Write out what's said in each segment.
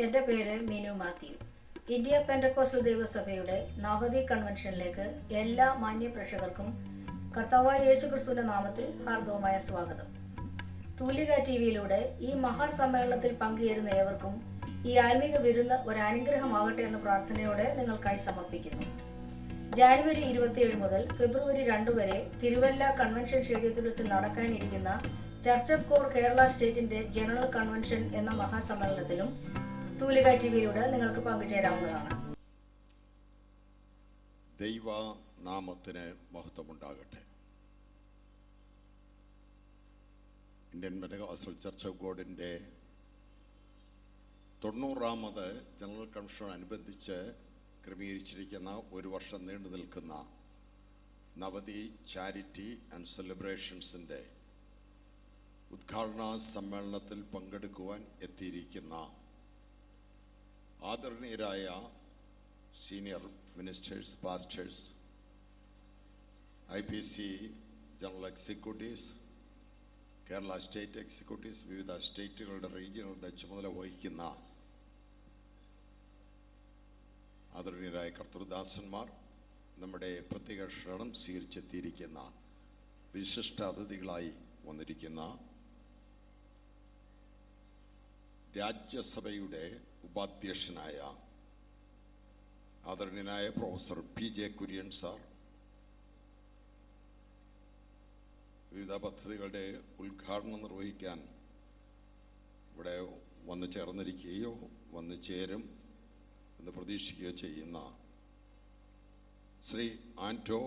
എൻ്റെ പേര് Meenu Mathew. India Pentecostal ദൈവസഭയുടെ നവതി കൺവെൻഷനിലേക്ക് എല്ലാ മാന്യ പ്രേക്ഷകർക്കും കർത്താവായ യേശുക്രിസ്തുവിന്റെ നാമത്തിൽ ഹാർദവമായ സ്വാഗതം. തൂലിക ടിവിയിലൂടെ ഈ മഹാസമ്മേളനത്തിൽ പങ്കുചേരുന്ന ഏവർക്കും ഈ ആത്മീക വിരുന്ന് ഒരു അനുഗ്രഹമാകട്ടെ എന്ന പ്രാർത്ഥനയോടെ നിങ്ങൾക്കായി സമർപ്പിക്കുന്നു. ജാനുവരി 27 മുതൽ ഫെബ്രുവരി 2 വരെ തിരുവല്ല കൺവെൻഷൻ സ്റ്റേഡിയത്തിൽ വെച്ച് നടക്കാനിരിക്കുന്ന ചർച്ച് ഓഫ് ഗോഡ് കേരള സ്റ്റേറ്റിന്റെ ജനറൽ കൺവെൻഷൻ എന്ന മഹാസമ്മേളനത്തിലും തൂലിക ടിവിയിലൂടെ നിങ്ങൾക്ക് പങ്കുചേരാവുന്നതാണ്. ദൈവ നാമത്തിന് മഹത്വമുണ്ടാകട്ടെ. ഇന്ത്യൻ പെന്തക്കോസ്റ്റൽ ചർച്ച് ഓഫ് ഗോഡിന്റെ 90ാമത് ജനറൽ കൺവെൻഷനോടനുബന്ധിച്ച് ക്രമീകരിച്ചിരിക്കുന്ന ഒരു വർഷം നീണ്ടു നിൽക്കുന്ന നവതി ചാരിറ്റി ആൻഡ് സെലിബ്രേഷൻസിൻ്റെ ഉദ്ഘാടന സമ്മേളനത്തിൽ പങ്കെടുക്കുവാൻ എത്തിയിരിക്കുന്ന ആദരണീയരായ senior ministers, pastors, IPC general executives, Kerala state executives, വിവിധ സ്റ്റേറ്റുകളുടെ റീജിയനുകളുടെ ചുമതല വഹിക്കുന്ന ആദരണീയരായ കർത്തൃദാസന്മാർ, നമ്മുടെ പ്രത്യേക ക്ഷണം സ്വീകരിച്ചെത്തിയിരിക്കുന്ന വിശിഷ്ട അതിഥികളായി വന്നിരിക്കുന്ന രാജ്യസഭയുടെ ഉപാധ്യക്ഷനായ ആദരണീയനായ പ്രൊഫസർ PJ കുര്യൻ സാർ, വിവിധ പദ്ധതികളുടെ ഉദ്ഘാടനം നിർവഹിക്കാൻ ഇവിടെ വന്നു ചേർന്നിരിക്കുകയോ വന്നു ചേരും എന്ന് പ്രതീക്ഷിക്കുകയോ ചെയ്യുന്ന Shri Anto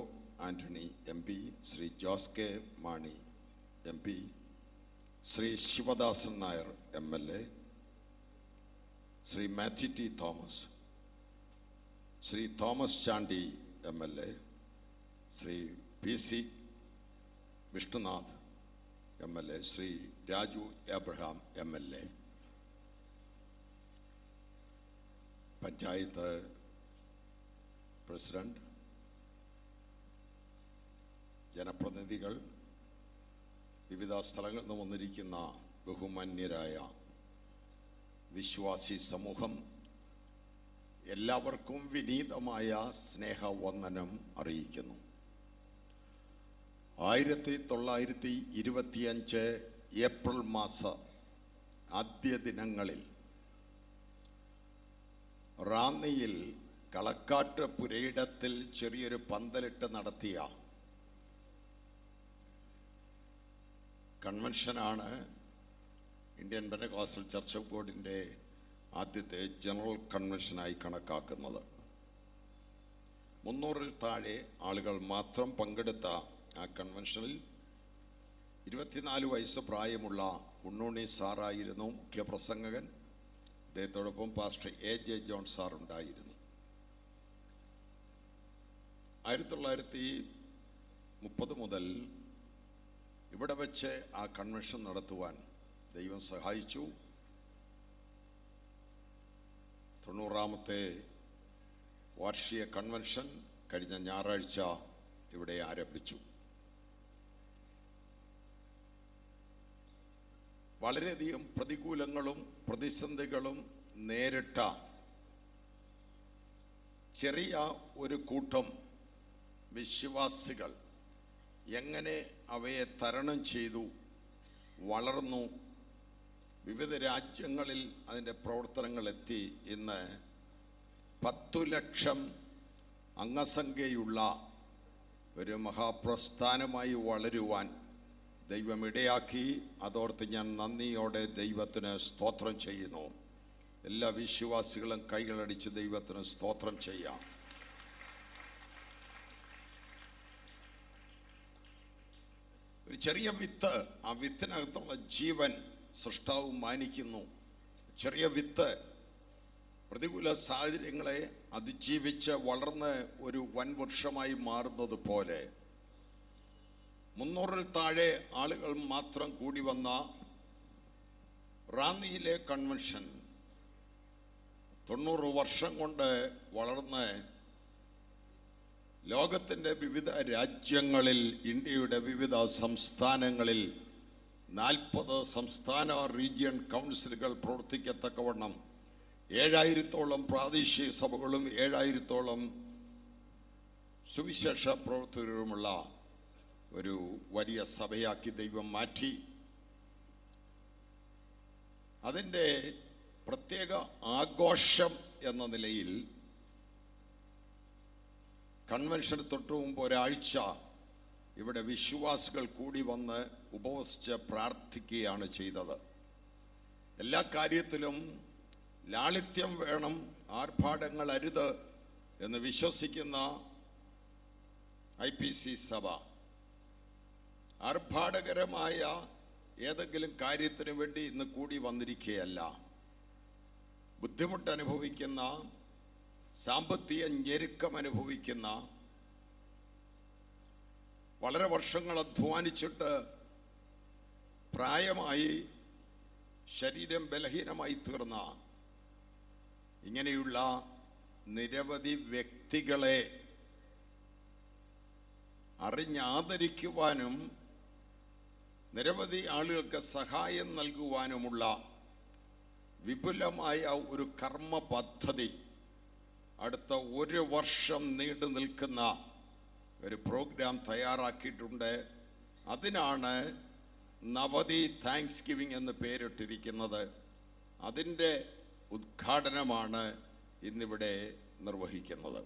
Antony MP, Shri Jose K Mani MP, Shri Sivadasan Nair MLA, Shri Mathew T. Thomas, Shri Thomas Chandy MLA, Shri PC Vishnunath MLA, Shri Raju Abraham MLA, panchayat president, ജനപ്രതിനിധികൾ, വിവിധ സ്ഥലങ്ങളിൽ നിന്ന് വന്നിരിക്കുന്ന ബഹുമാന്യരായ വിശ്വാസി സമൂഹം, എല്ലാവർക്കും വിനീതമായ സ്നേഹവന്ദനം അറിയിക്കുന്നു. 1925 ഏപ്രിൽ മാസ ആദ്യ ദിനങ്ങളിൽ റാന്നിയിൽ കളക്കാട്ട് പുരയിടത്തിൽ ചെറിയൊരു പന്തലിട്ട് നടത്തിയ കൺവെൻഷനാണ് ഇന്ത്യൻ പെന്തക്കോസ്റ്റൽ ചർച്ച് ഓഫ് ഗോഡിൻ്റെ ആദ്യത്തെ ജനറൽ കൺവെൻഷനായി കണക്കാക്കുന്നത്. 300-ൽ താഴെ ആളുകൾ മാത്രം പങ്കെടുത്ത ആ കൺവെൻഷനിൽ 24 വയസ്സ് പ്രായമുള്ള ഉണ്ണുണ്ണി സാറായിരുന്നു മുഖ്യപ്രസംഗകൻ. അദ്ദേഹത്തോടൊപ്പം പാസ്റ്റർ AJ ജോൺ സാർ ഉണ്ടായിരുന്നു. 1930 മുതൽ ഇവിടെ വെച്ച് ആ കൺവെൻഷൻ നടത്തുവാൻ ദൈവം സഹായിച്ചു. 90ാമത്തെ വാർഷിക കൺവെൻഷൻ കഴിഞ്ഞ ഞായറാഴ്ച ഇവിടെ ആരംഭിച്ചു. വളരെയധികം പ്രതികൂലങ്ങളും പ്രതിസന്ധികളും നേരിട്ട ചെറിയ ഒരു കൂട്ടം വിശ്വാസികൾ എങ്ങനെ അവയെ തരണം ചെയ്തു വളർന്നു, വിവിധ രാജ്യങ്ങളിൽ അതിൻ്റെ പ്രവർത്തനങ്ങൾ എത്തി. ഇന്ന് 10 ലക്ഷം അംഗസംഖ്യയുള്ള ഒരു മഹാപ്രസ്ഥാനമായി വളരുവാൻ ദൈവം ഇടയാക്കി. അതോർത്ത് ഞാൻ നന്ദിയോടെ ദൈവത്തിന് സ്തോത്രം ചെയ്യുന്നു. എല്ലാ വിശ്വാസികളും കൈകളടിച്ച് ദൈവത്തിന് സ്തോത്രം ചെയ്യാം. ഒരു ചെറിയ വിത്ത്, ആ വിത്തിനകത്തുള്ള ജീവൻ സൃഷ്ടാവ് മാനിക്കുന്നു. ചെറിയ വിത്ത് പ്രതികൂല സാഹചര്യങ്ങളെ അതിജീവിച്ച് വളർന്ന് ഒരു വൻവൃക്ഷമായി മാറുന്നത് പോലെ 300-ൽ താഴെ ആളുകൾ മാത്രം കൂടി വന്ന റാന്നിയിലെ കൺവെൻഷൻ 90 വർഷം കൊണ്ട് വളർന്ന് ലോകത്തിൻ്റെ വിവിധ രാജ്യങ്ങളിൽ, ഇന്ത്യയുടെ വിവിധ സംസ്ഥാനങ്ങളിൽ 40 സംസ്ഥാന റീജിയൻ കൗൺസിലുകൾ പ്രവർത്തിക്കത്തക്കവണ്ണം 7000-ഓളം പ്രാദേശിക സഭകളും 7000-ഓളം സുവിശേഷ പ്രവർത്തകരുമുള്ള ഒരു വലിയ സഭയാക്കി ദൈവം മാറ്റി. അതിൻ്റെ പ്രത്യേക ആഘോഷം എന്ന നിലയിൽ കൺവെൻഷന് തൊട്ടു മുമ്പ് ഒരാഴ്ച ഇവിടെ വിശ്വാസികൾ കൂടി വന്ന് ഉപവസിച്ച് പ്രാർത്ഥിക്കുകയാണ് ചെയ്തത്. എല്ലാ കാര്യത്തിലും ലാളിത്യം വേണം, ആർഭാടങ്ങൾ അരുത് എന്ന് വിശ്വസിക്കുന്ന IPC സഭ ആർഭാടകരമായ ഏതെങ്കിലും കാര്യത്തിനു വേണ്ടി ഇന്ന് കൂടി വന്നിരിക്കുകയല്ല. ബുദ്ധിമുട്ട് അനുഭവിക്കുന്ന, സാമ്പത്തിക ഞെരുക്കം അനുഭവിക്കുന്ന, വളരെ വർഷങ്ങൾ അധ്വാനിച്ചിട്ട് പ്രായമായി ശരീരം ബലഹീനമായി തീർന്ന ഇങ്ങനെയുള്ള നിരവധി വ്യക്തികളെ അറിഞ്ഞാദരിക്കുവാനും നിരവധി ആളുകൾക്ക് സഹായം നൽകുവാനുമുള്ള വിപുലമായ ഒരു കർമ്മ പദ്ധതി അടുത്ത 1 വർഷം നീണ്ടു നിൽക്കുന്ന ഒരു പ്രോഗ്രാം തയ്യാറാക്കിയിട്ടുണ്ട്. അതിനാണ് നവതി താങ്ക്സ് ഗിവിംഗ് എന്ന് പേരിട്ടിരിക്കുന്നത്. അതിൻ്റെ ഉദ്ഘാടനമാണ് ഇന്നിവിടെ നിർവഹിക്കുന്നത്.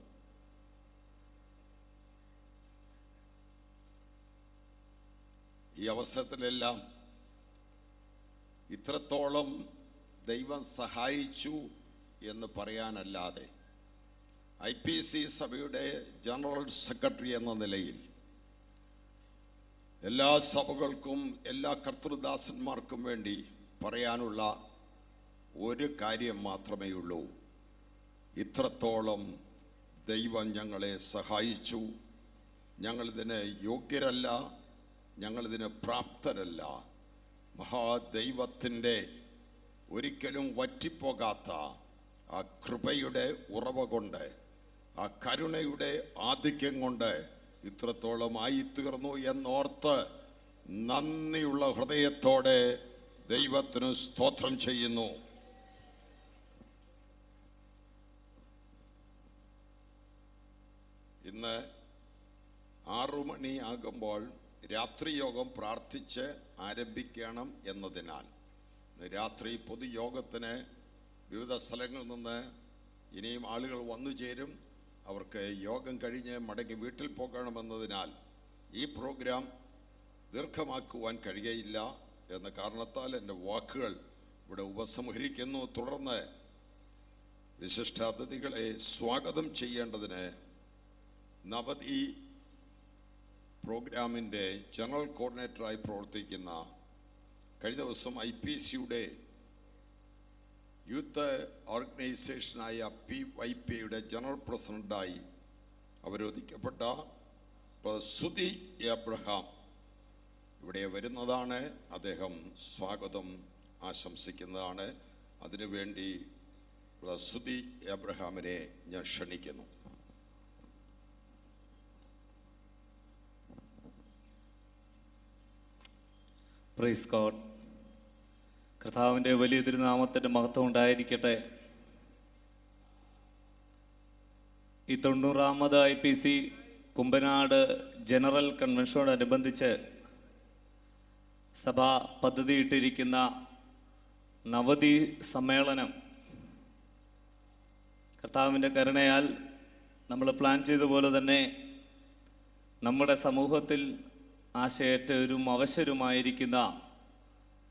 ഈ അവസരത്തിലെല്ലാം ഇത്രത്തോളം ദൈവം സഹായിച്ചു എന്ന് പറയാനല്ലാതെ IPC സഭയുടെ ജനറൽ സെക്രട്ടറി എന്ന നിലയിൽ എല്ലാ സഭകൾക്കും എല്ലാ കർത്തൃദാസന്മാർക്കും വേണ്ടി പറയാനുള്ള ഒരു കാര്യം മാത്രമേ ഉള്ളൂ. ഇത്രത്തോളം ദൈവം ഞങ്ങളെ സഹായിച്ചു. ഞങ്ങളിതിന് യോഗ്യരല്ല, ഞങ്ങളിതിന് പ്രാപ്തരല്ല. മഹാദൈവത്തിൻ്റെ ഒരിക്കലും വറ്റിപ്പോകാത്ത ആ കൃപയുടെ ഉറവ കൊണ്ട്, ആ കരുണയുടെ ആധിക്യം കൊണ്ട് ഇത്രത്തോളം ആയിത്തീർന്നു എന്നോർത്ത് നന്ദിയുള്ള ഹൃദയത്തോടെ ദൈവത്തിന് സ്തോത്രം ചെയ്യുന്നു. ഇന്ന് 6 മണിയാകുമ്പോൾ രാത്രി യോഗം പ്രാർത്ഥിച്ച് ആരംഭിക്കണം എന്നതിനാൽ രാത്രി പൊതുയോഗത്തിന് വിവിധ സ്ഥലങ്ങളിൽ നിന്ന് ഇനിയും ആളുകൾ വന്നു ചേരും. അവർക്ക് യോഗം കഴിഞ്ഞ് മടങ്ങി വീട്ടിൽ പോകണമെന്നതിനാൽ ഈ പ്രോഗ്രാം ദീർഘമാക്കുവാൻ കഴിയയില്ല എന്ന കാരണത്താൽ എൻ്റെ വാക്കുകൾ ഇവിടെ ഉപസംഹരിക്കുന്നു. തുടർന്ന് വിശിഷ്ടാതിഥികളെ സ്വാഗതം ചെയ്യേണ്ടതിന് നവതി പ്രോഗ്രാമിൻ്റെ ജനറൽ കോർഡിനേറ്ററായി പ്രവർത്തിക്കുന്ന, കഴിഞ്ഞ ദിവസം IPCയുടെ യൂത്ത് ഓർഗനൈസേഷനായ PYPയുടെ ജനറൽ പ്രസിഡന്റായി അവരോധിക്കപ്പെട്ട സുധി എബ്രഹാം ഇവിടെ വരുന്നതാണ്. അദ്ദേഹം സ്വാഗതം ആശംസിക്കുന്നതാണ്. അതിനുവേണ്ടി സുധി എബ്രഹാമിനെ ഞാൻ ക്ഷണിക്കുന്നു. Praise God. കർത്താവിൻ്റെ വലിയ തിരുനാമത്തിൻ്റെ മഹത്വം ഉണ്ടായിരിക്കട്ടെ. ഈ 90ാമത് IPC കുമ്പനാട് ജനറൽ കൺവെൻഷനോടനുബന്ധിച്ച് സഭ പദ്ധതിയിട്ടിരിക്കുന്ന നവതി സമ്മേളനം കർത്താവിൻ്റെ കരുണയാൽ നമ്മൾ പ്ലാൻ ചെയ്ത പോലെ തന്നെ നമ്മുടെ സമൂഹത്തിൽ ആശയറ്റവരും അവശരുമായിരിക്കുന്ന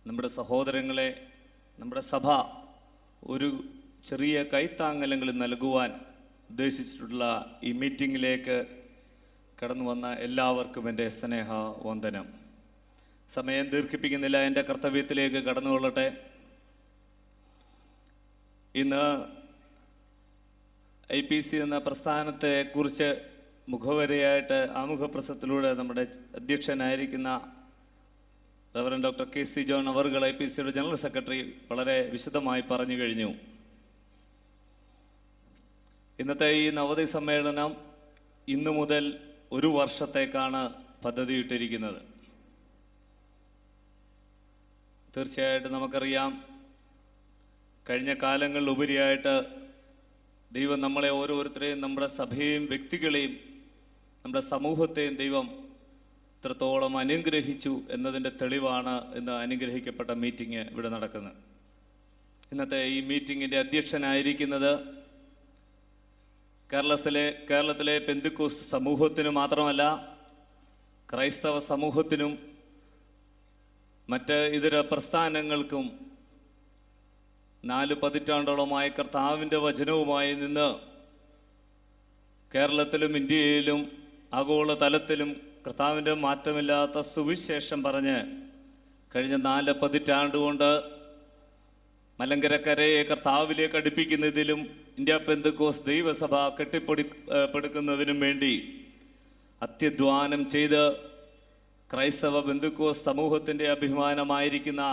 നമ്മുടെ സഹോദരങ്ങളെ നമ്മുടെ സഭ ഒരു ചെറിയ കൈത്താങ്ങലെങ്കിലും നൽകുവാൻ ഉദ്ദേശിച്ചിട്ടുള്ള ഈ മീറ്റിങ്ങിലേക്ക് കടന്നു വന്ന എല്ലാവർക്കും എൻ്റെ സ്നേഹ വന്ദനം. സമയം ദീർഘിപ്പിക്കുന്നില്ല, എൻ്റെ കർത്തവ്യത്തിലേക്ക് കടന്നുകൊള്ളട്ടെ. ഇന്ന് IPC എന്ന പ്രസ്ഥാനത്തെക്കുറിച്ച് മുഖവരയായിട്ട് ആമുഖപ്രസംഗത്തിലൂടെ നമ്മുടെ അധ്യക്ഷനായിരിക്കുന്ന റവറൻഡ് ഡോക്ടർ KC ജോൺ അവർകൾ IPCയുടെ ജനറൽ സെക്രട്ടറി വളരെ വിശദമായി പറഞ്ഞു കഴിഞ്ഞു. ഇന്നത്തെ ഈ നവതി സമ്മേളനം ഇന്നു മുതൽ 1 വർഷത്തേക്കാണ് പദ്ധതിയിട്ടിരിക്കുന്നത്. തീർച്ചയായിട്ടും നമുക്കറിയാം, കഴിഞ്ഞ കാലങ്ങളിൽ ഉപരിയായിട്ട് ദൈവം നമ്മളെ ഓരോരുത്തരെയും, നമ്മുടെ സഭയെയും വ്യക്തികളെയും നമ്മുടെ സമൂഹത്തെയും ദൈവം ഇത്രത്തോളം അനുഗ്രഹിച്ചു എന്നതിൻ്റെ തെളിവാണ് ഇന്ന് അനുഗ്രഹിക്കപ്പെട്ട മീറ്റിംഗ് ഇവിടെ നടക്കുന്നത്. ഇന്നത്തെ ഈ മീറ്റിങ്ങിൻ്റെ അധ്യക്ഷനായിരിക്കുന്നത് കേരളത്തിലെ പെന്തിക്കോസ്ത് സമൂഹത്തിന് മാത്രമല്ല, ക്രൈസ്തവ സമൂഹത്തിനും മറ്റ് ഇതര പ്രസ്ഥാനങ്ങൾക്കും 4 പതിറ്റാണ്ടോളമായി കർത്താവിൻ്റെ വചനവുമായി നിന്ന് കേരളത്തിലും ഇന്ത്യയിലും ആഗോളതലത്തിലും കർത്താവിൻ്റെ മാറ്റമില്ലാത്ത സുവിശേഷം പറഞ്ഞ് കഴിഞ്ഞ 4 പതിറ്റാണ്ടുകൊണ്ട് മലങ്കരക്കരയെ കർത്താവിലേക്ക് അടുപ്പിക്കുന്നതിലും ഇന്ത്യ പെന്തക്കോസ്ത് ദൈവസഭ കെട്ടിപ്പടുക്കുന്നതിനും വേണ്ടി അത്യധ്വാനം ചെയ്ത് ക്രൈസ്തവ പെന്തക്കോസ്ത് സമൂഹത്തിൻ്റെ അഭിമാനമായിരിക്കുന്ന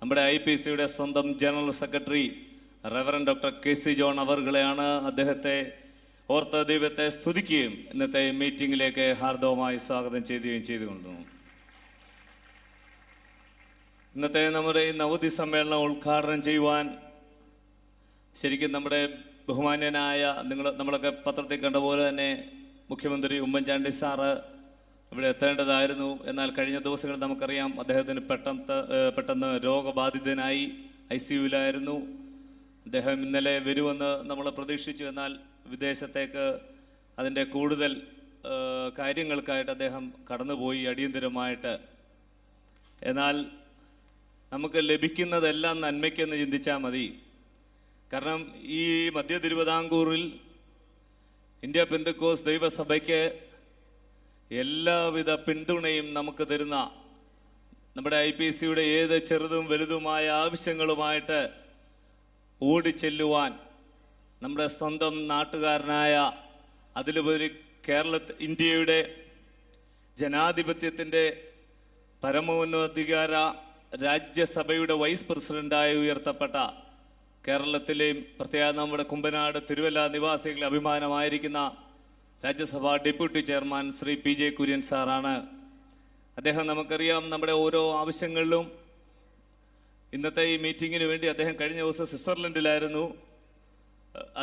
നമ്മുടെ IPCയുടെ സ്വന്തം general secretary reverend doctor KC John അവറുകളെയാണ്. അദ്ദേഹത്തെ ഓർത്ത് ദൈവത്തെ സ്തുതിക്കുകയും ഇന്നത്തെ മീറ്റിങ്ങിലേക്ക് ഹാർദവമായി സ്വാഗതം ചെയ്യുകയും ചെയ്തുകൊണ്ടിരുന്നു. ഇന്നത്തെ നമ്മുടെ ഈ നവതി സമ്മേളനം ഉദ്ഘാടനം ചെയ്യുവാൻ ശരിക്കും നമ്മുടെ ബഹുമാന്യനായ നമ്മളൊക്കെ പത്രത്തിൽ കണ്ട പോലെ തന്നെ മുഖ്യമന്ത്രി ഉമ്മൻചാണ്ടി സാറ് ഇവിടെ എത്തേണ്ടതായിരുന്നു. എന്നാൽ കഴിഞ്ഞ ദിവസങ്ങളിൽ നമുക്കറിയാം അദ്ദേഹത്തിന് പെട്ടെന്ന് രോഗബാധിതനായി ICUവിലായിരുന്നു. അദ്ദേഹം ഇന്നലെ വരുമെന്ന് നമ്മൾ പ്രതീക്ഷിച്ചു. എന്നാൽ വിദേശത്തേക്ക് അതിൻ്റെ കൂടുതൽ കാര്യങ്ങൾക്കായിട്ട് അദ്ദേഹം കടന്നുപോയി അടിയന്തരമായിട്ട്. എന്നാൽ നമുക്ക് ലഭിക്കുന്നതെല്ലാം നന്മയ്ക്കെന്ന് ചിന്തിച്ചാൽ മതി. കാരണം ഈ മധ്യ തിരുവിതാംകൂറിൽ ഇന്ത്യ പെന്തക്കോസ്ത് ദൈവസഭയ്ക്ക് എല്ലാവിധ പിന്തുണയും നമുക്ക് തരുന്ന നമ്മുടെ IPCയുടെ ഏത് ചെറുതും വലുതുമായ ആവശ്യങ്ങളുമായിട്ട് ഓടിച്ചെല്ലുവാൻ നമ്മുടെ സ്വന്തം നാട്ടുകാരനായ, അതിലുപരി ഇന്ത്യയുടെ ജനാധിപത്യത്തിൻ്റെ പരമോന്നതാധികാര രാജ്യസഭയുടെ വൈസ് പ്രസിഡന്റായി ഉയർത്തപ്പെട്ട കേരളത്തിലെയും പ്രത്യേകം നമ്മുടെ കുമ്പനാട് തിരുവല്ല നിവാസികളുടെ അഭിമാനമായിരിക്കുന്ന Rajya Sabha deputy chairman Shri PJ Kurian സാറാണ്. അദ്ദേഹം നമുക്കറിയാം നമ്മുടെ ഓരോ ആവശ്യങ്ങളിലും. ഇന്നത്തെ ഈ മീറ്റിങ്ങിന് വേണ്ടി അദ്ദേഹം കഴിഞ്ഞ ദിവസം സ്വിറ്റ്സർലൻഡിലായിരുന്നു.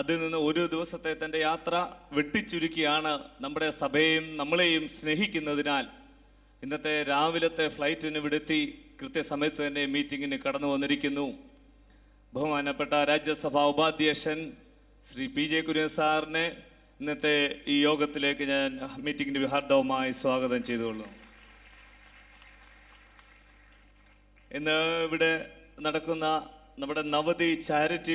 അതിൽ നിന്ന് ഒരു ദിവസത്തെ തൻ്റെ യാത്ര വെട്ടിച്ചുരുക്കിയാണ് നമ്മുടെ സഭയെയും നമ്മളെയും സ്നേഹിക്കുന്നതിനാൽ ഇന്നത്തെ രാവിലത്തെ ഫ്ലൈറ്റിന് വിടുത്തി കൃത്യസമയത്ത് തന്നെ മീറ്റിങ്ങിന് കടന്നു വന്നിരിക്കുന്നു. ബഹുമാനപ്പെട്ട രാജ്യസഭാ ഉപാധ്യക്ഷൻ ശ്രീ PJ കുര്യൻ സാറിനെ ഇന്നത്തെ ഈ യോഗത്തിലേക്ക് ഞാൻ മീറ്റിങ്ങിന് ഹാർദവമായി സ്വാഗതം ചെയ്തുകൊള്ളുന്നു. ഇന്ന് ഇവിടെ നടക്കുന്ന നമ്മുടെ നവതി ചാരിറ്റി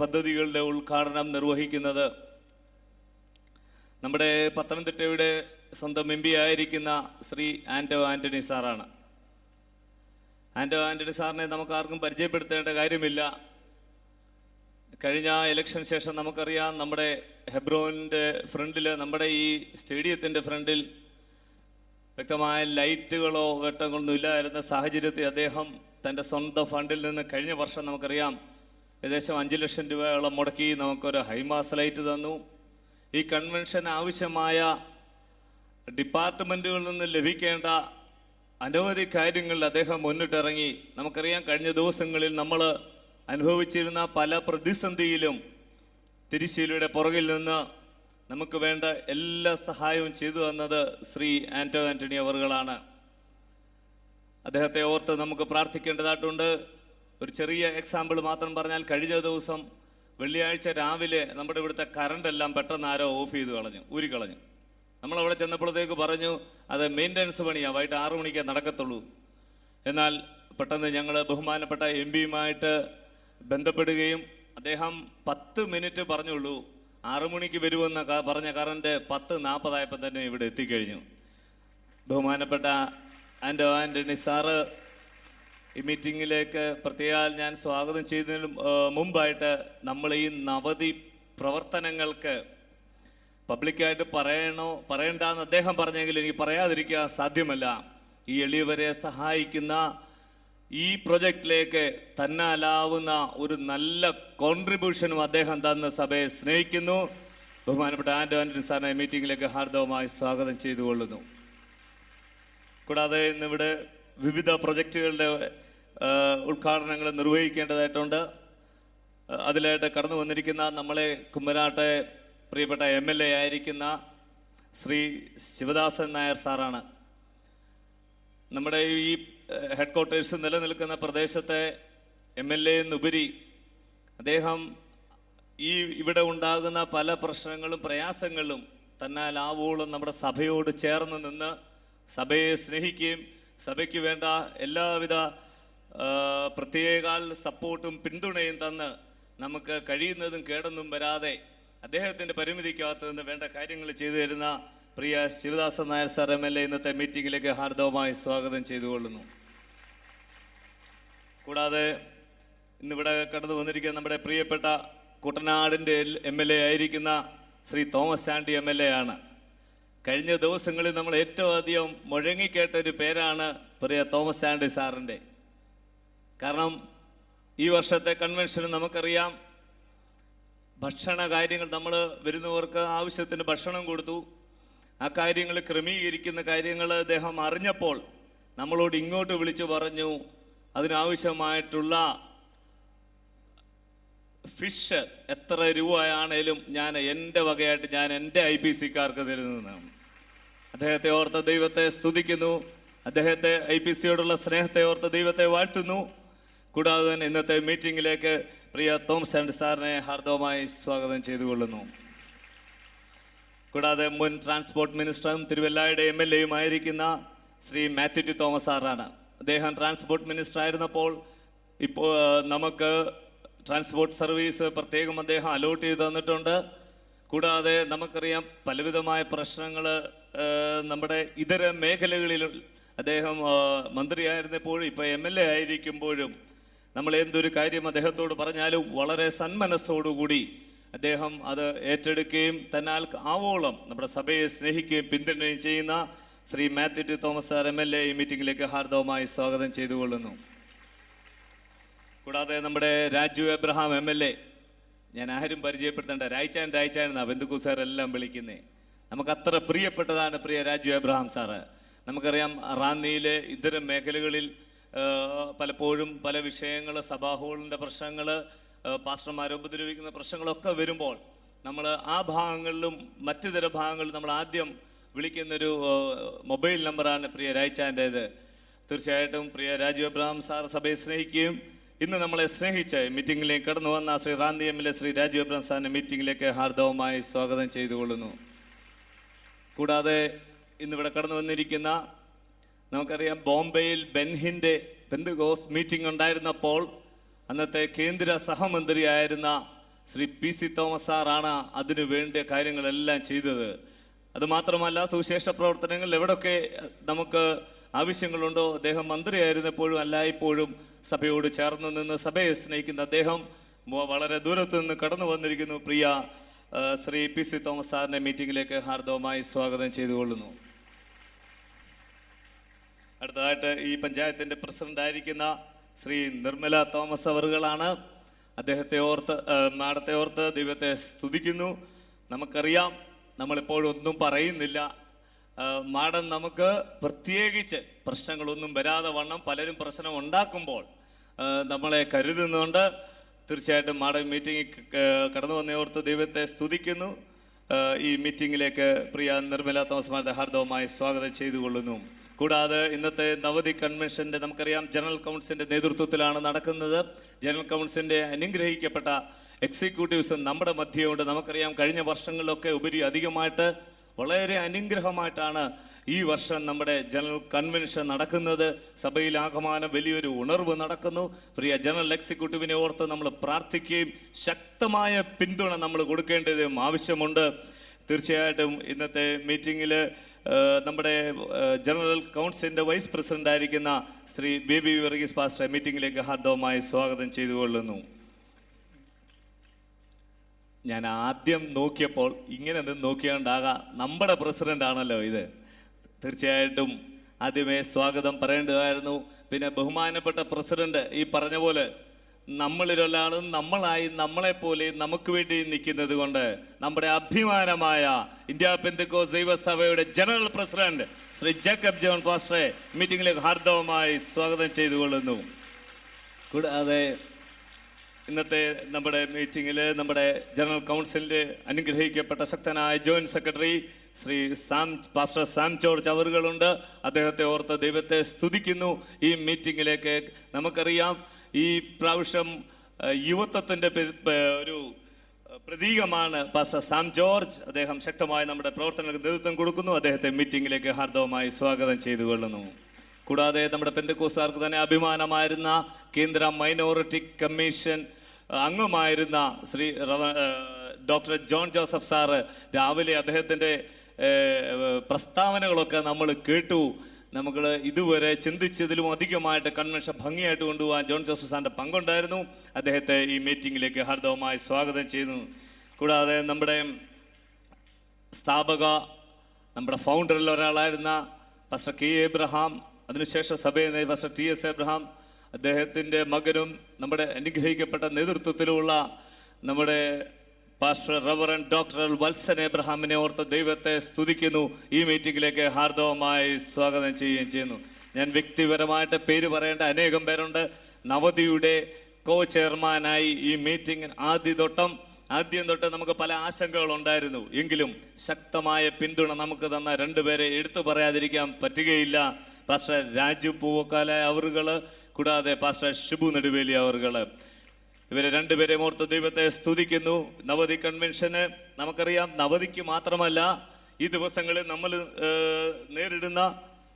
പദ്ധതികളുടെ ഉദ്ഘാടനം നിർവഹിക്കുന്നത് നമ്മുടെ പത്തനംതിട്ടയുടെ സ്വന്തം MP ആയിരിക്കുന്ന ശ്രീ ആന്റോ ആന്റണി സാറാണ്. ആന്റോ ആന്റണി സാറിനെ നമുക്ക് ആർക്കും പരിചയപ്പെടുത്തേണ്ട കാര്യമില്ല. കഴിഞ്ഞ ഇലക്ഷൻ ശേഷം നമുക്കറിയാം നമ്മുടെ ഹെബ്രോൻ്റെ ഫ്രണ്ടിൽ, നമ്മുടെ ഈ സ്റ്റേഡിയത്തിൻ്റെ ഫ്രണ്ടിൽ വ്യക്തമായ ലൈറ്റുകളോ വെട്ടങ്ങളൊന്നും ഇല്ലായിരുന്ന സാഹചര്യത്തിൽ അദ്ദേഹം തൻ്റെ സ്വന്തം ഫണ്ടിൽ നിന്ന് കഴിഞ്ഞ വർഷം നമുക്കറിയാം ഏകദേശം 5 ലക്ഷം രൂപയോളം മുടക്കി നമുക്കൊരു ഹൈമാസ് ലൈറ്റ് തന്നു. ഈ കൺവെൻഷൻ ആവശ്യമായ ഡിപ്പാർട്ട്മെൻറ്റുകളിൽ നിന്ന് ലഭിക്കേണ്ട അനവധി കാര്യങ്ങളിൽ അദ്ദേഹം മുന്നിട്ടിറങ്ങി. നമുക്കറിയാം കഴിഞ്ഞ ദിവസങ്ങളിൽ നമ്മൾ അനുഭവിച്ചിരുന്ന പല പ്രതിസന്ധിയിലും തിരുശീലയുടെ പുറകിൽ നിന്ന് നമുക്ക് വേണ്ട എല്ലാ സഹായവും ചെയ്തു തന്നത് ശ്രീ ആന്റോ ആന്റണി അവറുകളാണ്. അദ്ദേഹത്തെ ഓർത്ത് നമുക്ക് പ്രാർത്ഥിക്കേണ്ടതായിട്ടുണ്ട്. ഒരു ചെറിയ എക്സാമ്പിൾ മാത്രം പറഞ്ഞാൽ, കഴിഞ്ഞ ദിവസം വെള്ളിയാഴ്ച രാവിലെ നമ്മുടെ ഇവിടുത്തെ കറണ്ടെല്ലാം പെട്ടെന്ന് ആരോ ഓഫ് ചെയ്ത് ഊരിക്കളഞ്ഞു. നമ്മളവിടെ ചെന്നപ്പോഴത്തേക്ക് പറഞ്ഞു അത് മെയിൻ്റനൻസ് പണിയാണ്, വൈകിട്ട് 6 മണിക്കേ നടക്കത്തുള്ളൂ. എന്നാൽ പെട്ടെന്ന് ഞങ്ങൾ ബഹുമാനപ്പെട്ട MP-യുമായിട്ട് ബന്ധപ്പെടുകയും അദ്ദേഹം 10 മിനിറ്റ് പറഞ്ഞുള്ളൂ, 6 മണിക്ക് വരുമെന്ന് പറഞ്ഞ കറണ്ട് 10:40 തന്നെ ഇവിടെ എത്തിക്കഴിഞ്ഞു. ബഹുമാനപ്പെട്ട ആന്റോ ആന്റണി സാറ് ഈ മീറ്റിങ്ങിലേക്ക് പ്രത്യേകം ഞാൻ സ്വാഗതം ചെയ്യുന്നതിന് മുമ്പായിട്ട് നമ്മൾ ഈ നവതി പ്രവർത്തനങ്ങൾക്ക് പബ്ലിക്കായിട്ട് പറയണ്ടെന്ന് അദ്ദേഹം പറഞ്ഞെങ്കിൽ എനിക്ക് പറയാതിരിക്കാൻ സാധ്യമല്ല. ഈ എളിയവരെ സഹായിക്കുന്ന ഈ പ്രൊജക്റ്റിലേക്ക് തന്നാലാവുന്ന ഒരു നല്ല കോൺട്രിബ്യൂഷനും അദ്ദേഹം തന്ന സഭയെ സ്നേഹിക്കുന്നു. ബഹുമാനപ്പെട്ട ആന്റോ ആന്റണി സാറിനെ മീറ്റിങ്ങിലേക്ക് ഹാർദവമായി സ്വാഗതം ചെയ്തുകൊള്ളുന്നു. കൂടാതെ ഇന്നിവിടെ വിവിധ പ്രൊജക്റ്റുകളുടെ ഉദ്ഘാടനങ്ങൾ നിർവഹിക്കേണ്ടതായിട്ടുണ്ട്. അതിലായിട്ട് കടന്നു വന്നിരിക്കുന്ന നമ്മളെ കുമ്മനാട്ടെ പ്രിയപ്പെട്ട MLA ആയിരിക്കുന്ന ശ്രീ ശിവദാസൻ നായർ സാറാണ്. നമ്മുടെ ഈ ഹെഡ് ക്വാർട്ടേഴ്സ് നിലനിൽക്കുന്ന പ്രദേശത്തെ MLA എന്നുപരി അദ്ദേഹം ഇവിടെ ഉണ്ടാകുന്ന പല പ്രശ്നങ്ങളും പ്രയാസങ്ങളും തന്നാൽ ആവോളം നമ്മുടെ സഭയോട് ചേർന്ന് നിന്ന് സഭയെ സ്നേഹിക്കുകയും സഭയ്ക്ക് വേണ്ട എല്ലാവിധ പ്രത്യേക സപ്പോർട്ടും പിന്തുണയും തന്ന് നമുക്ക് കഴിയുന്നതും കേടൊന്നും വരാതെ അദ്ദേഹത്തിൻ്റെ പരിമിതിക്കകത്ത് നിന്ന് വേണ്ട കാര്യങ്ങൾ ചെയ്തു തരുന്ന പ്രിയ ശിവദാസൻ നായർ സാർ MLA ഇന്നത്തെ മീറ്റിങ്ങിലേക്ക് ഹാർദവമായി സ്വാഗതം ചെയ്തുകൊള്ളുന്നു. കൂടാതെ ഇന്നിവിടെ കടന്നു വന്നിരിക്കുന്ന നമ്മുടെ പ്രിയപ്പെട്ട കുട്ടനാടിൻ്റെ MLA ആയിരിക്കുന്ന ശ്രീ തോമസ് ചാണ്ടി MLA ആണ്. കഴിഞ്ഞ ദിവസങ്ങളിൽ നമ്മൾ ഏറ്റവും അധികം മുഴങ്ങിക്കേട്ടൊരു പേരാണ് പ്രിയ തോമസ് ചാണ്ടി സാറിൻ്റെ. കാരണം ഈ വർഷത്തെ കൺവെൻഷന് നമുക്കറിയാം, ഭക്ഷണ കാര്യങ്ങൾ നമ്മൾ വരുന്നവർക്ക് ആവശ്യത്തിന് ഭക്ഷണം കൊടുത്തു. ആ കാര്യങ്ങൾ ക്രമീകരിക്കുന്ന കാര്യങ്ങൾ അദ്ദേഹം അറിഞ്ഞപ്പോൾ നമ്മളോട് ഇങ്ങോട്ട് വിളിച്ചു പറഞ്ഞു, അതിനാവശ്യമായിട്ടുള്ള ഫിഷ് എത്ര രൂപയാണേലും ഞാൻ എൻ്റെ വകയായിട്ട് ഞാൻ എൻ്റെ IPC-ക്കാർക്ക് തരുന്നതാണ്. അദ്ദേഹത്തെ ഓർത്ത് ദൈവത്തെ സ്തുതിക്കുന്നു. അദ്ദേഹത്തെ IPC-യോടുള്ള സ്നേഹത്തെ ഓർത്ത് ദൈവത്തെ വാഴ്ത്തുന്നു. കൂടാതെ തന്നെ ഇന്നത്തെ മീറ്റിങ്ങിലേക്ക് പ്രിയ തോമസ് ചാണ്ടി സാറിനെ ഹാർദവമായി സ്വാഗതം ചെയ്തുകൊള്ളുന്നു. കൂടാതെ മുൻ ട്രാൻസ്പോർട്ട് മിനിസ്റ്ററും തിരുവല്ലയുടെ MLA-യും ആയിരിക്കുന്ന ശ്രീ മാത്യു ടി തോമസ് സാറാണ്. അദ്ദേഹം ട്രാൻസ്പോർട്ട് മിനിസ്റ്റർ ആയിരുന്നപ്പോൾ ഇപ്പോൾ നമുക്ക് ട്രാൻസ്പോർട്ട് സർവീസ് പ്രത്യേകം അദ്ദേഹം അലോട്ട് ചെയ്ത് തന്നിട്ടുണ്ട്. കൂടാതെ നമുക്കറിയാം പലവിധമായ പ്രശ്നങ്ങൾ നമ്മുടെ ഇതര മേഖലകളിൽ അദ്ദേഹം മന്ത്രിയായിരുന്നപ്പോഴും ഇപ്പോൾ MLA ആയിരിക്കുമ്പോഴും നമ്മൾ എന്തൊരു കാര്യം അദ്ദേഹത്തോട് പറഞ്ഞാലും വളരെ സന്മനസ്സോടുകൂടി അദ്ദേഹം അത് ഏറ്റെടുക്കുകയും തന്നാൽ ആവോളം നമ്മുടെ സഭയെ സ്നേഹിക്കുകയും പിന്തുണയും ചെയ്യുന്ന Shri Mathew T Thomas sir MLA ഈ മീറ്റിംഗിലേക്ക് ഹാർദവമായി സ്വാഗതം ചെയ്തുകൊള്ളുന്നു. കൂടാതെ നമ്മുടെ രാജു എബ്രഹാം MLA, ഞാൻ ആരും പരിചയപ്പെടുത്തേണ്ട, രായ്ച്ചാൻ എന്നാണ് ബന്ധുക്കൂസാരെല്ലാം വിളിക്കുന്നത്. നമുക്കത്ര പ്രിയപ്പെട്ടതാണ് പ്രിയ രാജു എബ്രഹാം സാറ്. നമുക്കറിയാം റാന്നിയിലെ ഇത്തരം മേഖലകളിൽ പലപ്പോഴും പല വിഷയങ്ങൾ, സഭാഹോളിൻ്റെ പ്രശ്നങ്ങൾ, പാസ്റ്റർമാരെ ഉപദ്രവിക്കുന്ന പ്രശ്നങ്ങളൊക്കെ വരുമ്പോൾ നമ്മൾ ആ ഭാഗങ്ങളിലും മറ്റു ഭാഗങ്ങളിലും നമ്മൾ ആദ്യം വിളിക്കുന്നൊരു മൊബൈൽ നമ്പറാണ് പ്രിയ രായ്ച്ചാൻ്റേത്. തീർച്ചയായിട്ടും പ്രിയ രാജു എബ്രഹാം സാർ സഭയെ സ്നേഹിക്കുകയും ഇന്ന് നമ്മളെ സ്നേഹിച്ച് മീറ്റിങ്ങിലേക്ക് കടന്നു വന്ന ശ്രീ റാന്നി MLA ശ്രീ രാജു എബ്രഹാം സാറിൻ്റെ മീറ്റിങ്ങിലേക്ക് ഹാർദവമായി സ്വാഗതം ചെയ്തുകൊള്ളുന്നു. കൂടാതെ ഇന്നിവിടെ കടന്നു വന്നിരിക്കുന്ന നമുക്കറിയാം ബോംബെയിൽ ബെൻഹിൻ്റെ പെന്തക്കോസ്ത് മീറ്റിംഗ് ഉണ്ടായിരുന്നപ്പോൾ അന്നത്തെ കേന്ദ്ര സഹമന്ത്രിയായിരുന്ന ശ്രീ PC തോമസ് സാറാണ് അതിനു വേണ്ട കാര്യങ്ങളെല്ലാം ചെയ്തത്. അതുമാത്രമല്ല സുവിശേഷ പ്രവർത്തനങ്ങളിൽ എവിടെയൊക്കെ നമുക്ക് ആവശ്യങ്ങളുണ്ടോ അദ്ദേഹം മന്ത്രിയായിരുന്നപ്പോഴും എല്ലായ്പ്പോഴും സഭയോട് ചേർന്ന് നിന്ന് സഭയെ സ്നേഹിക്കുന്ന അദ്ദേഹം വളരെ ദൂരത്തു നിന്ന് കടന്നു വന്നിരിക്കുന്നു. പ്രിയ ശ്രീ PC തോമസ് സാറിൻ്റെ മീറ്റിങ്ങിലേക്ക് ഹാർദവമായി സ്വാഗതം ചെയ്തുകൊള്ളുന്നു. അടുത്തതായിട്ട് ഈ പഞ്ചായത്തിൻ്റെ പ്രസിഡൻ്റായിരിക്കുന്ന ശ്രീ നിർമ്മല തോമസ് അവറുകളാണ്. അദ്ദേഹത്തെ ഓർത്ത് നാടത്തെ ഓർത്ത് ദൈവത്തെ സ്തുതിക്കുന്നു. നമുക്കറിയാം നമ്മളിപ്പോഴും ഒന്നും പറയുന്നില്ല. മാഡം നമുക്ക് പ്രത്യേകിച്ച് പ്രശ്നങ്ങളൊന്നും വരാതെ വണ്ണം പലരും പ്രശ്നം ഉണ്ടാക്കുമ്പോൾ നമ്മളെ കരുതുന്നുണ്ട്. തീർച്ചയായിട്ടും മാഡം മീറ്റിംഗിൽ കടന്നു വന്നോർത്ത് ദൈവത്തെ സ്തുതിക്കുന്നു. ഈ മീറ്റിങ്ങിലേക്ക് പ്രിയ നിർമ്മല തോമസ് മാഡത്തെ ഹാർദവമായി സ്വാഗതം ചെയ്തുകൊള്ളുന്നു. കൂടാതെ ഇന്നത്തെ നവതി കൺവെൻഷൻ്റെ നമുക്കറിയാം ജനറൽ കൗൺസിലിൻ്റെ നേതൃത്വത്തിലാണ് നടക്കുന്നത്. ജനറൽ കൗൺസിലിൻ്റെ അനുഗ്രഹിക്കപ്പെട്ട എക്സിക്യൂട്ടീവ്സ് നമ്മുടെ മധ്യമുണ്ട്. നമുക്കറിയാം കഴിഞ്ഞ വർഷങ്ങളിലൊക്കെ ഉപരി അധികമായിട്ട് വളരെ അനുഗ്രഹമായിട്ടാണ് ഈ വർഷം നമ്മുടെ ജനറൽ കൺവെൻഷൻ നടക്കുന്നത്. സഭയിലാകമാനം വലിയൊരു ഉണർവ് നടക്കുന്നു. പ്രിയ ജനറൽ എക്സിക്യൂട്ടീവിനെ ഓർത്ത് നമ്മൾ പ്രാർത്ഥിക്കുകയും ശക്തമായ പിന്തുണ നമ്മൾ കൊടുക്കേണ്ടതും ആവശ്യമുണ്ട്. തീർച്ചയായിട്ടും ഇന്നത്തെ മീറ്റിങ്ങിൽ നമ്മുടെ ജനറൽ കൗൺസിലിൻ്റെ വൈസ് പ്രസിഡന്റ് ആയിരിക്കുന്ന ശ്രീ ബേബി വർഗീസ് പാസ്റ്റർ മീറ്റിങ്ങിലേക്ക് ഹാർദവമായി സ്വാഗതം ചെയ്തുകൊള്ളുന്നു. ഞാൻ ആദ്യം നോക്കിയപ്പോൾ ഇങ്ങനെ നോക്കിയാണ്ടാകാം, നമ്മുടെ പ്രസിഡന്റ് ആണല്ലോ ഇത്. തീർച്ചയായിട്ടും ആദ്യമേ സ്വാഗതം പറയേണ്ടതായിരുന്നു. പിന്നെ ബഹുമാനപ്പെട്ട പ്രസിഡന്റ് ഈ പറഞ്ഞ പോലെ നമ്മളിലൊരാളും നമ്മളായി നമ്മളെപ്പോലെ നമുക്ക് വേണ്ടി നിൽക്കുന്നത് കൊണ്ട് നമ്മുടെ അഭിമാനമായ ഇന്ത്യ പെന്തക്കോസ്ത് ദൈവസഭയുടെ general president Shri Jacob John പാസ്റ്ററെ മീറ്റിംഗിലേക്ക് ഹാർദവമായി സ്വാഗതം ചെയ്തുകൊള്ളുന്നു. കൂടാതെ ഇന്നത്തെ നമ്മുടെ മീറ്റിങ്ങിൽ നമ്മുടെ ജനറൽ കൗൺസിലിൻ്റെ അനുഗ്രഹിക്കപ്പെട്ട ശക്തനായ joint secretary Shri pastor Sam George അവറുകളുണ്ട്. അദ്ദേഹത്തെ ഓർത്ത് ദൈവത്തെ സ്തുതിക്കുന്നു. ഈ മീറ്റിങ്ങിലേക്ക് നമുക്കറിയാം ഈ പ്രാവശ്യം യുവത്വത്തിൻ്റെ ഒരു പ്രതീകമാണ് പാസ്റ്റർ സാം ജോർജ്. അദ്ദേഹം ശക്തമായ നമ്മുടെ പ്രവർത്തനങ്ങൾക്ക് നേതൃത്വം കൊടുക്കുന്നു. അദ്ദേഹത്തെ മീറ്റിങ്ങിലേക്ക് ഹാർദവമായി സ്വാഗതം ചെയ്തുകൊള്ളുന്നു. കൂടാതെ നമ്മുടെ പെന്തക്കോസ്തുകാർക്ക് തന്നെ അഭിമാനമായിരുന്ന കേന്ദ്ര മൈനോറിറ്റി കമ്മീഷൻ അംഗമായിരുന്ന Shri doctor John Joseph sir രാവിലെ അദ്ദേഹത്തിൻ്റെ പ്രസ്താവനകളൊക്കെ നമ്മൾ കേട്ടു. നമ്മൾ ഇതുവരെ ചിന്തിച്ചതിലും അധികമായിട്ട് കൺവെൻഷൻ ഭംഗിയായിട്ട് കൊണ്ടുപോകാൻ ജോൺ ജോസഫ് സാറിൻ്റെ പങ്കുണ്ടായിരുന്നു. അദ്ദേഹത്തെ ഈ മീറ്റിങ്ങിലേക്ക് ഹാർദവമായി സ്വാഗതം ചെയ്യുന്നു. കൂടാതെ നമ്മുടെ സ്ഥാപക നമ്മുടെ ഫൗണ്ടറിൽ ഒരാളായിരുന്ന പാസ്റ്റർ കെ എബ്രഹാം, അതിനുശേഷം സഭയിൽ പാസ്റ്റർ ടി എസ് എബ്രഹാം, അദ്ദേഹത്തിൻ്റെ മകനും നമ്മുടെ അനുഗ്രഹിക്കപ്പെട്ട നേതൃത്വത്തിലുള്ള നമ്മുടെ പാസ്റ്റർ റവറൻ ഡോക്ടർ വത്സൻ എബ്രഹാമിനെ ഓർത്ത് ദൈവത്തെ സ്തുതിക്കുന്നു. ഈ മീറ്റിങ്ങിലേക്ക് ഹാർദവമായി സ്വാഗതം ചെയ്യുകയും ചെയ്യുന്നു. ഞാൻ വ്യക്തിപരമായിട്ട് പേര് പറയേണ്ട അനേകം പേരുണ്ട്. നവതിയുടെ കോ ചെയർമാനായി ഈ മീറ്റിംഗ് ആദ്യം തൊട്ട് നമുക്ക് പല ആശങ്കകളുണ്ടായിരുന്നു. എങ്കിലും ശക്തമായ പിന്തുണ നമുക്ക് തന്ന രണ്ടുപേരെ എടുത്തു പറയാതിരിക്കാൻ പറ്റുകയില്ല. പാസ്റ്റർ രാജു പൂവക്കാല അവറുകൾ, കൂടാതെ പാസ്റ്റർ ഷിബു നെടുവേലി അവറുകൾ. ഇവരെ രണ്ടുപേരെയും ഓർത്ത് ദൈവത്തെ സ്തുതിക്കുന്നു. നവതി കൺവെൻഷന് നമുക്കറിയാം, നവതിക്ക് മാത്രമല്ല ഈ ദിവസങ്ങളിൽ നമ്മൾ നേരിടുന്ന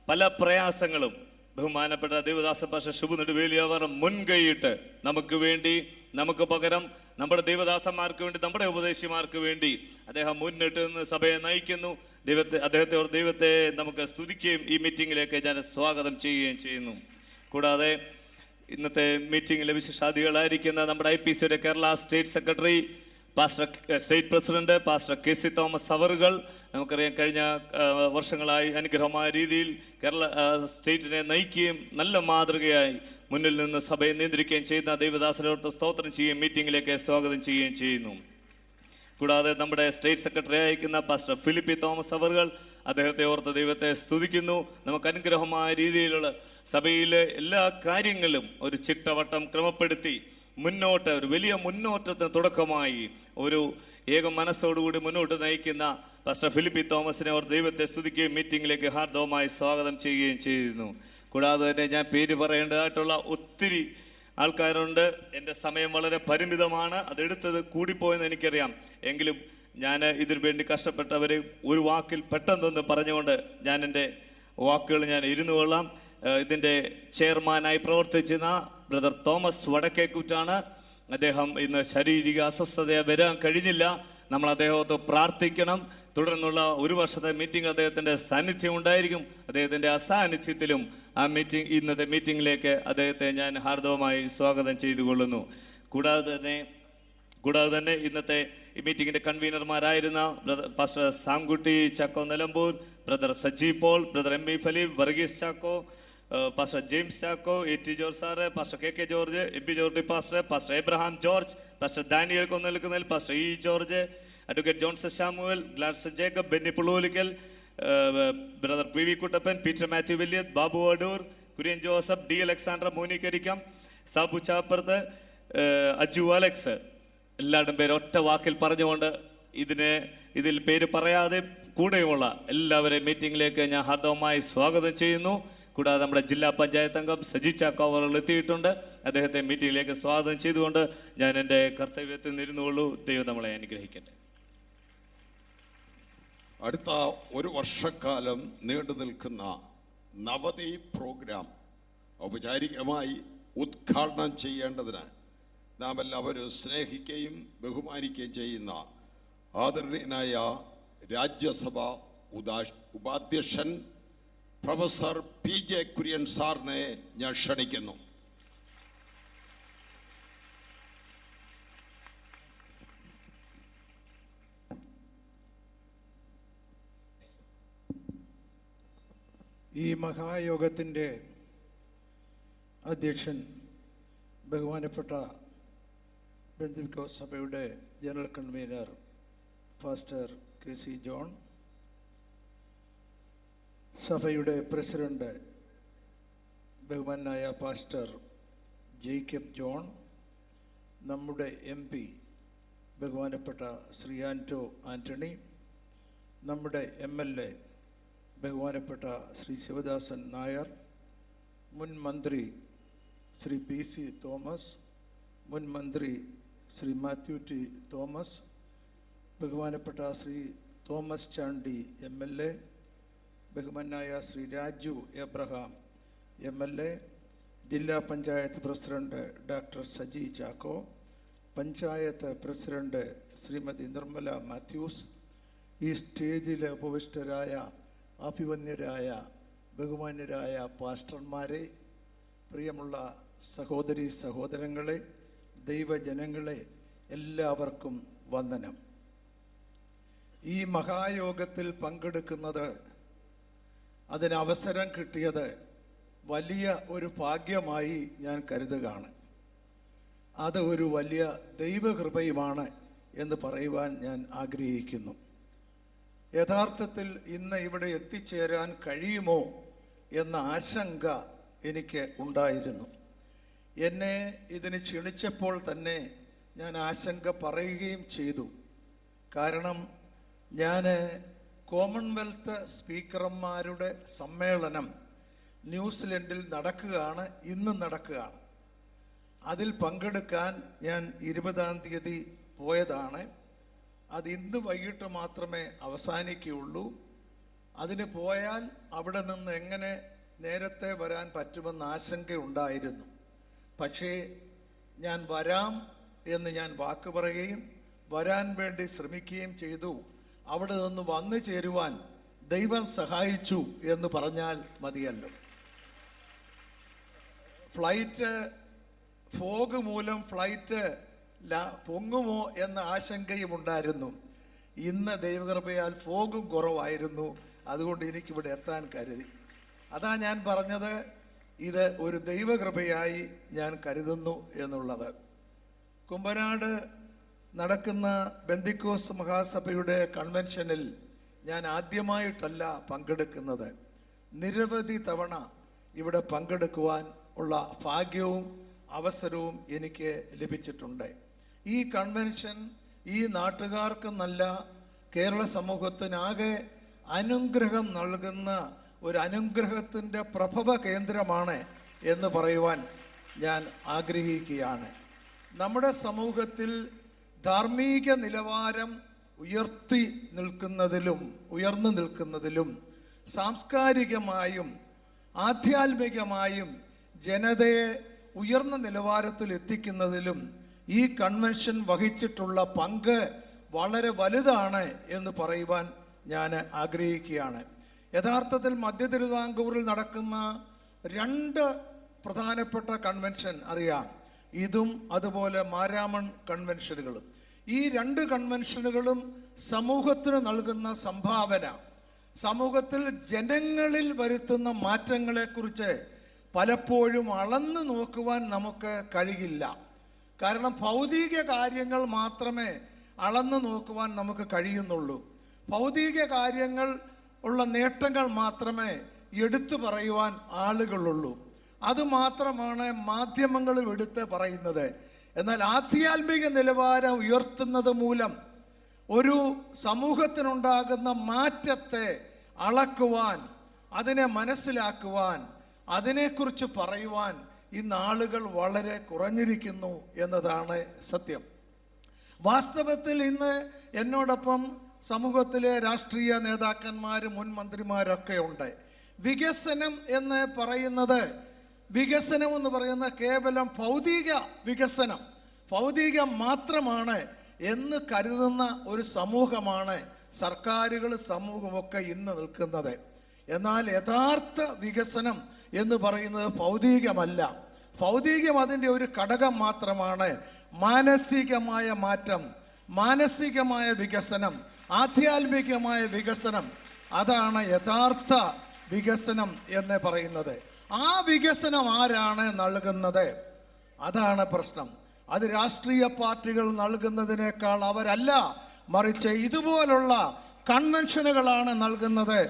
പല പ്രയാസങ്ങളും ബഹുമാനപ്പെട്ട ദേവദാസ പാസ്റ്റർ ഷിബു നെടുവേലി അവർ മുൻകൈയിട്ട് നമുക്ക് വേണ്ടി, നമുക്ക് പകരം നമ്മുടെ ദേവദാസന്മാർക്ക് വേണ്ടി, നമ്മുടെ ഉപദേശിമാർക്ക് വേണ്ടി അദ്ദേഹം മുന്നിട്ട് നിന്ന് സഭയെ നയിക്കുന്നു. ദൈവത്തെ നമുക്ക് സ്തുതിക്കുകയും ഈ മീറ്റിങ്ങിലേക്ക് ഞാൻ സ്വാഗതം ചെയ്യുകയും ചെയ്യുന്നു. കൂടാതെ ഇന്നത്തെ മീറ്റിങ്ങിലെ വിശിഷ്ടാതിഥികളായിരിക്കുന്ന നമ്മുടെ IPCയുടെ Kerala state secretary, state president pastor KC Thomas അവറുകൾ, നമുക്കറിയാം കഴിഞ്ഞ വർഷങ്ങളായി അനുഗ്രഹമായ രീതിയിൽ കേരള സ്റ്റേറ്റിനെ നയിക്കുകയും നല്ല മാതൃകയായി മുന്നിൽ നിന്ന് സഭയെ നിയന്ത്രിക്കുകയും ചെയ്യുന്ന ദൈവദാസരോട് സ്തോത്രം ചെയ്യുകയും മീറ്റിങ്ങിലേക്ക് സ്വാഗതം ചെയ്യുകയും ചെയ്യുന്നു. കൂടാതെ നമ്മുടെ സ്റ്റേറ്റ് സെക്രട്ടറി അയക്കുന്ന പാസ്റ്റർ ഫിലിപ്പി തോമസ് അവറുകൾ, അദ്ദേഹത്തെ ഓർത്ത് ദൈവത്തെ സ്തുതിക്കുന്നു. നമുക്ക് അനുഗ്രഹമായ രീതിയിലുള്ള സഭയിലെ എല്ലാ കാര്യങ്ങളും ഒരു ചിട്ടവട്ടം ക്രമപ്പെടുത്തി മുന്നോട്ട്, ഒരു വലിയ മുന്നോട്ടത്തിന് തുടക്കമായി ഒരു ഏക മനസ്സോടുകൂടി മുന്നോട്ട് നയിക്കുന്ന പാസ്റ്റർ ഫിലിപ്പി തോമസിനെ ഓർത്ത് ദൈവത്തെ സ്തുതിക്കുകയും മീറ്റിങ്ങിലേക്ക് ഹാർദവമായി സ്വാഗതം ചെയ്യുകയും ചെയ്യുന്നു. കൂടാതെ തന്നെ ഞാൻ പേര് പറയേണ്ടതായിട്ടുള്ള ഒത്തിരി ആൾക്കാരുണ്ട്. എൻ്റെ സമയം വളരെ പരിമിതമാണ്, അതെടുത്തത് കൂടിപ്പോയെന്ന് എനിക്കറിയാം. എങ്കിലും ഞാൻ ഇതിനു വേണ്ടി കഷ്ടപ്പെട്ടവരെ ഒരു വാക്കിൽ പെട്ടെന്നൊന്ന് പറഞ്ഞുകൊണ്ട് ഞാൻ എൻ്റെ വാക്കുകൾ ഞാൻ ഇരുന്നു കൊള്ളാം. ഇതിൻ്റെ ചെയർമാനായി പ്രവർത്തിച്ചിരുന്ന ബ്രദർ തോമസ് വടക്കേക്കുറ്റാണ്. അദ്ദേഹം ഇന്ന് ശാരീരിക അസ്വസ്ഥത വരാൻ കഴിഞ്ഞില്ല. നമ്മൾ അദ്ദേഹത്തെ പ്രാർത്ഥിക്കണം. തുടർന്നുള്ള ഒരു വർഷത്തെ മീറ്റിംഗ് അദ്ദേഹത്തിൻ്റെ സാന്നിധ്യം ഉണ്ടായിരിക്കും. അദ്ദേഹത്തിൻ്റെ അസാന്നിധ്യത്തിലും ഇന്നത്തെ മീറ്റിങ്ങിലേക്ക് അദ്ദേഹത്തെ ഞാൻ ഹാർദവമായി സ്വാഗതം ചെയ്തുകൊള്ളുന്നു. കൂടാതെ തന്നെ ഇന്നത്തെ ഈ മീറ്റിങ്ങിൻ്റെ കൺവീനർമാരായിരുന്ന pastor Samkutty Chacko Nilambur, brother Saji Paul, brother MB ഫലീം, Varghese Chacko, pastor James Chacko, AT George സാറ്, pastor KK George, MB George pastor Abraham George, pastor Daniel Konnalkunnal, pastor E George, advocate Johnson Samuel, Gladson Jacob, Benny Puloolickal, brother PV Kuttappan, Peter Mathew വില്യത്ത്, Babu Adoor, Kurian Joseph, D Alexander, മോനിക്കരിക്കം, Sabu Chapparath, Aju Alex, എല്ലാവരുടെയും പേര് ഒറ്റ വാക്കിൽ പറഞ്ഞുകൊണ്ട് ഇതിൽ പേര് പറയാതെ കൂടെയുമുള്ള എല്ലാവരെയും മീറ്റിങ്ങിലേക്ക് ഞാൻ ഹാർദവമായി സ്വാഗതം ചെയ്യുന്നു. കൂടാതെ നമ്മുടെ ജില്ലാ പഞ്ചായത്ത് അംഗം സജി ചാക്കോ അവർ എത്തിയിട്ടുണ്ട്. അദ്ദേഹത്തെ മീറ്റിങ്ങിലേക്ക് സ്വാഗതം ചെയ്തുകൊണ്ട് ഞാൻ എൻ്റെ കർത്തവ്യത്തിൽ നിന്നിരുന്നുള്ളൂ. ദൈവം നമ്മളെ അനുഗ്രഹിക്കട്ടെ. അടുത്ത ഒരു വർഷക്കാലം നീണ്ടു നിൽക്കുന്ന നവതി പ്രോഗ്രാം ഔപചാരികമായി ഉദ്ഘാടനം ചെയ്യേണ്ടതിന് നാം എല്ലാവരും സ്നേഹിക്കുകയും ബഹുമാനിക്കുകയും ചെയ്യുന്ന ആദരണീയനായ രാജ്യസഭ ഉപാധ്യക്ഷൻ പ്രൊഫസർ PJ കുര്യൻ സാറിനെ ഞാൻ ക്ഷണിക്കുന്നു. ഈ മഹായോഗത്തിൻ്റെ അധ്യക്ഷൻ ബഹുമാനപ്പെട്ട ബെന്തിക്കോസ് സഭയുടെ general convener pastor KC John, സഭയുടെ പ്രസിഡന്റ് ബഹുമാനായ പാസ്റ്റർ ജേക്കബ് ജോൺ, നമ്മുടെ MP ബഹുമാനപ്പെട്ട ശ്രീ ആൻറ്റോ ആൻ്റണി, നമ്മുടെ MLA ബഹുമാനപ്പെട്ട ശ്രീ ശിവദാസൻ നായർ, മുൻ മന്ത്രി ശ്രീ PC തോമസ്, മുൻ മന്ത്രി ശ്രീ മാത്യു ടി തോമസ്, ബഹുമാനപ്പെട്ട ശ്രീ തോമസ് ചാണ്ടി MLA, ബഹുമാനായ ശ്രീ രാജു എബ്രഹാം MLA, ജില്ലാ panchayat president doctor Saji Chacko, panchayat president Shrimati Nirmala Mathews, ഈ സ്റ്റേജിൽ ഉപവിഷ്ടരായ അഭിവന്യരായ ബഹുമാന്യരായ പാസ്റ്റർമാരെ, പ്രിയമുള്ള സഹോദരി സഹോദരങ്ങളെ, ദൈവജനങ്ങളെ, എല്ലാവർക്കും വന്ദനം. ഈ മഹായോഗത്തിൽ പങ്കെടുക്കുന്നത്, അതിനവസരം കിട്ടിയത് വലിയ ഒരു ഭാഗ്യമായി ഞാൻ കരുതുകയാണ്. അത് ഒരു വലിയ ദൈവകൃപയുമാണ് എന്ന് പറയുവാൻ ഞാൻ ആഗ്രഹിക്കുന്നു. യഥാർത്ഥത്തിൽ ഇന്ന് ഇവിടെ എത്തിച്ചേരാൻ കഴിയുമോ എന്ന ആശങ്ക എനിക്ക് ഉണ്ടായിരുന്നു. എന്നെ ഇതിന് ക്ഷണിച്ചപ്പോൾ തന്നെ ഞാൻ ആശങ്ക പറയുകയും ചെയ്തു. കാരണം ഞാൻ കോമൺവെൽത്ത് സ്പീക്കർമാരുടെ സമ്മേളനം ന്യൂസിലൻഡിൽ നടക്കുകയാണ്, ഇന്ന് നടക്കുകയാണ്. അതിൽ പങ്കെടുക്കാൻ ഞാൻ 20-ാം തീയതി പോയതാണ്. അത് ഇന്ന് വൈകിട്ട് മാത്രമേ അവസാനിക്കുകയുള്ളൂ. അതിന് പോയാൽ അവിടെ നിന്ന് എങ്ങനെ നേരത്തെ വരാൻ പറ്റുമെന്ന് ആശങ്കയുണ്ടായിരുന്നു. പക്ഷേ ഞാൻ വരാം എന്ന് ഞാൻ വാക്ക് പറയുകയും വരാൻ വേണ്ടി ശ്രമിക്കുകയും ചെയ്തു. അവിടെ നിന്ന് വന്നു ചേരുവാൻ ദൈവം സഹായിച്ചു എന്ന് പറഞ്ഞാൽ മതിയല്ലോ. ഫ്ലൈറ്റ് ഫോഗ് മൂലം ഫ്ലൈറ്റ് പൊങ്ങുമോ എന്ന ആശങ്കയും ഉണ്ടായിരുന്നു. ഇന്ന് ദൈവകൃപയാൽ ഫോഗും കുറവായിരുന്നു. അതുകൊണ്ട് എനിക്കിവിടെ എത്താൻ കരുതി. അതാ ഞാൻ പറഞ്ഞത്, ഇത് ഒരു ദൈവകൃപയായി ഞാൻ കരുതുന്നു എന്നുള്ളത്. കുമ്പനാട് നടക്കുന്ന ബെന്തിക്കോസ് മഹാസഭയുടെ കൺവെൻഷനിൽ ഞാൻ ആദ്യമായിട്ടല്ല പങ്കെടുക്കുന്നത്. നിരവധി തവണ ഇവിടെ പങ്കെടുക്കുവാൻ ഉള്ള ഭാഗ്യവും അവസരവും എനിക്ക് ലഭിച്ചിട്ടുണ്ട്. ഈ കൺവെൻഷൻ ഈ നാട്ടുകാർക്ക് നല്ല കേരള സമൂഹത്തിനാകെ അനുഗ്രഹം നൽകുന്ന ഒരു അനുഗ്രഹത്തിൻ്റെ പ്രഭവ കേന്ദ്രമാണ് എന്ന് പറയുവാൻ ഞാൻ ആഗ്രഹിക്കുകയാണ്. നമ്മുടെ സമൂഹത്തിൽ ധാർമ്മിക നിലവാരം ഉയർന്നു നിൽക്കുന്നതിലും സാംസ്കാരികമായും ആധ്യാത്മികമായും ജനതയെ ഉയർന്ന നിലവാരത്തിൽ എത്തിക്കുന്നതിലും ഈ കൺവെൻഷൻ വഹിച്ചിട്ടുള്ള പങ്ക് വളരെ വലുതാണ് എന്ന് പറയുവാൻ ഞാൻ ആഗ്രഹിക്കുകയാണ്. യഥാർത്ഥത്തിൽ മധ്യ തിരുവിതാംകൂറിൽ നടക്കുന്ന 2 പ്രധാനപ്പെട്ട കൺവെൻഷൻ അറിയാം. ഇതും അതുപോലെ മാരാമൺ കൺവെൻഷനുകളും. ഈ 2 കൺവെൻഷനുകളും സമൂഹത്തിന് നൽകുന്ന സംഭാവന, സമൂഹത്തിൽ ജനങ്ങളിൽ വരുത്തുന്ന മാറ്റങ്ങളെക്കുറിച്ച് പലപ്പോഴും അളന്നു നോക്കുവാൻ നമുക്ക് കഴിയില്ല. കാരണം ഭൗതിക കാര്യങ്ങൾ മാത്രമേ അളന്നു നോക്കുവാൻ നമുക്ക് കഴിയുന്നുള്ളൂ. ഭൗതിക കാര്യങ്ങൾ ഉള്ള നേട്ടങ്ങൾ മാത്രമേ എടുത്തു പറയുവാൻ ആളുകളുള്ളൂ. അതുമാത്രമാണ് മാധ്യമങ്ങളും എടുത്ത് പറയുന്നത്. എന്നാൽ ആധ്യാത്മിക നിലവാരം ഉയർത്തുന്നത് മൂലം ഒരു സമൂഹത്തിനുണ്ടാകുന്ന മാറ്റത്തെ അളക്കുവാൻ, അതിനെ മനസ്സിലാക്കുവാൻ, അതിനെക്കുറിച്ച് പറയുവാൻ ഇന്ന് ആളുകൾ വളരെ കുറഞ്ഞിരിക്കുന്നു എന്നതാണ് സത്യം. വാസ്തവത്തിൽ ഇന്ന് എന്നോടൊപ്പം സമൂഹത്തിലെ രാഷ്ട്രീയ നേതാക്കന്മാർ, മുൻ മന്ത്രിമാരൊക്കെ ഉണ്ട്. വികസനം എന്ന് പറയുന്നത് കേവലം ഭൗതിക വികസനം, ഭൗതികം മാത്രമാണ് എന്ന് കരുതുന്ന ഒരു സമൂഹമാണ് സർക്കാരുകൾ, സമൂഹമൊക്കെ ഇന്ന് നിൽക്കുന്നത്. എന്നാൽ യഥാർത്ഥ വികസനം എന്ന് പറയുന്നത് ഭൗതികമല്ല. ഭൗതികം അതിൻ്റെ ഒരു ഘടകം മാത്രമാണ്. മാനസികമായ മാറ്റം, മാനസികമായ വികസനം, ആധ്യാത്മികമായ വികസനം, അതാണ് യഥാർത്ഥ വികസനം എന്ന് പറയുന്നത്. ആ വികസനം ആരാണ് നൽകുന്നത്? അതാണ് പ്രശ്നം. അത് രാഷ്ട്രീയ പാർട്ടികൾ നൽകുന്നതിനേക്കാൾ അവരല്ല, മറിച്ച് ഇതുപോലുള്ള കൺവെൻഷനുകളാണ് നൽകുന്നത്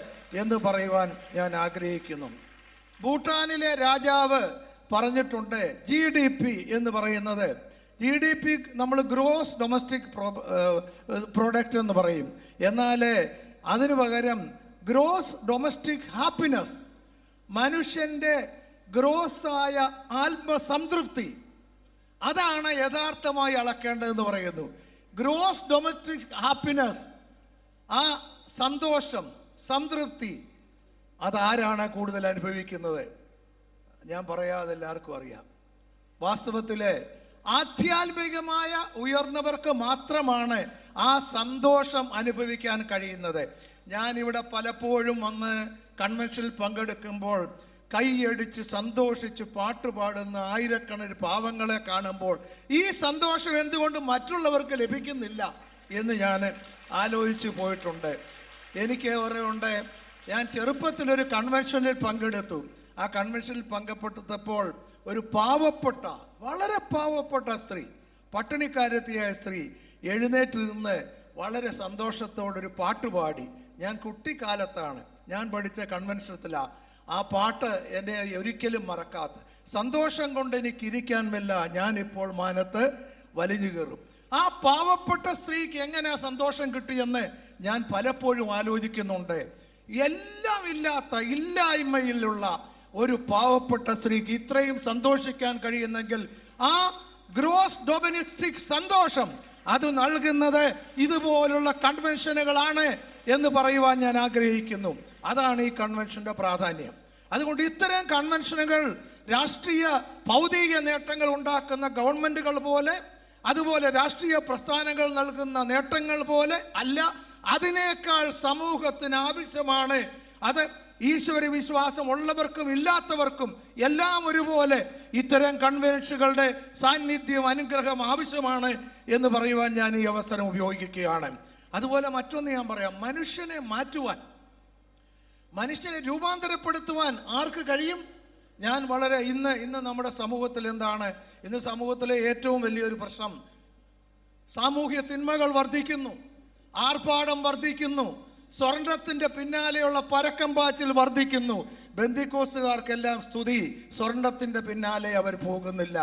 എന്ന് പറയുവാൻ ഞാൻ ആഗ്രഹിക്കുന്നു. ഭൂട്ടാനിലെ രാജാവ് പറഞ്ഞിട്ടുണ്ട്, GDP എന്ന് പറയുന്നത് GDP നമ്മൾ ഗ്രോസ് ഡൊമസ്റ്റിക് പ്രോഡക്റ്റ് എന്ന് പറയും. എന്നാൽ അതിനു പകരം ഗ്രോസ് ഡൊമസ്റ്റിക് ഹാപ്പിനെസ്, മനുഷ്യൻ്റെ ഗ്രോസായ ആത്മസംതൃപ്തി, അതാണ് യഥാർത്ഥമായി അളക്കേണ്ടതെന്ന് പറയുന്നു. ഗ്രോസ് ഡൊമസ്റ്റിക് ഹാപ്പിനെസ്, ആ സന്തോഷം, സംതൃപ്തി, അതാരാണ് കൂടുതൽ അനുഭവിക്കുന്നത്? ഞാൻ പറയാതെ എല്ലാവർക്കും അറിയാം. വാസ്തവത്തിൽ ആധ്യാത്മികമായ ഉയർന്നവർക്ക് മാത്രമാണ് ആ സന്തോഷം അനുഭവിക്കാൻ കഴിയുന്നത്. ഞാനിവിടെ പലപ്പോഴും വന്ന് കൺവെൻഷനിൽ പങ്കെടുക്കുമ്പോൾ കൈയടിച്ച് സന്തോഷിച്ച് പാട്ടുപാടുന്ന ആയിരക്കണക്കിന് പാവങ്ങളെ കാണുമ്പോൾ ഈ സന്തോഷം എന്തുകൊണ്ട് മറ്റുള്ളവർക്ക് ലഭിക്കുന്നില്ല എന്ന് ഞാൻ ആലോചിച്ചു പോയിട്ടുണ്ട്. എനിക്ക് ഓർമ്മയുണ്ട്, ഞാൻ ചെറുപ്പത്തിലൊരു കൺവെൻഷനിൽ പങ്കെടുത്തു. ആ കൺവെൻഷനിൽ പങ്കെടുത്തപ്പോൾ ഒരു പാവപ്പെട്ട, വളരെ പാവപ്പെട്ട സ്ത്രീ, പട്ടിണിക്കാരത്തിയായ സ്ത്രീ എഴുന്നേറ്റ് നിന്ന് വളരെ സന്തോഷത്തോടൊരു പാട്ടുപാടി. ഞാൻ കുട്ടിക്കാലത്താണ്, ഞാൻ പഠിച്ച കൺവെൻഷനത്തിലാണ്. ആ പാട്ട് എന്നെ ഒരിക്കലും മറക്കാത്ത, സന്തോഷം കൊണ്ട് എനിക്ക് ഇരിക്കാൻ വല്ല, ഞാനിപ്പോൾ മാനത്ത് വലിഞ്ഞു കയറും. ആ പാവപ്പെട്ട സ്ത്രീക്ക് എങ്ങനെ സന്തോഷം കിട്ടിയെന്ന് ഞാൻ പലപ്പോഴും ആലോചിക്കുന്നുണ്ട്. എല്ലാം ഇല്ലാത്ത, ഇല്ലായ്മയിലുള്ള ഒരു പാവപ്പെട്ട സ്ത്രീക്ക് ഇത്രയും സന്തോഷിക്കാൻ കഴിയുന്നെങ്കിൽ ആ ഗ്രോസ് ഡൊമസ്റ്റിക് സന്തോഷം അത് നൽകുന്നത് ഇതുപോലുള്ള കൺവെൻഷനുകളാണ് എന്ന് പറയുവാൻ ഞാൻ ആഗ്രഹിക്കുന്നു. അതാണ് ഈ കൺവെൻഷന്റെ പ്രാധാന്യം. അതുകൊണ്ട് ഇത്തരം കൺവെൻഷനുകൾ രാഷ്ട്രീയ ഭൗതിക നേട്ടങ്ങൾ ഉണ്ടാക്കുന്ന ഗവൺമെന്റുകൾ പോലെ, അതുപോലെ രാഷ്ട്രീയ പ്രസ്ഥാനങ്ങൾ നൽകുന്ന നേട്ടങ്ങൾ പോലെ അല്ല, അതിനേക്കാൾ സമൂഹത്തിന് ആവശ്യമാണ്. അത് ഈശ്വര വിശ്വാസം ഉള്ളവർക്കും ഇല്ലാത്തവർക്കും എല്ലാം ഒരുപോലെ ഇത്തരം കൺവെൻഷനുകളുടെ സാന്നിധ്യം, അനുഗ്രഹം ആവശ്യമാണ് എന്ന് പറയുവാൻ ഞാൻ ഈ അവസരം ഉപയോഗിക്കുകയാണ്. അതുപോലെ മറ്റൊന്ന് ഞാൻ പറയാം, മനുഷ്യനെ മാറ്റുവാൻ, മനുഷ്യനെ രൂപാന്തരപ്പെടുത്തുവാൻ ആർക്ക് കഴിയും? ഞാൻ വളരെ ഇന്ന് നമ്മുടെ സമൂഹത്തിൽ എന്താണ്, ഇന്ന് സമൂഹത്തിലെ ഏറ്റവും വലിയൊരു പ്രശ്നം, സാമൂഹ്യ തിന്മകൾ വർദ്ധിക്കുന്നു, ആർഭാടം വർദ്ധിക്കുന്നു, സ്വർണത്തിന്റെ പിന്നാലെയുള്ള പരക്കം പാച്ചിൽ വർദ്ധിക്കുന്നു. ബന്ധിക്കോസുകാർക്കെല്ലാം സ്തുതി, സ്വർണത്തിന്റെ പിന്നാലെ അവർ പോകുന്നില്ല.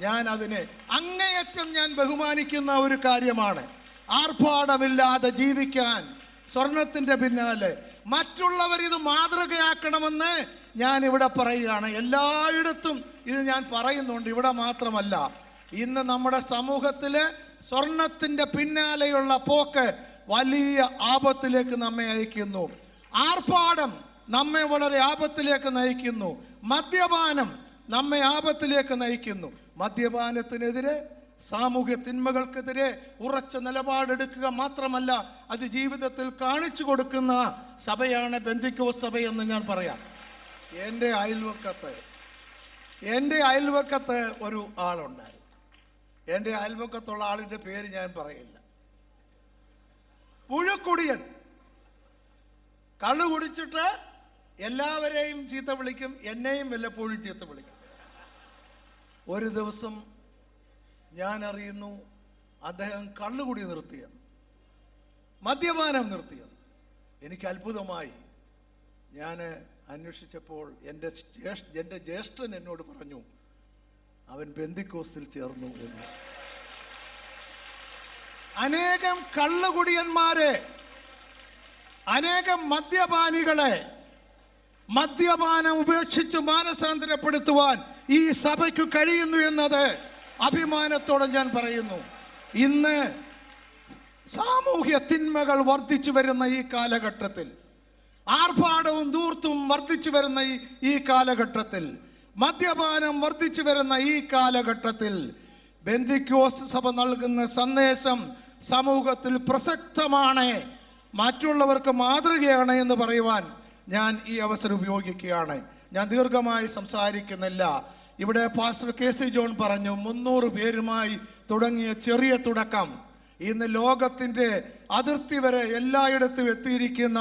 ഞാൻ അതിനെ അങ്ങേയറ്റം ഞാൻ ബഹുമാനിക്കുന്ന ഒരു കാര്യമാണ്. ആർഭാടമില്ലാതെ ജീവിക്കാൻ, സ്വർണത്തിന്റെ പിന്നാലെ മറ്റുള്ളവർ ഇത് മാതൃകയാക്കണമെന്ന് ഞാൻ ഇവിടെ പറയുകയാണ്. എല്ലായിടത്തും ഇത് ഞാൻ പറയുന്നുണ്ട്, ഇവിടെ മാത്രമല്ല. ഇന്ന് നമ്മുടെ സമൂഹത്തില് സ്വർണത്തിന്റെ പിന്നാലെയുള്ള പോക്ക് വലിയ ആപത്തിലേക്ക് നമ്മെ അയക്കുന്നു. ആർഭാടം നമ്മെ വളരെ ആപത്തിലേക്ക് നയിക്കുന്നു. മദ്യപാനം നമ്മെ ആപത്തിലേക്ക് നയിക്കുന്നു. മദ്യപാനത്തിനെതിരെ, സാമൂഹ്യ തിന്മകൾക്കെതിരെ ഉറച്ച നിലപാടെടുക്കുക മാത്രമല്ല, അത് ജീവിതത്തിൽ കാണിച്ചു കൊടുക്കുന്ന സഭയാണ് പെന്തിക്കോസ്ത് സഭയെന്ന് ഞാൻ പറയാം. എൻ്റെ അയൽവക്കത്ത് ഒരു ആളുണ്ടായിരുന്നു. എൻ്റെ അയൽവക്കത്തുള്ള ആളിൻ്റെ പേര് ഞാൻ പറയില്ല. പുഴുക്കുടിയൻ, കള്ളു കുടിച്ചിട്ട് എല്ലാവരെയും ചീത്ത വിളിക്കും, എന്നെയും വല്ലപ്പോഴും ചീത്ത വിളിക്കും. ഒരു ദിവസം ഞാൻ അറിയുന്നു അദ്ദേഹം കള്ളുകുടി നിർത്തിയെന്ന്, മദ്യപാനം നിർത്തിയെന്ന്. എനിക്ക് അത്ഭുതമായി. ഞാൻ അന്വേഷിച്ചപ്പോൾ എൻ്റെ ജ്യേഷ്ഠൻ എന്നോട് പറഞ്ഞു, അവൻ പെന്തിക്കോസ്തിൽ ചേർന്നു എന്ന്. അനേകം കള്ളുകുടിയന്മാരെ, അനേകം മദ്യപാനികളെ മദ്യപാനം ഉപേക്ഷിച്ച് മാനസാന്തരപ്പെടുത്തുവാൻ ഈ സഭയ്ക്ക് കഴിയുന്നു എന്നത് അഭിമാനത്തോടെ ഞാൻ പറയുന്നു. ഇന്ന് സാമൂഹ്യ തിന്മകൾ വർദ്ധിച്ചു വരുന്ന ഈ കാലഘട്ടത്തിൽ, ആർഭാടവും ധൂർത്തും വർദ്ധിച്ചു വരുന്ന ഈ കാലഘട്ടത്തിൽ, മദ്യപാനം വർദ്ധിച്ചു വരുന്ന ഈ കാലഘട്ടത്തിൽ പെന്തിക്കോസ്ത് സഭ നൽകുന്ന സന്ദേശം സമൂഹത്തിൽ പ്രസക്തമാണ്, മറ്റുള്ളവർക്ക് മാതൃകയാണ് എന്ന് പറയുവാൻ ഞാൻ ഈ അവസരം ഉപയോഗിക്കുകയാണ്. ഞാൻ ദീർഘമായി സംസാരിക്കുന്നില്ല. ഇവിടെ പാസ്റ്റർ KC ജോൺ പറഞ്ഞു, 300 പേരുമായി തുടങ്ങിയ ചെറിയ തുടക്കം ഇന്ന് ലോകത്തിൻ്റെ അതിർത്തി വരെ എല്ലായിടത്തും എത്തിയിരിക്കുന്ന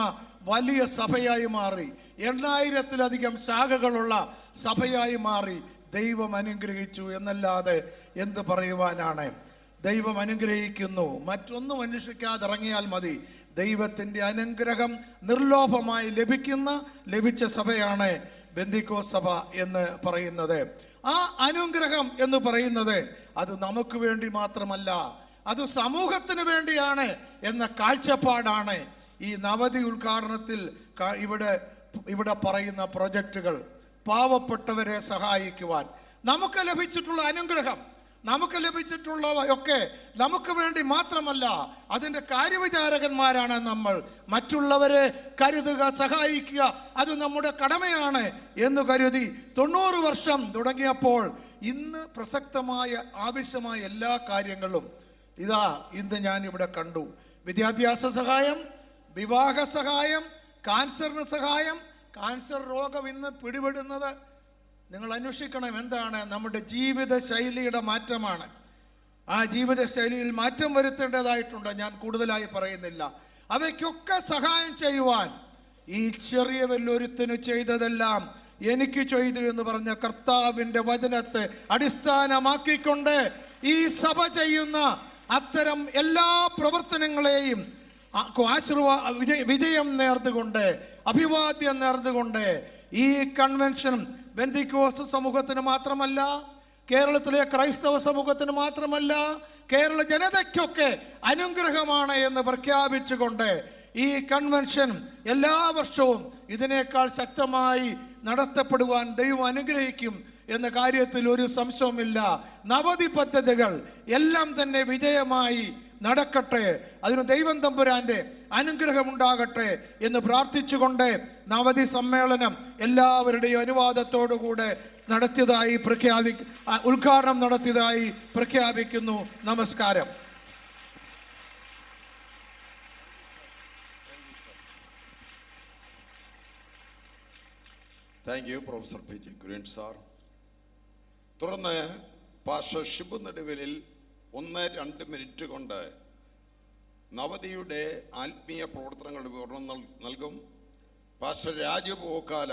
വലിയ സഭയായി മാറി, 8000-ലധികം ശാഖകളുള്ള സഭയായി മാറി. ദൈവം അനുഗ്രഹിച്ചു എന്നല്ലാതെ എന്ത് പറയുവാനാണ്? ദൈവം അനുഗ്രഹിക്കുന്നു. മറ്റൊന്നും അന്വേഷിക്കാതെ ഇറങ്ങിയാൽ മതി. ദൈവത്തിൻ്റെ അനുഗ്രഹം നിർലോഭമായി ലഭിച്ച സഭയാണ് പെന്തിക്കോസ്ത് സഭ എന്ന് പറയുന്നത്. ആ അനുഗ്രഹം എന്ന് പറയുന്നത് അത് നമുക്ക് വേണ്ടി മാത്രമല്ല, അത് സമൂഹത്തിന് വേണ്ടിയാണ് എന്ന കാഴ്ചപ്പാടാണ് ഈ നവതി ഉദ്ഘാടനത്തിൽ ഇവിടെ പറയുന്ന പ്രൊജക്റ്റുകൾ. പാവപ്പെട്ടവരെ സഹായിക്കുവാൻ നമുക്ക് ലഭിച്ചിട്ടുള്ള അനുഗ്രഹം, നമുക്ക് ലഭിച്ചിട്ടുള്ളവയൊക്കെ നമുക്ക് വേണ്ടി മാത്രമല്ല, അതിൻ്റെ കാര്യവിചാരകന്മാരാണ് നമ്മൾ. മറ്റുള്ളവരെ കരുതുക, സഹായിക്കുക, അത് നമ്മുടെ കടമയാണ് എന്ന് കരുതി 90 വർഷം തുടങ്ങിയപ്പോൾ ഇന്ന് പ്രസക്തമായ ആവശ്യമായ എല്ലാ കാര്യങ്ങളും ഇന്ന് ഞാൻ ഇവിടെ കണ്ടു. വിദ്യാഭ്യാസ സഹായം, വിവാഹ സഹായം, ക്യാൻസറിന് സഹായം. ക്യാൻസർ രോഗം ഇന്ന് പിടിപെടുന്നത് നിങ്ങൾ അന്വേഷിക്കണം എന്താണ്? നമ്മുടെ ജീവിത ശൈലിയുടെ മാറ്റമാണ്. ആ ജീവിത ശൈലിയിൽ മാറ്റം വരുത്തേണ്ടതായിട്ടുണ്ട്. ഞാൻ കൂടുതലായി പറയുന്നില്ല. അവയ്ക്കൊക്കെ സഹായം ചെയ്യുവാൻ ഈ ചെറിയ വല്ലൊരുത്തിന് ചെയ്തതെല്ലാം എനിക്ക് ചെയ്തു എന്ന് പറഞ്ഞ കർത്താവിൻ്റെ വചനത്തെ അടിസ്ഥാനമാക്കിക്കൊണ്ട് ഈ സഭ ചെയ്യുന്ന അത്തരം എല്ലാ പ്രവർത്തനങ്ങളെയും വിജയം നേർന്നുകൊണ്ട്, അഭിവാദ്യം നേർന്നുകൊണ്ട് ഈ കൺവെൻഷൻ പെന്തിക്കോസ്ത് സമൂഹത്തിന് മാത്രമല്ല, കേരളത്തിലെ ക്രൈസ്തവ സമൂഹത്തിന് മാത്രമല്ല, കേരള ജനതയ്ക്കൊക്കെ അനുഗ്രഹമാണ് എന്ന് പ്രഖ്യാപിച്ചുകൊണ്ട് ഈ കൺവെൻഷൻ എല്ലാ വർഷവും ഇതിനേക്കാൾ ശക്തമായി നടത്തപ്പെടുവാൻ ദൈവം അനുഗ്രഹിക്കും എന്ന കാര്യത്തിൽ ഒരു സംശയവുമില്ല. നവതി പദ്ധതികൾ എല്ലാം തന്നെ വിജയമായി നടക്കട്ടെ, അതിന് ദൈവം തമ്പുരാന്റെ അനുഗ്രഹം ഉണ്ടാകട്ടെ എന്ന് പ്രാർത്ഥിച്ചുകൊണ്ട് നവതി സമ്മേളനം എല്ലാവരുടെയും അനുവാദത്തോടുകൂടെ ഉദ്ഘാടനം നടത്തിയതായി പ്രഖ്യാപിക്കുന്നു. നമസ്കാരം. Thank you professor P G Kurian sir. തുടർന്ന് പാസ്റ്റർ ഷിബു നെടുവേലിൽ 1-2 മിനിറ്റ് കൊണ്ട് നവതിയുടെ ആത്മീയ പ്രവർത്തനങ്ങളുടെ വിവരണം നൽകും. പാസ്റ്റർ രാജു പോക്കാല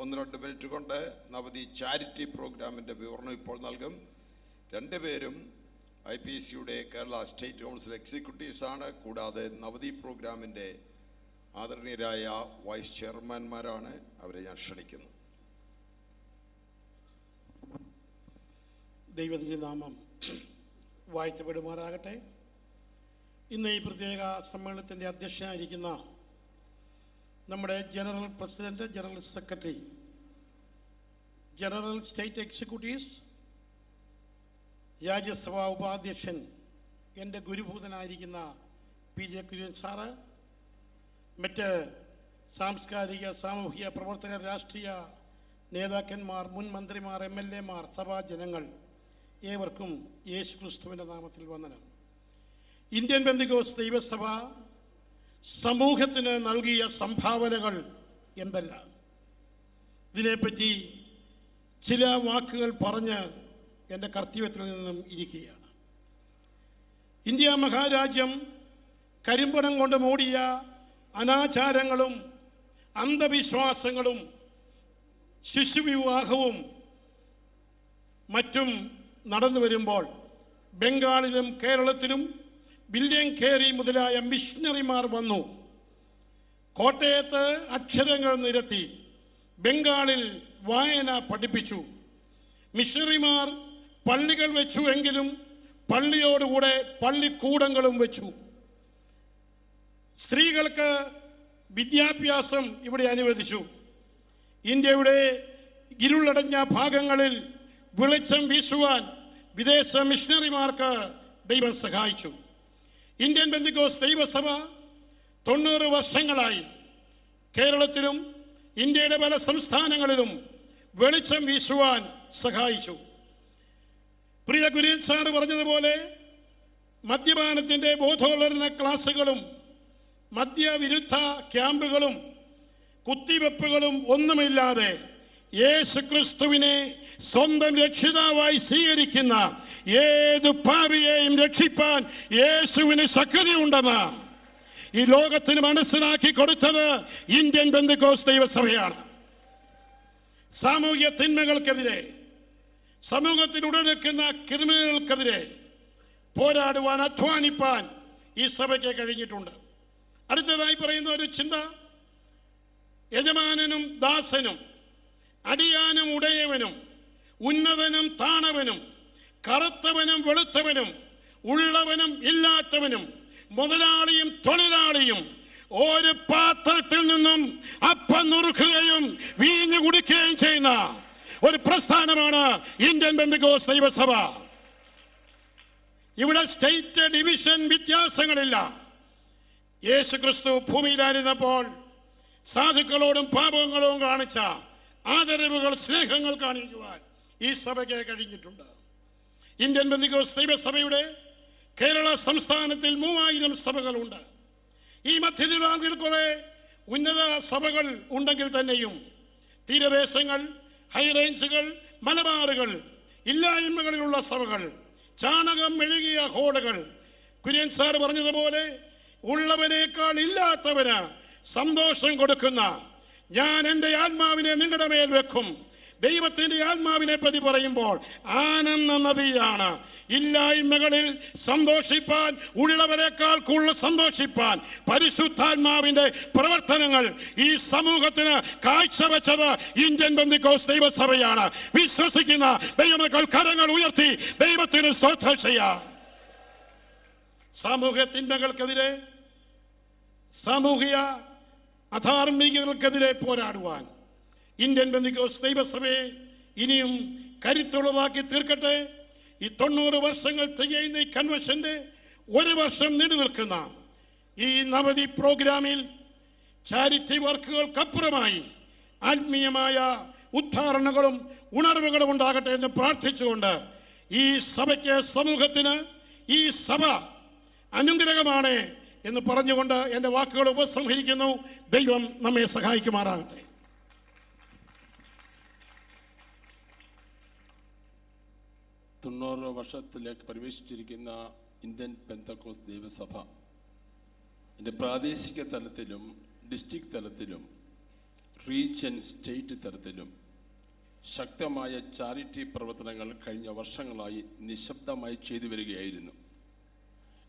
1-2 മിനിറ്റ് കൊണ്ട് നവതി ചാരിറ്റി പ്രോഗ്രാമിൻ്റെ വിവരണം ഇപ്പോൾ നൽകും. രണ്ടുപേരും IPCയുടെ കേരള സ്റ്റേറ്റ് കൗൺസിൽ എക്സിക്യൂട്ടീവ്സാണ്. കൂടാതെ നവതി പ്രോഗ്രാമിൻ്റെ ആദരണീയരായ വൈസ് ചെയർമാൻമാരാണ്. അവരെ ഞാൻ ക്ഷണിക്കുന്നു. ദൈവത്തിൻ്റെ നാമം വാഴ്ത്തപ്പെടുമാറാകട്ടെ. ഇന്ന് ഈ പ്രത്യേക സമ്മേളനത്തിൻ്റെ അധ്യക്ഷനായിരിക്കുന്ന നമ്മുടെ general president, general secretary, general state executives, Rajya Sabha ഉപാധ്യക്ഷൻ, എൻ്റെ ഗുരുഭൂതനായിരിക്കുന്ന PJ കുര്യൻ സാറ്, മറ്റ് സാംസ്കാരിക സാമൂഹിക പ്രവർത്തകർ, രാഷ്ട്രീയ നേതാക്കന്മാർ, മുൻ മന്ത്രിമാർ, MLA മാർ, സഭാജനങ്ങൾ, ഏവർക്കും യേശു ക്രിസ്തുവിൻ്റെ നാമത്തിൽ വന്ദനം. ഇന്ത്യൻ പെന്തക്കോസ്ത് ദൈവസഭ സമൂഹത്തിന് നൽകിയ സംഭാവനകൾ എന്തെല്ലാം? ഇതിനെപ്പറ്റി ചില വാക്കുകൾ പറഞ്ഞ് എൻ്റെ കർത്തവ്യത്തിൽ നിന്നും ഇരിക്കുകയാണ്. ഇന്ത്യ മഹാരാജ്യം കരിമ്പണം കൊണ്ട് മൂടിയ അനാചാരങ്ങളും അന്ധവിശ്വാസങ്ങളും ശിശുവിവാഹവും മറ്റും നടന്നു വരുമ്പോൾ ബംഗാളിലും കേരളത്തിലും വില്യം കേരി മുതലായ മിഷണറിമാർ വന്നു. കോട്ടയത്ത് അക്ഷരങ്ങൾ നിരത്തി, ബംഗാളിൽ വായന പഠിപ്പിച്ചു. മിഷണറിമാർ പള്ളികൾ വെച്ചു എങ്കിലും പള്ളിയോടുകൂടെ പള്ളിക്കൂടങ്ങളും വെച്ചു. സ്ത്രീകൾക്ക് വിദ്യാഭ്യാസം ഇവിടെ അനുവദിച്ചു. ഇന്ത്യയുടെ ഇരുളടഞ്ഞ ഭാഗങ്ങളിൽ വെളിച്ചം വീശുവാൻ വിദേശ മിഷണറിമാർക്ക് ദൈവം സഹായിച്ചു. ഇന്ത്യൻ പെന്തക്കോസ്ത് ദൈവസഭ 90 വർഷങ്ങളായി കേരളത്തിലും ഇന്ത്യയുടെ പല സംസ്ഥാനങ്ങളിലും വെളിച്ചം വീശുവാൻ സഹായിച്ചു. പ്രിയ കുര്യൻ സാർ പറഞ്ഞതുപോലെ മദ്യപാനത്തിൻ്റെ ബോധവൽക്കരണ ക്ലാസുകളും മദ്യവിരുദ്ധ ക്യാമ്പുകളും കുത്തിവെപ്പുകളും ഒന്നുമില്ലാതെ യേശുക്രിസ്തുവിനെ സ്വന്തം രക്ഷിതാവായി സ്വീകരിക്കുന്ന ഏത് പാപിയെയും രക്ഷിപ്പാൻ യേശുവിന് ശക്തിയുണ്ടെന്ന് ഈ ലോകത്തിന് മനസ്സിലാക്കി കൊടുത്തത് ഇന്ത്യൻ പെന്തക്കോസ്ത് ദൈവസഭയാണ്. സാമൂഹ്യ തിന്മകൾക്കെതിരെ, സമൂഹത്തിൽ ഉടലെടുക്കുന്ന ക്രിമിനലുകൾക്കെതിരെ പോരാടുവാൻ, അധ്വാനിപ്പാൻ ഈ സഭയ്ക്ക് കഴിഞ്ഞിട്ടുണ്ട്. അടുത്തതായി പറയുന്ന ഒരു ചിന്ത, യജമാനനും ദാസനും അടിയാനും ഉടയവനും ഉന്നതനും താണവനും, കറുത്തവനും വെളുത്തവനും, ഉള്ളവനും ഇല്ലാത്തവനും, മുതലാളിയും തൊഴിലാളിയും ഒരു പാത്രത്തിൽ നിന്നും അപ്പം നുറുക്കുകയും വീഞ്ഞു കുടിക്കുകയും ചെയ്യുന്ന ഒരു പ്രസ്ഥാനമാണ് ഇന്ത്യൻ പെന്തക്കോസ്ത് ദൈവസഭ. ഇവിടെ സ്റ്റേറ്റ് ഡിവിഷൻ വ്യത്യാസങ്ങളില്ല. യേശുക്രിസ്തു ഭൂമിയിലായിരുന്നപ്പോൾ സാധുക്കളോടും പാപങ്ങളോടും കാണിച്ച ആദരവുകൾ, സ്നേഹങ്ങൾ കാണിക്കുവാൻ ഈ സഭയ്ക്ക് കഴിഞ്ഞിട്ടുണ്ട്. ഇന്ത്യൻ പെന്തക്കോസ്ത് ദൈവസഭയുടെ കേരള സംസ്ഥാനത്തിൽ 3000 സഭകളുണ്ട്. ഈ മധ്യതിരുവിതാംകൂറിൽ കുറെ ഉന്നത സഭകൾ ഉണ്ടെങ്കിൽ തന്നെയും തീരദേശങ്ങൾ, ഹൈറേഞ്ചുകൾ, മലബാറുകൾ, ഇല്ലായ്മകളിലുള്ള സഭകൾ, ചാണകം മെഴുകിയ ഹോളുകൾ, കുര്യൻ സാർ പറഞ്ഞതുപോലെ ഉള്ളവനേക്കാൾ ഇല്ലാത്തവന് സന്തോഷം കൊടുക്കുന്ന, ഞാൻ എൻ്റെ ആത്മാവിനെ നിങ്ങളുടെ മേൽ വെക്കും. ദൈവത്തിൻ്റെ ആത്മാവിനെ പറ്റി പറയുമ്പോൾ ആനന്ദ നദിയാണ്. ഇല്ലായ്മകളിൽ സന്തോഷിപ്പാൻ, ഉള്ളവരെക്കാൾ കൂടുതൽ സന്തോഷിപ്പാൻ പരിശുദ്ധാത്മാവിൻ്റെ പ്രവർത്തനങ്ങൾ ഈ സമൂഹത്തിന് കാഴ്ചവെച്ചത് ഇന്ത്യൻ പെന്തക്കോസ്ത് ദൈവസഭയാണ്. വിശ്വസിക്കുന്ന ദൈവമക്കൾ കരങ്ങൾ ഉയർത്തി ദൈവത്തിന് സ്തോത്രം ചെയ്യാം. സാമൂഹ്യ തിന്മകൾക്കെതിരെ, സാമൂഹിക അധാർമികതകൾക്കെതിരെ പോരാടുവാൻ ഇന്ത്യൻ പെന്തക്കോസ്ത് ദൈവസഭയെ ഇനിയും കരുത്തുള്ളതാക്കി തീർക്കട്ടെ. ഈ 90 വർഷങ്ങൾ തികയുന്ന ഈ കൺവെൻഷൻ്റെ 1 വർഷം നീണ്ടു നിൽക്കുന്ന ഈ നവതി പ്രോഗ്രാമിൽ ചാരിറ്റി വർക്കുകൾക്കപ്പുറമായി ആത്മീയമായ ഉദ്ധാരണങ്ങളും ഉണർവുകളും ഉണ്ടാകട്ടെ എന്ന് പ്രാർത്ഥിച്ചുകൊണ്ട് ഈ സഭയ്ക്ക്, സമൂഹത്തിന് ഈ സഭ അനുഗ്രഹമാണ് എന്ന് പറഞ്ഞുകൊണ്ട് എൻ്റെ വാക്കുകൾ ഉപസംഹരിക്കുന്നു. ദൈവം നമ്മെ സഹായിക്കുമാറാകട്ടെ. തൊണ്ണൂറ് വർഷത്തിലേക്ക് പ്രവേശിച്ചിരിക്കുന്ന ഇന്ത്യൻ പെന്തക്കോസ്ത് ദൈവസഭ ഇതിൻ്റെ പ്രാദേശിക തലത്തിലും ഡിസ്ട്രിക്ട് തലത്തിലും റീജിയൻ സ്റ്റേറ്റ് തലത്തിലും ശക്തമായ ചാരിറ്റി പ്രവർത്തനങ്ങൾ കഴിഞ്ഞ വർഷങ്ങളായി നിശബ്ദമായി ചെയ്തു വരികയായിരുന്നു.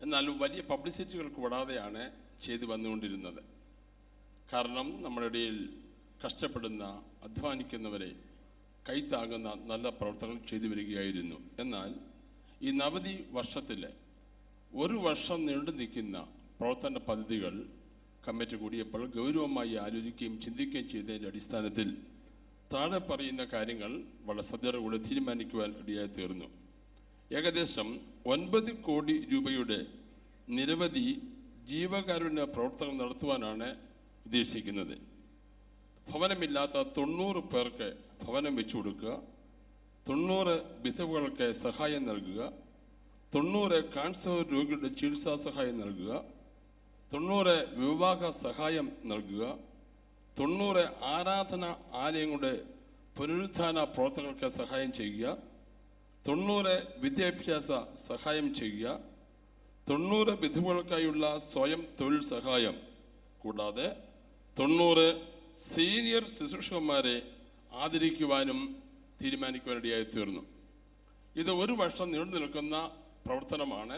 എന്നാൽ വലിയ പബ്ലിസിറ്റികൾ കൂടാതെയാണ് ചെയ്തു വന്നുകൊണ്ടിരുന്നത്. കാരണം നമ്മുടെ ഇടയിൽ കഷ്ടപ്പെടുന്ന, അധ്വാനിക്കുന്നവരെ കൈത്താകുന്ന നല്ല പ്രവർത്തനങ്ങൾ ചെയ്തു വരികയായിരുന്നു. എന്നാൽ ഈ നവതി വർഷത്തിൽ 1 വർഷം നീണ്ടു നിൽക്കുന്ന പ്രവർത്തന പദ്ധതികൾ കമ്മിറ്റി കൂടിയപ്പോൾ ഗൗരവമായി ആലോചിക്കുകയും ചിന്തിക്കുകയും ചെയ്തതിൻ്റെ അടിസ്ഥാനത്തിൽ താഴെ പറയുന്ന കാര്യങ്ങൾ വളരെ ശ്രദ്ധയോടെ തീരുമാനിക്കുവാൻ ഇടയായി തീർന്നു. ഏകദേശം 9 കോടി രൂപയുടെ നിരവധി ജീവകാരുണ്യ പ്രവർത്തനങ്ങൾ നടത്തുവാനാണ് ഉദ്ദേശിക്കുന്നത്. ഭവനമില്ലാത്ത 90 പേർക്ക് ഭവനം വെച്ചു കൊടുക്കുക, 90 വിധവകൾക്ക് സഹായം നൽകുക, 90 ക്യാൻസർ രോഗികളുടെ ചികിത്സാ സഹായം നൽകുക, 90 വിവാഹ സഹായം നൽകുക, 90 ആരാധന ആലയങ്ങളുടെ പുനരുത്ഥാന പ്രവർത്തനങ്ങൾക്ക് സഹായം ചെയ്യുക, 90 വിദ്യാഭ്യാസ സഹായം ചെയ്യുക, 90 വിധവകൾക്കായുള്ള സ്വയം തൊഴിൽ സഹായം, കൂടാതെ 90 സീനിയർ ശുശ്രൂഷകന്മാരെ ആദരിക്കുവാനും തീരുമാനിക്കുവാനിടയായി തീർന്നു. ഇത് 1 വർഷം നീണ്ടു നിൽക്കുന്ന പ്രവർത്തനമാണ്.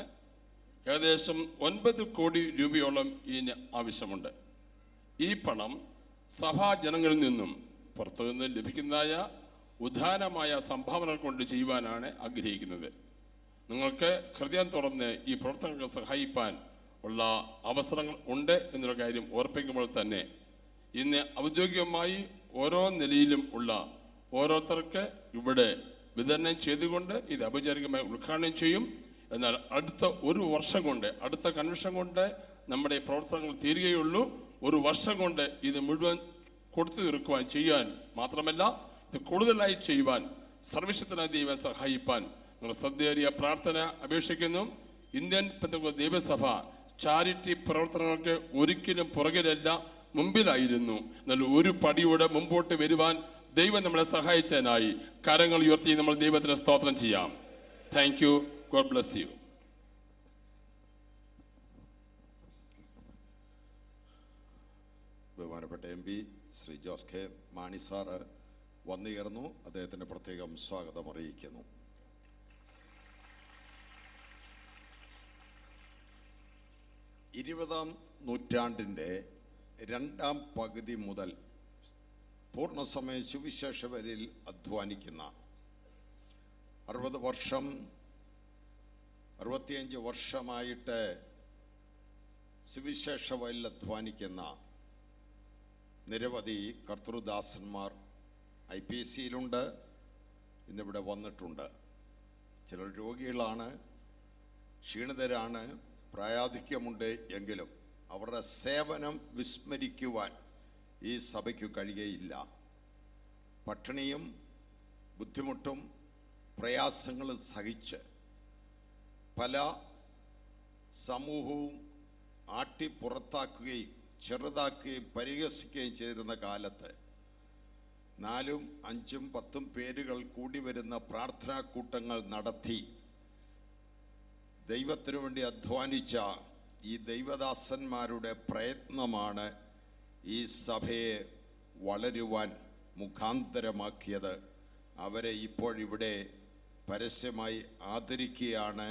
ഏകദേശം 9 കോടി രൂപയോളം ഇതിന് ആവശ്യമുണ്ട്. ഈ പണം സഭാജനങ്ങളിൽ നിന്നും പുറത്തുനിന്ന് ലഭിക്കുന്നതായ ഉദാരമായ സംഭാവനകൾ കൊണ്ട് ചെയ്യുവാനാണ് ആഗ്രഹിക്കുന്നത്. നിങ്ങൾക്ക് ഹൃദയം തുറന്ന് ഈ പ്രവർത്തനങ്ങൾ സഹായിപ്പാൻ ഉള്ള അവസരങ്ങൾ ഉണ്ട് എന്നുള്ള കാര്യം ഓർപ്പിക്കുമ്പോൾ തന്നെ ഇന്ന് ഔദ്യോഗികമായി ഓരോ നിലയിലും ഉള്ള ഓരോരുത്തർക്ക് ഇവിടെ വിതരണം ചെയ്തുകൊണ്ട് ഇത് ഔപചാരികമായി ഉദ്ഘാടനം ചെയ്യും. എന്നാൽ അടുത്ത 1 വർഷം കൊണ്ട്, അടുത്ത കൺവെൻഷൻ കൊണ്ട് നമ്മുടെ പ്രവർത്തനങ്ങൾ തീരുകയുള്ളൂ. 1 വർഷം കൊണ്ട് ഇത് മുഴുവൻ കൊടുത്തു തീർക്കുവാൻ ചെയ്യാൻ മാത്രമല്ല, ഇത് കൂടുതലായി ചെയ്യുവാൻ സർവശക്തനായ ദൈവം സഹായിപ്പാൻ നിങ്ങൾ ശ്രദ്ധേറിയ പ്രാർത്ഥന അപേക്ഷിക്കുന്നു. ഇന്ത്യൻ പെന്തക്കോസ്ത് ദൈവസഭ ചാരിറ്റി പ്രവർത്തനങ്ങൾക്ക് ഒരിക്കലും പുറകിലല്ല, മുമ്പിലായിരുന്നു. എന്നാൽ ഒരു പടിയുടെ മുമ്പോട്ട് വരുവാൻ ദൈവം നമ്മളെ സഹായിച്ചതിനായി കരങ്ങൾ ഉയർത്തി നമ്മൾ ദൈവത്തിന് സ്തോത്രം ചെയ്യാം. Thank you. God bless you. ബഹുമാനപ്പെട്ട MP Shri Jose K Mani സാറ് വന്നുയർന്നു. അദ്ദേഹത്തിന് പ്രത്യേകം സ്വാഗതം അറിയിക്കുന്നു. ഇരുപതാം നൂറ്റാണ്ടിൻ്റെ 2ാം പകുതി മുതൽ പൂർണ്ണസമയ സുവിശേഷ വരിയിൽ അധ്വാനിക്കുന്ന 65 വർഷമായിട്ട് സുവിശേഷ വയലിൽ അധ്വാനിക്കുന്ന നിരവധി കർത്തൃദാസന്മാർ IPCയിലുണ്ട്, ഇന്നിവിടെ വന്നിട്ടുണ്ട്. ചിലർ രോഗികളാണ്, ക്ഷീണിതരാണ്, പ്രായാധിക്യമുണ്ട്. എങ്കിലും അവരുടെ സേവനം വിസ്മരിക്കുവാൻ ഈ സഭയ്ക്ക് കഴിയുകയില്ല. പട്ടിണിയും ബുദ്ധിമുട്ടും പ്രയാസങ്ങളും സഹിച്ച് പല സമൂഹവും ആട്ടിപ്പുറത്താക്കുകയും ചെറുതാക്കുകയും പരിഹസിക്കുകയും ചെയ്തിരുന്ന കാലത്ത് 4, 5, 10 പേരുകൾ കൂടി വരുന്ന പ്രാർത്ഥനാ കൂട്ടങ്ങൾ നടത്തി ദൈവത്തിനു വേണ്ടി അധ്വാനിച്ച ഈ ദൈവദാസന്മാരുടെ പ്രയത്നമാണ് ഈ സഭയെ വളരുവാൻ മുഖാന്തരമാക്കിയത്. അവരെ ഇപ്പോഴിവിടെ പരസ്യമായി ആദരിക്കുകയാണ്.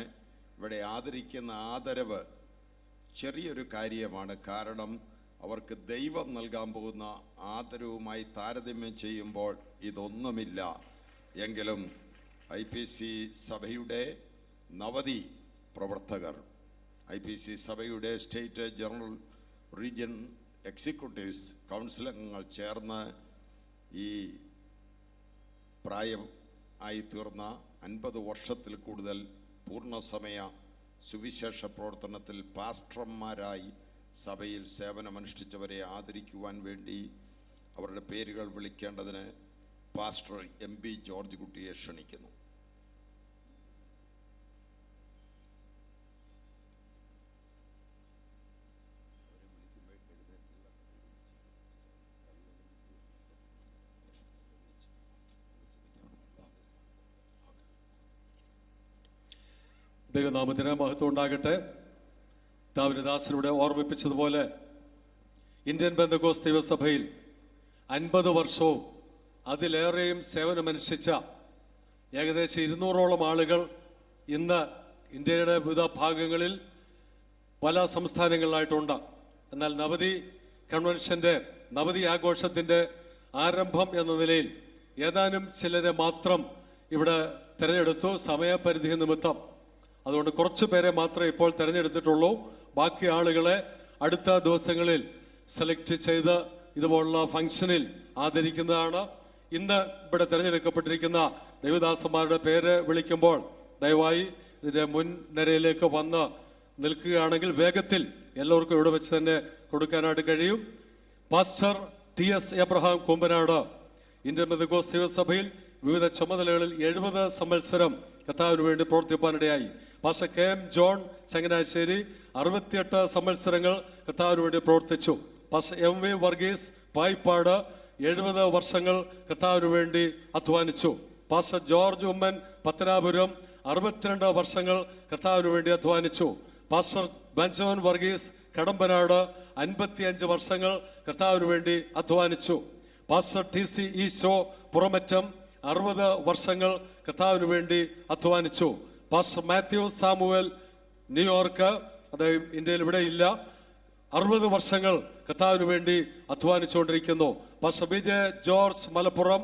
ഇവിടെ ആദരിക്കുന്ന ആദരവ് ചെറിയൊരു കാര്യമാണ്. കാരണം അവർക്ക് ദൈവം നൽകാൻ പോകുന്ന ആദരവുമായി താരതമ്യം ചെയ്യുമ്പോൾ ഇതൊന്നുമില്ല. എങ്കിലും IPC സഭയുടെ നവതി പ്രവർത്തകർ, IPC സഭയുടെ state general region executives council അംഗങ്ങൾ ചേർന്ന് ഈ പ്രായം ആയി തീർന്ന 50 വർഷത്തിൽ കൂടുതൽ പൂർണ്ണസമയ സുവിശേഷ പ്രവർത്തനത്തിൽ പാസ്റ്റർമാരായി സഭയിൽ സേവനമനുഷ്ഠിച്ചവരെ ആദരിക്കുവാൻ വേണ്ടി അവരുടെ പേരുകൾ വിളിക്കേണ്ടതിന് പാസ്റ്റർ MB ജോർജ് കുട്ടിയെ ക്ഷണിക്കുന്നു. ദൈവനാമത്തിന് മഹത്വം ഉണ്ടാകട്ടെ. ദാസനിവിടെ ഓർമ്മിപ്പിച്ചതുപോലെ ഇന്ത്യൻ പെന്തക്കോസ്ത് ദൈവസഭയിൽ 50 വർഷവും അതിലേറെയും സേവനമനുഷ്ഠിച്ച ഏകദേശം 200ഓളം ആളുകൾ ഇന്ന് ഇന്ത്യയുടെ വിവിധ ഭാഗങ്ങളിൽ പല സംസ്ഥാനങ്ങളിലായിട്ടുണ്ട്. എന്നാൽ നവതി കൺവെൻഷൻ്റെ നവതി ആഘോഷത്തിൻ്റെ ആരംഭം എന്ന നിലയിൽ ഏതാനും ചിലരെ മാത്രം ഇവിടെ തിരഞ്ഞെടുത്തു, സമയപരിധി നിമിത്തം. അതുകൊണ്ട് കുറച്ച് പേരെ മാത്രമേ ഇപ്പോൾ തിരഞ്ഞെടുത്തിട്ടുള്ളൂ. ബാക്കി ആളുകളെ അടുത്ത ദിവസങ്ങളിൽ സെലക്ട് ചെയ്ത് ഇതുപോലുള്ള ഫംഗ്ഷനിൽ ആദരിക്കുന്നതാണ്. ഇന്ന് ഇവിടെ തിരഞ്ഞെടുക്കപ്പെട്ടിരിക്കുന്ന ദൈവദാസന്മാരുടെ പേര് വിളിക്കുമ്പോൾ ദയവായി ഇതിൻ്റെ മുൻനിരയിലേക്ക് വന്ന് നിൽക്കുകയാണെങ്കിൽ വേഗത്തിൽ എല്ലാവർക്കും ഇവിടെ വെച്ച് തന്നെ കൊടുക്കാനായിട്ട് കഴിയും. Pastor TS Abraham Kumbanad Indian Pentecost ദൈവസഭയിൽ വിവിധ ചുമതലകളിൽ 70 സംവത്സരം കർത്താവിന് വേണ്ടി പ്രവർത്തിപ്പാനിടയായി. പാസ്റ്റർ KM ജോൺ ചങ്ങനാശ്ശേരി 68 സംവത്സരങ്ങൾ കർത്താവിന് വേണ്ടി പ്രവർത്തിച്ചു. പാസ്റ്റർ MV വർഗീസ് പായിപ്പാട് 70 വർഷങ്ങൾ കർത്താവിന് വേണ്ടി അധ്വാനിച്ചു. പാസ്റ്റർ ജോർജ് ഉമ്മൻ പത്തനാപുരം 62 വർഷങ്ങൾ കർത്താവിന് വേണ്ടി അധ്വാനിച്ചു. പാസ്റ്റർ ബെഞ്ചമിൻ വർഗീസ് കടമ്പനാട് 55 വർഷങ്ങൾ കർത്താവിന് വേണ്ടി അധ്വാനിച്ചു. പാസ്റ്റർ TC ഈശോ പുറമറ്റം 60 വർഷങ്ങൾ കർത്താവിന് വേണ്ടി അധ്വാനിച്ചു. പാസ്റ്റർ മാത്യു സാമുവൽ ന്യൂയോർക്ക്, അദ്ദേഹം ഇന്ത്യയിൽ ഇവിടെ ഇല്ല, 60 വർഷങ്ങൾ കർത്താവിന് വേണ്ടി അധ്വാനിച്ചുകൊണ്ടിരിക്കുന്നു. പാസ്റ്റർ BJ ജോർജ് മലപ്പുറം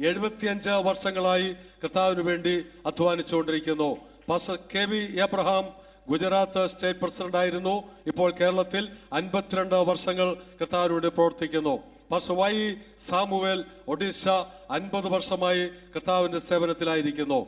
75 വർഷങ്ങളായി കർത്താവിന് വേണ്ടി അധ്വാനിച്ചുകൊണ്ടിരിക്കുന്നു. Pastor KB Abraham Gujarat state president ആയിരുന്നു, ഇപ്പോൾ കേരളത്തിൽ 52 വർഷങ്ങൾ കർത്താവിന് വേണ്ടി പ്രവർത്തിക്കുന്നു. പാസ്റ്റർ Y സാമുവേൽ ഒഡീഷ 50 വർഷമായി കർത്താവിൻ്റെ സേവനത്തിലായിരിക്കുന്നു.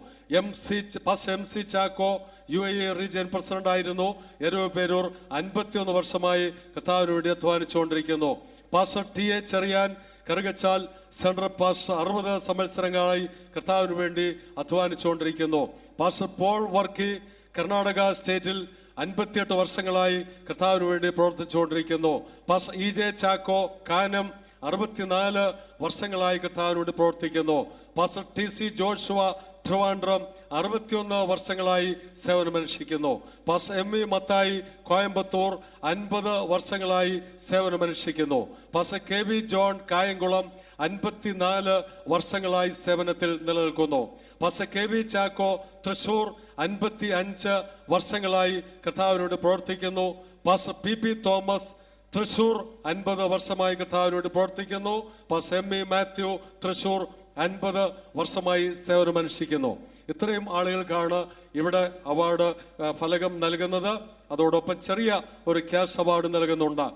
Pastor MC Chacko UAE region president ആയിരുന്നു, എരൂപേരൂർ 51 വർഷമായി കർത്താവിന് വേണ്ടി അധ്വാനിച്ചുകൊണ്ടിരിക്കുന്നു. Pastor TA Cherian Karukachal central pastor 60 സംവത്സരങ്ങളായി കർത്താവിന് വേണ്ടി അധ്വാനിച്ചുകൊണ്ടിരിക്കുന്നു. പാസ്റ്റർ പോൾ വർക്കി കർണാടക സ്റ്റേറ്റിൽ 58 വർഷങ്ങളായി കർത്താവിന് വേണ്ടി പ്രവർത്തിച്ചുകൊണ്ടിരിക്കുന്നു. പാസ്റ്റർ EJ ചാക്കോ കാനം 64 വർഷങ്ങളായി കർത്താവിന് വേണ്ടി പ്രവർത്തിക്കുന്നു. പാസ്റ്റർ TC ജോഷുവ ട്രിവാൻഡ്രം 61 വർഷങ്ങളായി സേവനമനുഷ്ഠിക്കുന്നു. പാസ്റ്റർ MV മത്തായി കോയമ്പത്തൂർ 50 വർഷങ്ങളായി സേവനമനുഷ്ഠിക്കുന്നു. പാസ്റ്റർ KB ജോൺ കായംകുളം 54 വർഷങ്ങളായി സേവനത്തിൽ നിലനിൽക്കുന്നു. പാസ്റ്റർ KB ചാക്കോ തൃശൂർ 55 വർഷങ്ങളായി കർത്താവിനോട് പ്രവർത്തിക്കുന്നു. പാസ്റ്റർ PP തോമസ് തൃശൂർ 50 വർഷമായി കർത്താവിനോട് പ്രവർത്തിക്കുന്നു. പാസ്റ്റർ ME മാത്യു തൃശൂർ 50 വർഷമായി സേവനമനുഷ്ഠിക്കുന്നു. ഇത്രയും ആളുകൾക്കാണ് ഇവിടെ അവാർഡ് ഫലകം നൽകുന്നത്. അതോടൊപ്പം ചെറിയ ഒരു ക്യാഷ് അവാർഡ് നൽകുന്നുണ്ട്.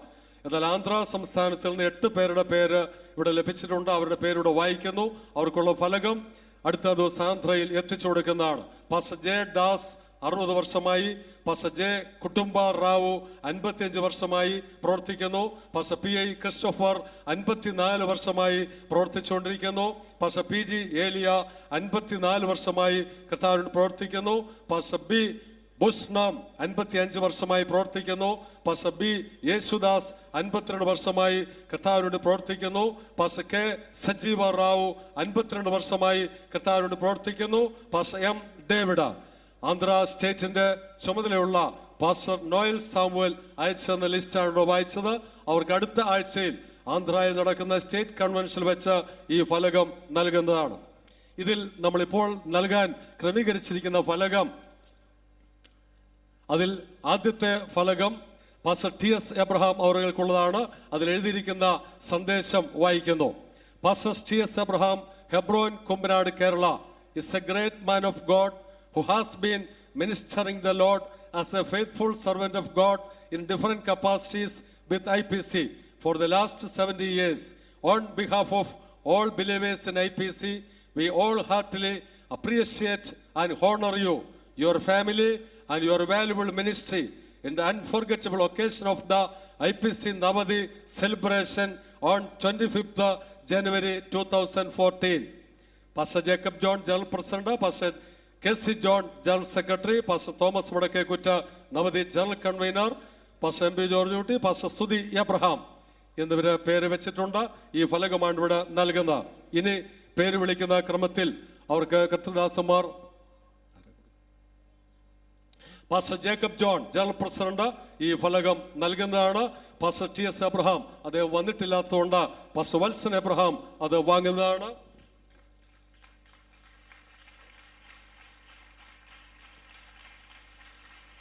എന്നാൽ ആന്ധ്ര സംസ്ഥാനത്തിൽ നിന്ന് 8 പേരുടെ പേര് ഇവിടെ ലഭിച്ചിട്ടുണ്ട്. അവരുടെ പേരിവിടെ വായിക്കുന്നു. അവർക്കുള്ള ഫലകം അടുത്ത ദിവസം ആന്ധ്രയിൽ എത്തിച്ചു കൊടുക്കുന്നതാണ്. പാസ്റ്റർ ജെ ദാസ് 60 വർഷമായി, പാസ്റ്റർ ജെ കുട്ടുംബ റാവു 55 വർഷമായി പ്രവർത്തിക്കുന്നു. പാസ്റ്റർ പി ഐ ക്രിസ്റ്റോഫർ 54 വർഷമായി പ്രവർത്തിച്ചുകൊണ്ടിരിക്കുന്നു. പാസ്റ്റർ പി ജി ഏലിയ 54 വർഷമായി കർത്താവിനോട് പ്രവർത്തിക്കുന്നു. പാസ്റ്റർ ബി ബുസ്നാം 55 വർഷമായി പ്രവർത്തിക്കുന്നു. പാസ്റ്റർ ബി യേശുദാസ് 52 വർഷമായി കർത്താവിനോട് പ്രവർത്തിക്കുന്നു. പാസ്റ്റർ കെ സജീവ റാവു 52 വർഷമായി കർത്താവിനോട് പ്രവർത്തിക്കുന്നു. പാസ്റ്റർ എം ഡേവിഡ ആന്ധ്ര സ്റ്റേറ്റിന്റെ ചുമതലയുള്ള പാസ്റ്റർ നോയൽ സാമുവൽ അയച്ചെന്ന ലിസ്റ്റാണ് വായിച്ചത്. അവർക്ക് അടുത്ത ആഴ്ചയിൽ ആന്ധ്രയിൽ നടക്കുന്ന സ്റ്റേറ്റ് കൺവെൻഷനിൽ വെച്ച് ഈ ഫലകം നൽകുന്നതാണ്. ഇതിൽ നമ്മളിപ്പോൾ നൽകാൻ ക്രമീകരിച്ചിരിക്കുന്ന ഫലകം, അതിൽ ആദ്യത്തെ ഫലകം പാസ്റ്റർ ടി എസ് എബ്രഹാം അവர்களுക്കുള്ളതാണ്. അതിൽ എഴുതിയിരിക്കുന്ന സന്ദേശം വായിക്കുന്നു. Pastor T S Abraham, Hebron, Kumbanad, Kerala, is a great man of God who has been ministering the Lord as a faithful servant of God in different capacities with IPC for the last 70 years. On behalf of all believers in IPC, we all heartily appreciate and honor you, your family, and your valuable ministry in the unforgettable occasion of the IPC Navadi celebration on 25th January 2014. Pastor Jacob John, General President, Pastor K.C. John, General Secretary, Pastor Thomas Vadakekutta, Navadi General Convener, Pastor M.B. George, Pastor Sudhi Abraham എന്നിവരെ പേര് വെച്ചിട്ടുണ്ട്. ഈ ഫലകമാണ് ഇവിടെ നൽകുന്നത്. ഇനി പേര് വിളിക്കുന്ന ക്രമത്തിൽ അവർക്ക് കർത്തൃദാസന്മാർ pastor Jacob John, general president, ഈ ഫലകം നൽകുന്നതാണ്. പാസ്റ്റർ ടി എസ് എബ്രഹാം അദ്ദേഹം വന്നിട്ടില്ലാത്തതുകൊണ്ട് പാസ്റ്റർ വത്സൻ എബ്രഹാം അത് വാങ്ങുന്നതാണ്.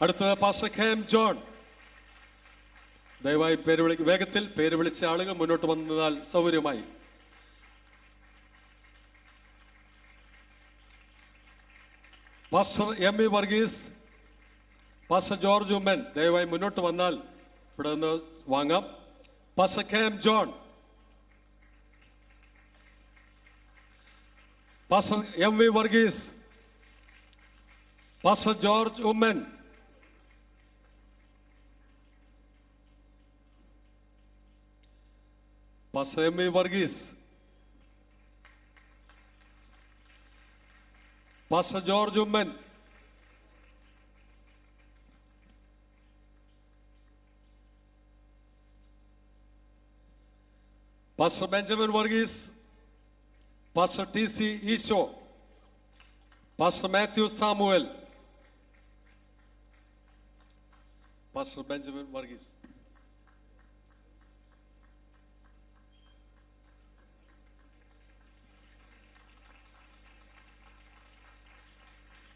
അടുത്തത് പാസ്റ്റർ കെ എം ജോൺ. ദയവായി വേഗത്തിൽ പേര് വിളിച്ച ആളുകൾ മുന്നോട്ട് വന്നാൽ സൗകര്യമായി. Pastor M E Varghese, pastor George Oommen ദയവായി മുന്നോട്ട് വന്നാൽ ഇവിടെ നിന്ന് വാങ്ങാം. Pastor K M John, pastor M V Varghese, pastor George Oommen, pastor M V Varghese, pastor George Oommen, pastor Benjamin Varghese, pastor T C Eesho, pastor Mathew Samuel, pastor Benjamin Varghese,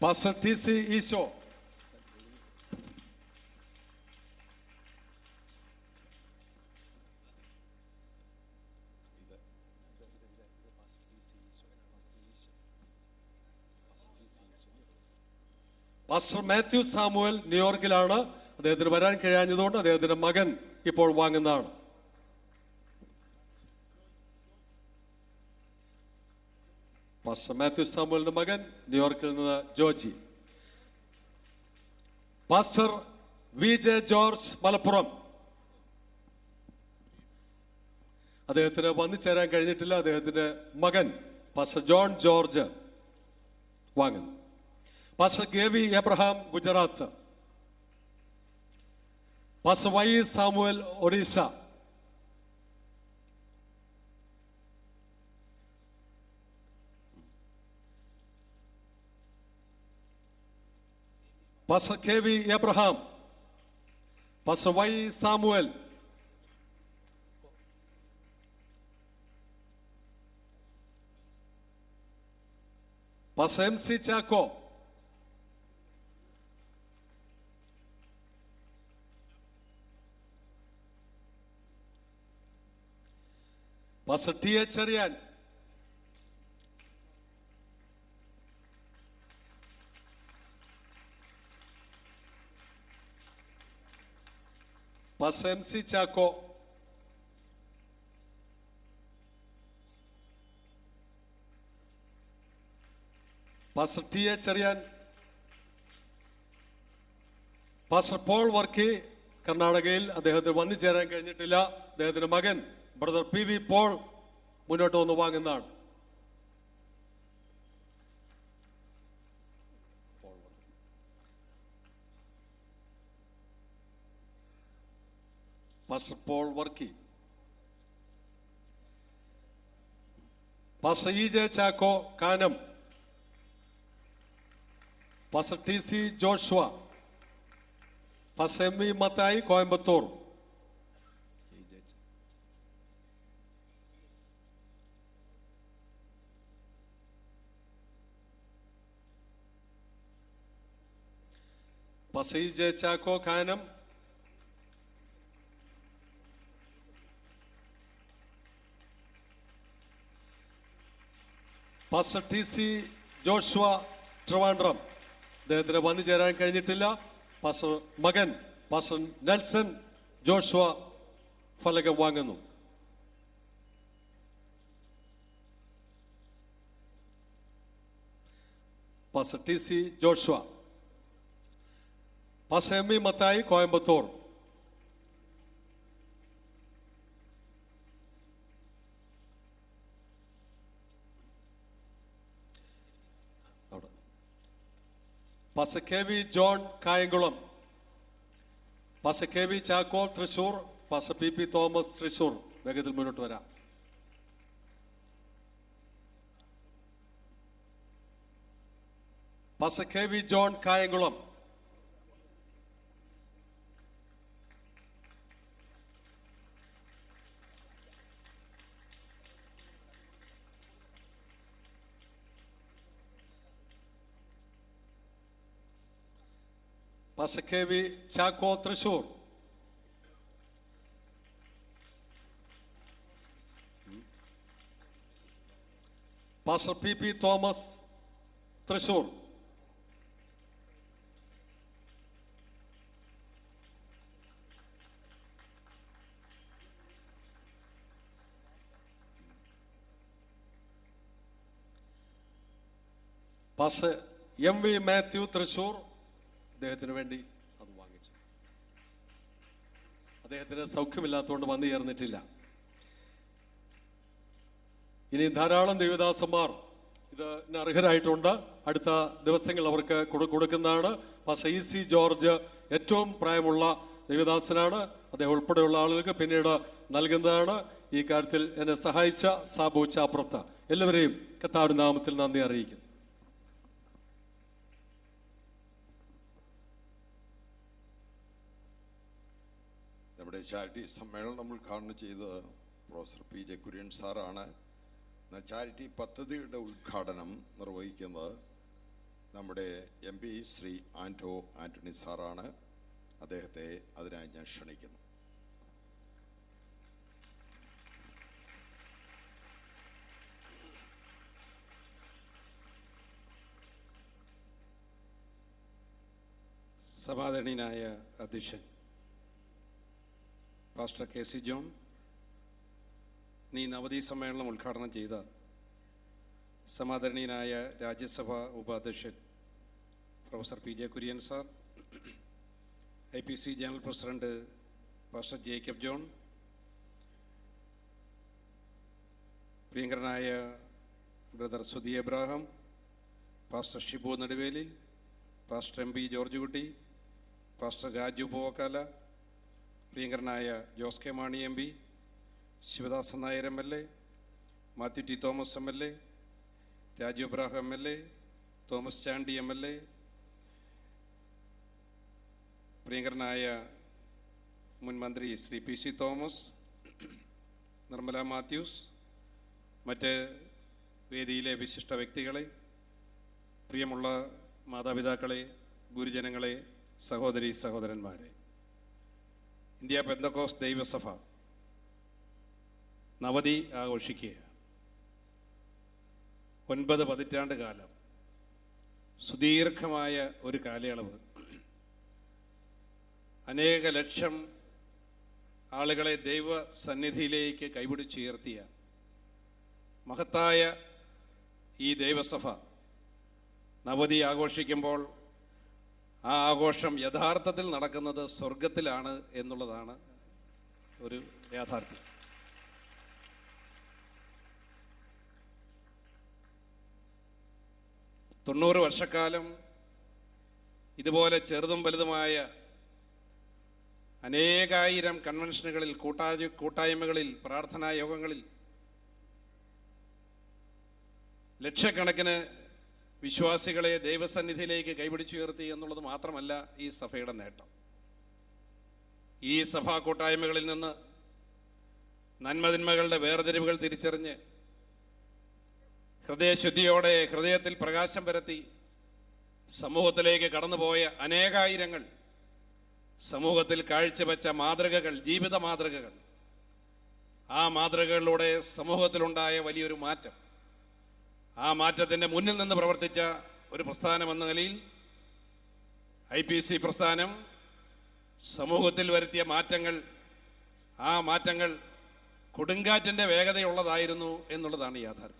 pastor T C Eesho, pastor Mathew Samuel ന്യൂയോർക്കിലാണ്. അദ്ദേഹത്തിന് വരാൻ കഴിയാഞ്ഞതുകൊണ്ട് അദ്ദേഹത്തിന്റെ മകൻ ഇപ്പോൾ വാങ്ങുന്നതാണ്. പാസ്റ്റർ മാത്യു സാമുവലിന്റെ മകൻ ന്യൂയോർക്കിൽ നിന്ന് Joji. Pastor V J George, Malappuram. അദ്ദേഹത്തിന് വന്നു ചേരാൻ കഴിഞ്ഞിട്ടില്ല. അദ്ദേഹത്തിന്റെ മകൻ പാസ്റ്റർ ജോൺ ജോർജ് വാങ്ങുന്നു. Pastor K V Abraham, Gujarat. Pastor Y Samuel, Orissa. Pastor K V Abraham, pastor Y Samuel, pastor M C Chacko, pastor T A Cherian, pastor MC Chacko, pastor TA Cherian, pastor Paul Varkey കർണാടകയിൽ, അദ്ദേഹത്തിന് വന്നു ചേരാൻ കഴിഞ്ഞിട്ടില്ല. അദ്ദേഹത്തിന്റെ മകൻ ബ്രദർ PV പോൾ മുന്നോട്ട് വന്ന് വാങ്ങുന്നതാണ്. Pastor Paul Varkey, pastor EJ Chacko Kanam, pastor TC Joshua, pastor MV Mathai Coimbatore, pastor EJ Chacko Kanam, pastor TC Joshua Trivandrum, അദ്ദേഹത്തിന് വന്നു ചേരാൻ കഴിഞ്ഞിട്ടില്ല. പാസ്റ്റർ മകൻ പാസ്റ്റർ നെൽസൺ ജോഷുവ ഫലകം വാങ്ങുന്നു. Pastor TC Joshua, pastor MV Mathai Coimbatore, pastor KV John Kayamkulam, pastor KV Chacko Thrissur, pastor PP Thomas Thrissur. വേഗത്തിൽ മുന്നോട്ട് വരാം. Pastor KV John Kayamkulam, pastor KV Chacko Thrissur, pastor PP Thomas Thrissur, pastor MV Mathew Thrissur, അദ്ദേഹത്തിന് വേണ്ടി അത് വാങ്ങിച്ചു. അദ്ദേഹത്തിന് സൗഖ്യമില്ലാത്തതുകൊണ്ട് വന്നു ചേർന്നിട്ടില്ല. ഇനി ധാരാളം ദേവദാസന്മാർ ഇതിന് അർഹരായിട്ടുണ്ട്. അടുത്ത ദിവസങ്ങൾ അവർക്ക് കൊടുക്കുന്നതാണ്. പാസ്റ്റർ EC ജോർജ് ഏറ്റവും പ്രായമുള്ള ദേവദാസനാണ്. അദ്ദേഹം ഉൾപ്പെടെയുള്ള ആളുകൾക്ക് പിന്നീട് നൽകുന്നതാണ്. ഈ കാര്യത്തിൽ എന്നെ സഹായിച്ച സാബു ചാപ്രത്ത് എല്ലാവരെയും കർത്താവിന്റെ നാമത്തിൽ നന്ദി അറിയിക്കുന്നു. നമ്മുടെ ചാരിറ്റി സമ്മേളനം ഉദ്ഘാടനം ചെയ്തത് പ്രൊഫസർ PJ കുര്യൻ സാറാണ്. ചാരിറ്റി പദ്ധതിയുടെ ഉദ്ഘാടനം നിർവഹിക്കുന്നത് നമ്മുടെ MP ശ്രീ ആന്റോ ആന്റണി സാറാണ്. അദ്ദേഹത്തെ അതിനായി ഞാൻ ക്ഷണിക്കുന്നു. സമാദരണീയനായ അധ്യക്ഷൻ പാസ്റ്റർ KC ജോൺ, നീ നവതി സമ്മേളനം ഉദ്ഘാടനം ചെയ്ത സമാദരണീയനായ രാജ്യസഭാ ഉപാധ്യക്ഷൻ professor PJ Kurian sir, IPC general president pastor Jacob John, പ്രിയങ്കരനായ brother Sudhi Abraham, pastor Shibu നെടുവേലിൽ, pastor MP George കുട്ടി, പാസ്റ്റർ രാജു പൂവക്കാല, പ്രിയങ്കരനായ Jose K Mani MP, Sivadasan Nair MLA, Mathew T Thomas MLA, Raju Abraham MLA, Thomas Chandy MLA, പ്രിയങ്കരനായ മുൻ മന്ത്രി ശ്രീ PC തോമസ്, നിർമ്മല മാത്യൂസ്, മറ്റ് വേദിയിലെ വിശിഷ്ട വ്യക്തികളെ, പ്രിയമുള്ള മാതാപിതാക്കളെ, ഗുരുജനങ്ങളെ, സഹോദരി സഹോദരന്മാരെ, ഇന്ത്യ പെന്തക്കോസ്ത് ദൈവസഭ നവതി ആഘോഷിക്കുക. 9 പതിറ്റാണ്ട് കാലം, സുദീർഘമായ ഒരു കാലയളവ്, അനേക ലക്ഷം ആളുകളെ ദൈവ സന്നിധിയിലേക്ക് കൈപിടിച്ചുയർത്തിയ മഹത്തായ ഈ ദൈവസഭ നവതി ആഘോഷിക്കുമ്പോൾ ആ ആഘോഷം യഥാർത്ഥത്തിൽ നടക്കുന്നത് സ്വർഗത്തിലാണ് എന്നുള്ളതാണ് ഒരു യാഥാർത്ഥ്യം. തൊണ്ണൂറ് വർഷക്കാലം ഇതുപോലെ ചെറുതും വലുതുമായ അനേകായിരം കൺവെൻഷനുകളിൽ, കൂട്ടായ്മകളിൽ, പ്രാർത്ഥനാ യോഗങ്ങളിൽ ലക്ഷക്കണക്കിന് വിശ്വാസികളെ ദൈവസന്നിധിയിലേക്ക് കൈപിടിച്ചുയർത്തി എന്നുള്ളത് മാത്രമല്ല ഈ സഭയുടെ നേട്ടം. ഈ സഭാ കൂട്ടായ്മകളിൽ നിന്ന് നന്മതിന്മകളുടെ വേർതിരിവുകൾ തിരിച്ചറിഞ്ഞ് ഹൃദയശുദ്ധിയോടെ ഹൃദയത്തിൽ പ്രകാശം പരത്തി സമൂഹത്തിലേക്ക് കടന്നുപോയ അനേകായിരങ്ങൾ സമൂഹത്തിൽ കാഴ്ചവെച്ച മാതൃകകൾ, ജീവിത മാതൃകകൾ, ആ മാതൃകകളിലൂടെ സമൂഹത്തിലുണ്ടായ വലിയൊരു മാറ്റം, ആ മാറ്റത്തിൻ്റെ മുന്നിൽ നിന്ന് പ്രവർത്തിച്ച ഒരു പ്രസ്ഥാനം എന്ന നിലയിൽ IPC പ്രസ്ഥാനം സമൂഹത്തിൽ വരുത്തിയ മാറ്റങ്ങൾ, ആ മാറ്റങ്ങൾ കൊടുങ്കാറ്റിൻ്റെ വേഗതയുള്ളതായിരുന്നു എന്നുള്ളതാണ് യാഥാർത്ഥ്യം.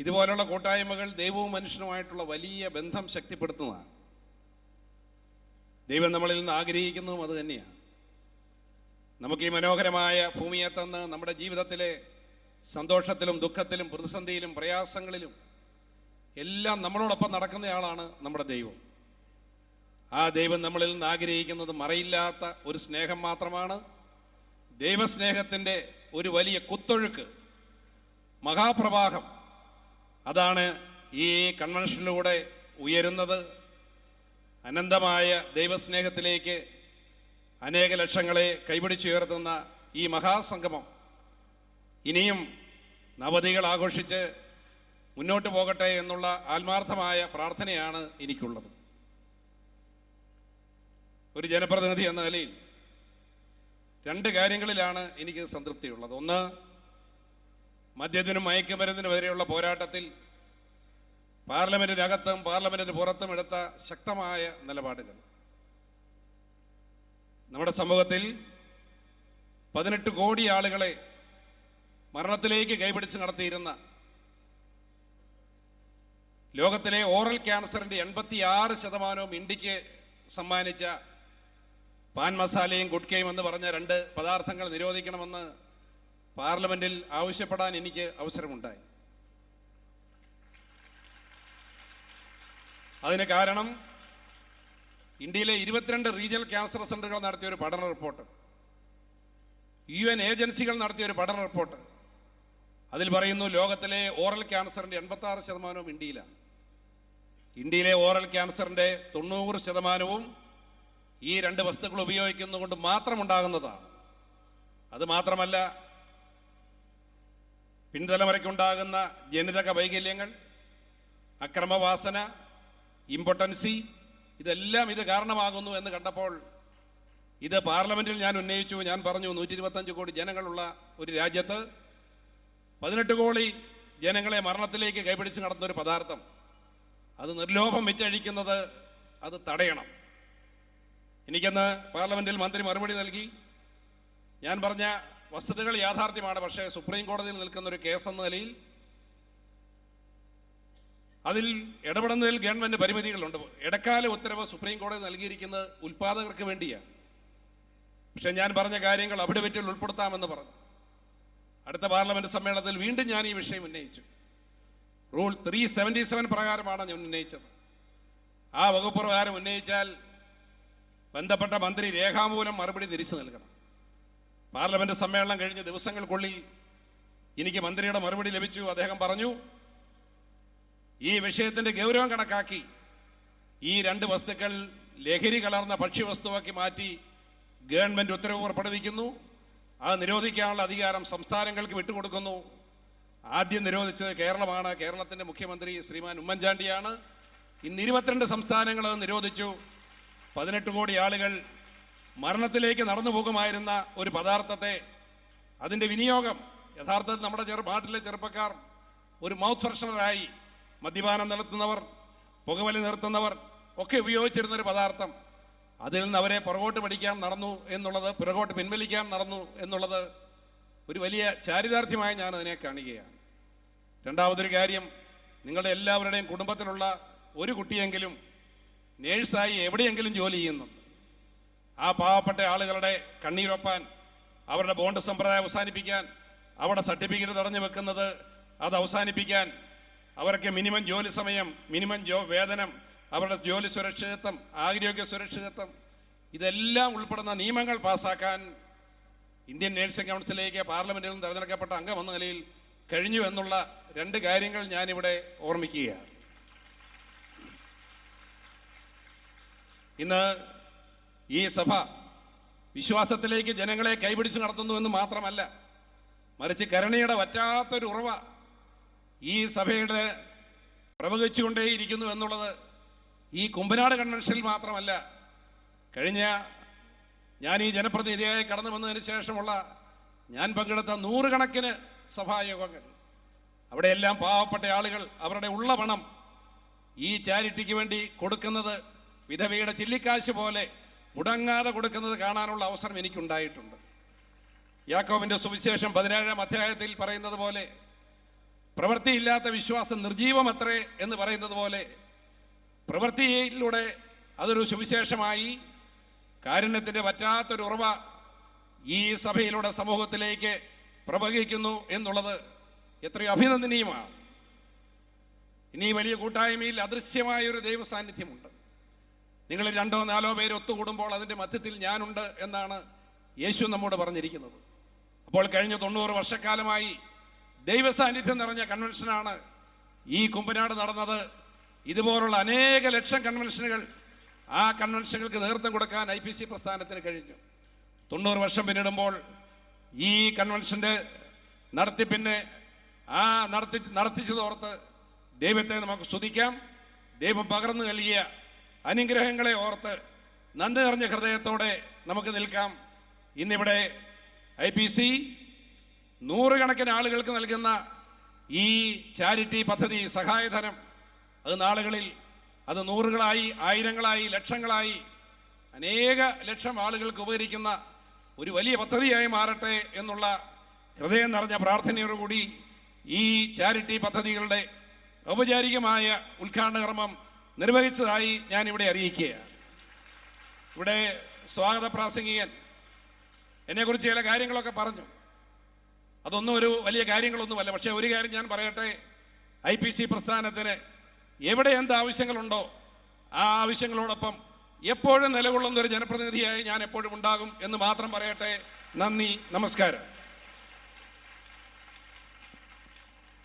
ഇതുപോലുള്ള കൂട്ടായ്മകൾ ദൈവവും മനുഷ്യനുമായിട്ടുള്ള വലിയ ബന്ധം ശക്തിപ്പെടുത്തുന്നതാണ്. ദൈവം നമ്മളിൽ നിന്ന് ആഗ്രഹിക്കുന്നതും അത് തന്നെയാണ്. നമുക്ക് ഈ മനോഹരമായ ഭൂമിയെ തന്ന് നമ്മുടെ ജീവിതത്തിലെ സന്തോഷത്തിലും ദുഃഖത്തിലും പ്രതിസന്ധിയിലും പ്രയാസങ്ങളിലും എല്ലാം നമ്മളോടൊപ്പം നടക്കുന്നയാളാണ് നമ്മുടെ ദൈവം. ആ ദൈവം നമ്മളിൽ നിന്ന് ആഗ്രഹിക്കുന്നത് മറയില്ലാത്ത ഒരു സ്നേഹം മാത്രമാണ്. ദൈവസ്നേഹത്തിൻ്റെ ഒരു വലിയ കുത്തൊഴുക്ക്, മഹാപ്രവാഹം, അതാണ് ഈ കൺവെൻഷനിലൂടെ ഉയരുന്നത്. അനന്തമായ ദൈവസ്നേഹത്തിലേക്ക് അനേക ലക്ഷങ്ങളെ കൈപിടിച്ചുയർത്തുന്ന ഈ മഹാസംഗമം ഇനിയും നവതികൾ ആഘോഷിച്ച് മുന്നോട്ട് പോകട്ടെ എന്നുള്ള ആത്മാർത്ഥമായ പ്രാർത്ഥനയാണ് എനിക്കുള്ളത്. ഒരു ജനപ്രതിനിധി എന്ന നിലയിൽ രണ്ട് കാര്യങ്ങളിലാണ് എനിക്ക് സംതൃപ്തിയുള്ളത്. ഒന്ന്, മദ്യത്തിനും മയക്കുമരുന്നിനും എതിരെയുള്ള പോരാട്ടത്തിൽ പാർലമെന്റിനകത്തും പാർലമെന്റിന് പുറത്തും എടുത്ത ശക്തമായ നിലപാടുകൾ. നമ്മുടെ സമൂഹത്തിൽ 18 കോടി ആളുകളെ മരണത്തിലേക്ക് കൈപിടിച്ച് നടത്തിയിരുന്ന ലോകത്തിലെ ഓറൽ ക്യാൻസറിൻ്റെ 86% ഇന്ത്യക്ക് സമ്മാനിച്ച പാൻ മസാലയും ഗുഡ്കയും എന്ന് പറഞ്ഞ 2 പദാർത്ഥങ്ങൾ നിരോധിക്കണമെന്ന് പാർലമെന്റിൽ ആവശ്യപ്പെടാൻ എനിക്ക് അവസരമുണ്ടായി. അതിന് കാരണം ഇന്ത്യയിലെ 22 റീജിയണൽ ക്യാൻസർ സെന്ററുകൾ നടത്തിയ ഒരു പഠന റിപ്പോർട്ട്, UN ഏജൻസികൾ നടത്തിയ ഒരു പഠന റിപ്പോർട്ട്. അതിൽ പറയുന്നു ലോകത്തിലെ ഓറൽ ക്യാൻസറിൻ്റെ 86% ഇന്ത്യയിലാണ്. ഇന്ത്യയിലെ ഓറൽ ക്യാൻസറിൻ്റെ 90% ഈ 2 വസ്തുക്കൾ ഉപയോഗിക്കുന്നതുകൊണ്ട് മാത്രം ഉണ്ടാകുന്നതാണ്. അത് മാത്രമല്ല, പിൻതലമുറയ്ക്കുണ്ടാകുന്ന ജനിതക വൈകല്യങ്ങൾ, അക്രമവാസന, ഇമ്പോട്ടൻസി, ഇതെല്ലാം ഇത് കാരണമാകുന്നു എന്ന് കണ്ടപ്പോൾ ഇത് പാർലമെന്റിൽ ഞാൻ ഉന്നയിച്ചു. ഞാൻ പറഞ്ഞു, 125 കോടി ജനങ്ങളുള്ള ഒരു രാജ്യത്ത് 18 കോടി ജനങ്ങളെ മരണത്തിലേക്ക് കൈപിടിച്ച് നടത്തുന്ന ഒരു പദാർത്ഥം, അത് നിർലോഭം വിറ്റഴിക്കുന്നത്, അത് തടയണം. എനിക്കെന്ന് പാർലമെന്റിൽ മന്ത്രി മറുപടി നൽകി. ഞാൻ പറഞ്ഞ വസ്തുതകൾ യാഥാർത്ഥ്യമാണ്. പക്ഷേ സുപ്രീം കോടതിയിൽ നിൽക്കുന്ന ഒരു കേസെന്ന നിലയിൽ അതിൽ ഇടപെടുന്നതിൽ ഗവൺമെൻറ് പരിമിതികളുണ്ട്. ഇടക്കാല ഉത്തരവ് സുപ്രീം കോടതി നൽകിയിരിക്കുന്നത് ഉൽപ്പാദകർക്ക് വേണ്ടിയാണ്. പക്ഷേ ഞാൻ പറഞ്ഞ കാര്യങ്ങൾ അഫിഡവിറ്റിൽ ഉൾപ്പെടുത്താമെന്ന് പറഞ്ഞു. അടുത്ത പാർലമെൻറ്റ് സമ്മേളനത്തിൽ വീണ്ടും ഞാൻ ഈ വിഷയം ഉന്നയിച്ചു. റൂൾ 377 പ്രകാരമാണ് ഞാൻ ഉന്നയിച്ചത്. ആ വകുപ്പ് പ്രകാരം ഉന്നയിച്ചാൽ ബന്ധപ്പെട്ട മന്ത്രി രേഖാമൂലം മറുപടി തിരിച്ചു നൽകണം. പാർലമെന്റ് സമ്മേളനം കഴിഞ്ഞ ദിവസങ്ങൾക്കുള്ളിൽ എനിക്ക് മന്ത്രിയുടെ മറുപടി ലഭിച്ചു. അദ്ദേഹം പറഞ്ഞു, ഈ വിഷയത്തിൻ്റെ ഗൗരവം കണക്കാക്കി ഈ 2 വസ്തുക്കൾ ലഹരി കലർന്ന ഭക്ഷ്യവസ്തുവാക്കി മാറ്റി ഗവൺമെൻറ് ഉത്തരവ് പുറപ്പെടുവിക്കുന്നു. അത് നിരോധിക്കാനുള്ള അധികാരം സംസ്ഥാനങ്ങൾക്ക് വിട്ടുകൊടുക്കുന്നു. ആദ്യം നിരോധിച്ചത് കേരളമാണ്. കേരളത്തിൻ്റെ മുഖ്യമന്ത്രി ശ്രീമാൻ ഉമ്മൻചാണ്ടിയാണ്. ഇന്ന് 22 സംസ്ഥാനങ്ങൾ അത് നിരോധിച്ചു. 18 കോടി ആളുകൾ മരണത്തിലേക്ക് നടന്നു പോകുമായിരുന്ന ഒരു പദാർത്ഥത്തെ, അതിൻ്റെ വിനിയോഗം യഥാർത്ഥത്തിൽ നമ്മുടെ നാട്ടിലെ ചെറുപ്പക്കാർ ഒരു മൗത്ത് ഫ്രഷനറായി മദ്യപാനം നടത്തുന്നവർ, പുകവലി നിർത്തുന്നവർ, ഒക്കെ ഉപയോഗിച്ചിരുന്നൊരു പദാർത്ഥം, അതിൽ നിന്ന് അവരെ പുറകോട്ട് പിറകോട്ട് പിൻവലിക്കാൻ നടന്നു എന്നുള്ളത് ഒരു വലിയ ചാരിതാർത്ഥ്യമായി ഞാൻ അതിനെ കാണുകയാണ്. രണ്ടാമതൊരു കാര്യം, നിങ്ങളുടെ എല്ലാവരുടെയും കുടുംബത്തിലുള്ള ഒരു കുട്ടിയെങ്കിലും നേഴ്സായി എവിടെയെങ്കിലും ജോലി ചെയ്യുന്നുണ്ട്. ആ പാവപ്പെട്ട ആളുകളുടെ കണ്ണീരൊപ്പാൻ, അവരുടെ ബോണ്ട് സമ്പ്രദായം അവസാനിപ്പിക്കാൻ, അവിടെ സർട്ടിഫിക്കറ്റ് തടഞ്ഞു വെക്കുന്നത് അത് അവസാനിപ്പിക്കാൻ, അവർക്ക് മിനിമം ജോലി സമയം, മിനിമം വേതനം, അവരുടെ ജോലി സുരക്ഷിതത്വം, ആരോഗ്യ സുരക്ഷിതത്വം, ഇതെല്ലാം ഉൾപ്പെടുന്ന നിയമങ്ങൾ പാസ്സാക്കാൻ ഇന്ത്യൻ നേഴ്സിംഗ് കൗൺസിലേക്ക് പാർലമെൻറ്റിൽ നിന്ന് തിരഞ്ഞെടുക്കപ്പെട്ട അംഗം എന്ന നിലയിൽ കഴിഞ്ഞു എന്നുള്ള രണ്ട് കാര്യങ്ങൾ ഞാനിവിടെ ഓർമ്മിക്കുകയാണ്. ഇന്ന് ഈ സഭ വിശ്വാസത്തിലേക്ക് ജനങ്ങളെ കൈപിടിച്ച് നടത്തുന്നു എന്ന് മാത്രമല്ല, മറിച്ച് കരുണയുടെ വറ്റാത്തൊരു ഉറവ ഈ സഭയുടെ പ്രവഹിച്ചുകൊണ്ടേയിരിക്കുന്നു എന്നുള്ളത് ഈ കുമ്പനാട് കൺവെൻഷനിൽ മാത്രമല്ല, കഴിഞ്ഞ ഞാൻ ഈ ജനപ്രതിനിധിയായി കടന്നു വന്നതിന് ശേഷമുള്ള ഞാൻ പങ്കെടുത്ത 100 കണക്കിന് സഭായോഗങ്ങൾ, അവിടെയെല്ലാം പാവപ്പെട്ട ആളുകൾ അവരുടെ ഉള്ള പണം ഈ ചാരിറ്റിക്ക് വേണ്ടി കൊടുക്കുന്നത് വിധവയുടെ ചില്ലിക്കാശ് പോലെ മുടങ്ങാതെ കൊടുക്കുന്നത് കാണാനുള്ള അവസരം എനിക്കുണ്ടായിട്ടുണ്ട്. യാക്കോബിൻ്റെ സുവിശേഷം 17-ാം അധ്യായത്തിൽ പറയുന്നത് പോലെ, പ്രവൃത്തിയില്ലാത്ത വിശ്വാസം നിർജീവമത്രേ എന്ന് പറയുന്നത് പോലെ, പ്രവൃത്തിയിലൂടെ അതൊരു സുവിശേഷമായി കാരുണ്യത്തിൻ്റെ പറ്റാത്തൊരു ഉറവ ഈ സഭയിലൂടെ സമൂഹത്തിലേക്ക് പ്രവഹിക്കുന്നു എന്നുള്ളത് എത്രയോ അഭിനന്ദനീയമാണ്. ഇനി വലിയ കൂട്ടായ്മയിൽ അദൃശ്യമായൊരു ദൈവ സാന്നിധ്യമുണ്ട്. നിങ്ങൾ 2-4 പേര് ഒത്തുകൂടുമ്പോൾ അതിൻ്റെ മധ്യത്തിൽ ഞാനുണ്ട് എന്നാണ് യേശു നമ്മോട് പറഞ്ഞിരിക്കുന്നത്. അപ്പോൾ കഴിഞ്ഞ 90 വർഷക്കാലമായി ദൈവ സാന്നിധ്യം നിറഞ്ഞ കൺവെൻഷനാണ് ഈ കുമ്പനാട് നടന്നത്. ഇതുപോലുള്ള അനേക ലക്ഷം കൺവെൻഷനുകൾ, ആ കൺവെൻഷനുകൾക്ക് നേതൃത്വം കൊടുക്കാൻ IPC പ്രസ്ഥാനത്തിന് കഴിഞ്ഞു. 90 വർഷം പിന്നിടുമ്പോൾ ഈ കൺവെൻഷൻ്റെ നടത്തിപ്പിന്നെ നടത്തിച്ചതോർത്ത് ദൈവത്തെ നമുക്ക് സ്തുതിക്കാം. ദൈവം പകർന്നു നൽകിയ അനുഗ്രഹങ്ങളെ ഓർത്ത് നന്ദി നിറഞ്ഞ ഹൃദയത്തോടെ നമുക്ക് നിൽക്കാം. ഇന്നിവിടെ IPC 100 കണക്കിന് ആളുകൾക്ക് നൽകുന്ന ഈ ചാരിറ്റി പദ്ധതി, സഹായധനം, അത് നാളുകളിൽ അത് 100കളായി, 1000ങ്ങളായി, ലക്ഷങ്ങളായി, അനേക ലക്ഷം ആളുകൾക്ക് ഉപകരിക്കുന്ന ഒരു വലിയ പദ്ധതിയായി മാറട്ടെ എന്നുള്ള ഹൃദയം നിറഞ്ഞ പ്രാർത്ഥനയോടുകൂടി ഈ ചാരിറ്റി പദ്ധതികളുടെ ഔപചാരികമായ ഉദ്ഘാടന കർമ്മം നിർവഹിച്ചതായി ഞാനിവിടെ അറിയിക്കുകയാണ്. ഇവിടെ സ്വാഗത പ്രാസംഗികൻ എന്നെക്കുറിച്ച് ചില കാര്യങ്ങളൊക്കെ പറഞ്ഞു. അതൊന്നും ഒരു വലിയ കാര്യങ്ങളൊന്നുമല്ല. പക്ഷേ ഒരു കാര്യം ഞാൻ പറയട്ടെ, IPC പ്രസ്ഥാനത്തിന് എവിടെ എന്ത് ആവശ്യങ്ങളുണ്ടോ ആ ആവശ്യങ്ങളോടൊപ്പം എപ്പോഴും നിലകൊള്ളുന്ന ഒരു ജനപ്രതിനിധിയായി ഞാൻ എപ്പോഴും ഉണ്ടാകും എന്ന് മാത്രം പറയട്ടെ. നന്ദി, നമസ്കാരം.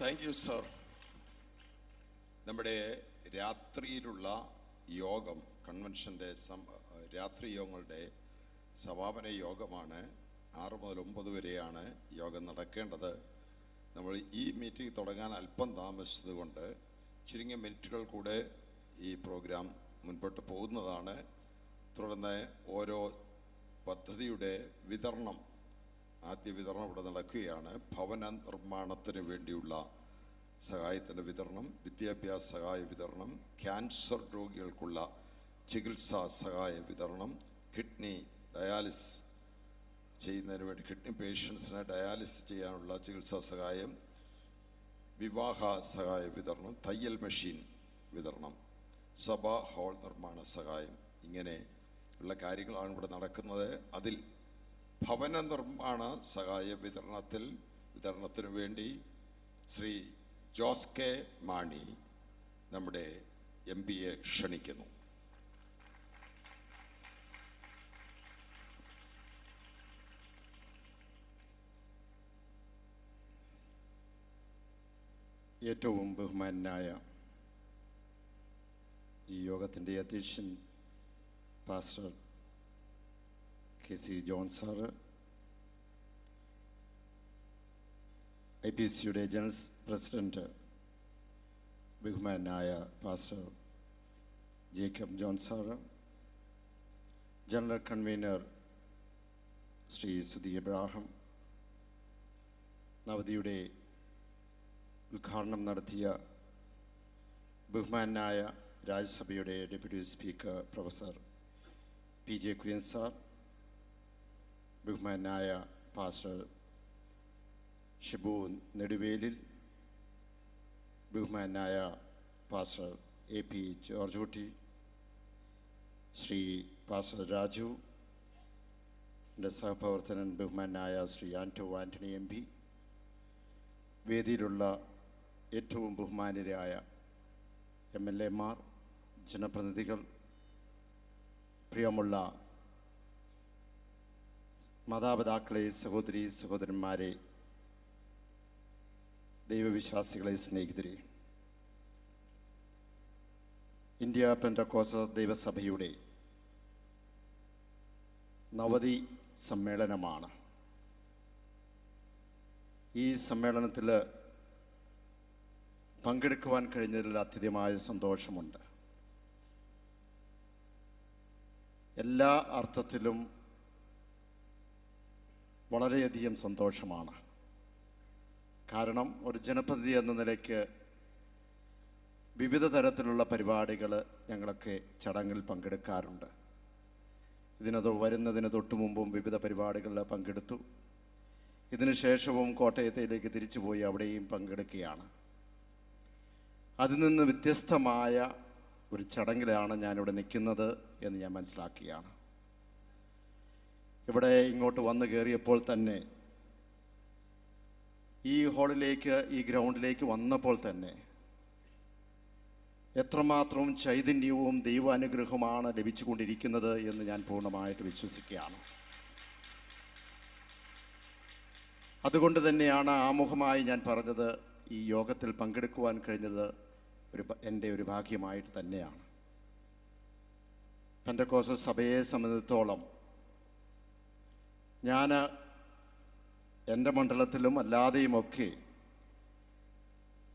Thank you sir. നമ്മുടെ രാത്രിയിലുള്ള യോഗം, കൺവെൻഷൻ്റെ രാത്രി യോഗങ്ങളുടെ സമാപന യോഗമാണ്. 6 മുതൽ 9 വരെയാണ് യോഗം നടക്കേണ്ടത്. നമ്മൾ ഈ മീറ്റിംഗ് തുടങ്ങാൻ അല്പം താമസിച്ചത് കൊണ്ട് ചുരുങ്ങിയ മിനിറ്റുകൾ കൂടെ ഈ പ്രോഗ്രാം മുൻപോട്ട് പോകുന്നതാണ്. തുടർന്ന് ഓരോ പദ്ധതിയുടെ വിതരണം, ആദ്യ വിതരണം ഇവിടെ നടക്കുകയാണ്. ഭവന നിർമ്മാണത്തിന് വേണ്ടിയുള്ള സഹായത്തിൻ്റെ വിതരണം, വിദ്യാഭ്യാസ സഹായ വിതരണം, ക്യാൻസർ രോഗികൾക്കുള്ള ചികിത്സാ സഹായ വിതരണം, കിഡ്നി ഡയാലിസിസ് ചെയ്യുന്നതിന് വേണ്ടി കിഡ്നി പേഷ്യൻസിനെ ഡയാലിസിസ് ചെയ്യാനുള്ള ചികിത്സാ സഹായം, വിവാഹ സഹായ വിതരണം, തയ്യൽ മെഷീൻ വിതരണം, സഭാ ഹാൾ നിർമ്മാണ സഹായം, ഇങ്ങനെ ഉള്ള കാര്യങ്ങളാണ് ഇവിടെ നടക്കുന്നത്. അതിൽ ഭവന നിർമ്മാണ സഹായ വിതരണത്തിനു വേണ്ടി ശ്രീ ജോസ് കെ മാണി നമ്മുടെ MBA ക്ഷണിക്കുന്നു. ഏറ്റവും ബഹുമാനായ ഈ യോഗത്തിൻ്റെ അധ്യക്ഷൻ പാസ്റ്റർ KC ജോൺ സാറ്, IPCയുടെ ജനറൽ പ്രസിഡന്റ് ബഹുമാനായ pastor Jacob John sir, general convenor Shri Sudhi Ebrahim, നവതിയുടെ ഉദ്ഘാടനം നടത്തിയ ബഹുമാനായ രാജ്യസഭയുടെ deputy speaker professor PJ Kurian sir, ബഹുമാനായ പാസ്റ്റർ ഷിബു നെടുവേലിൽ, ബഹുമാനായ പാസ്റ്റർ AP ജോർജ് കുട്ടി, ശ്രീ പാസ്റ്റർ രാജു, എൻ്റെ സഹപ്രവർത്തകൻ ബഹുമാനായ ശ്രീ ആന്റോ ആൻ്റണി MP, വേദിയിലുള്ള ഏറ്റവും ബഹുമാനരായ MLA മാർ, ജനപ്രതിനിധികൾ, പ്രിയമുള്ള മാതാപിതാക്കളെ, സഹോദരീ സഹോദരന്മാരെ, ദൈവവിശ്വാസികളെ, സ്നേഹിതരെ, ഇന്ത്യ പെന്തക്കോസ്ത് ദൈവസഭയുടെ നവതി സമ്മേളനമാണ്. ഈ സമ്മേളനത്തിൽ പങ്കെടുക്കുവാൻ കഴിഞ്ഞതിൽ അത്യധികമായ സന്തോഷമുണ്ട്. എല്ലാ അർത്ഥത്തിലും വളരെയധികം സന്തോഷമാണ്. കാരണം ഒരു ജനപ്രതിനിധി എന്ന നിലയ്ക്ക് വിവിധ തരത്തിലുള്ള പരിപാടികൾ ഞങ്ങളൊക്കെ ചടങ്ങിൽ പങ്കെടുക്കാറുണ്ട്. വരുന്നതിന് തൊട്ടു മുമ്പും വിവിധ പരിപാടികളിൽ പങ്കെടുത്തു. ഇതിനുശേഷവും കോട്ടയത്തിലേക്ക് തിരിച്ചുപോയി അവിടെയും പങ്കെടുക്കുകയാണ്. അതിൽ നിന്ന് വ്യത്യസ്തമായ ഒരു ചടങ്ങിലാണ് ഞാനിവിടെ നിൽക്കുന്നത് എന്ന് ഞാൻ മനസ്സിലാക്കുകയാണ്. ഇവിടെ ഇങ്ങോട്ട് വന്നു കയറിയപ്പോൾ തന്നെ, ഈ ഹാളിലേക്ക്, ഈ ഗ്രൗണ്ടിലേക്ക് വന്നപ്പോൾ തന്നെ എത്രമാത്രം ചൈതന്യവും ദൈവാനുഗ്രഹമാണ് ലഭിച്ചുകൊണ്ടിരിക്കുന്നത് എന്ന് ഞാൻ പൂർണ്ണമായിട്ട് വിശ്വസിക്കുകയാണ്. അതുകൊണ്ട് തന്നെയാണ് ആമുഖമായി ഞാൻ പറഞ്ഞത്, ഈ യോഗത്തിൽ പങ്കെടുക്കുവാൻ കഴിഞ്ഞത് എൻ്റെ ഒരു ഭാഗ്യമായിട്ട് തന്നെയാണ്. പെന്തക്കോസ്ത് സഭയെ സംബന്ധിച്ചിടത്തോളം ഞാൻ എൻ്റെ മണ്ഡലത്തിലും അല്ലാതെയുമൊക്കെ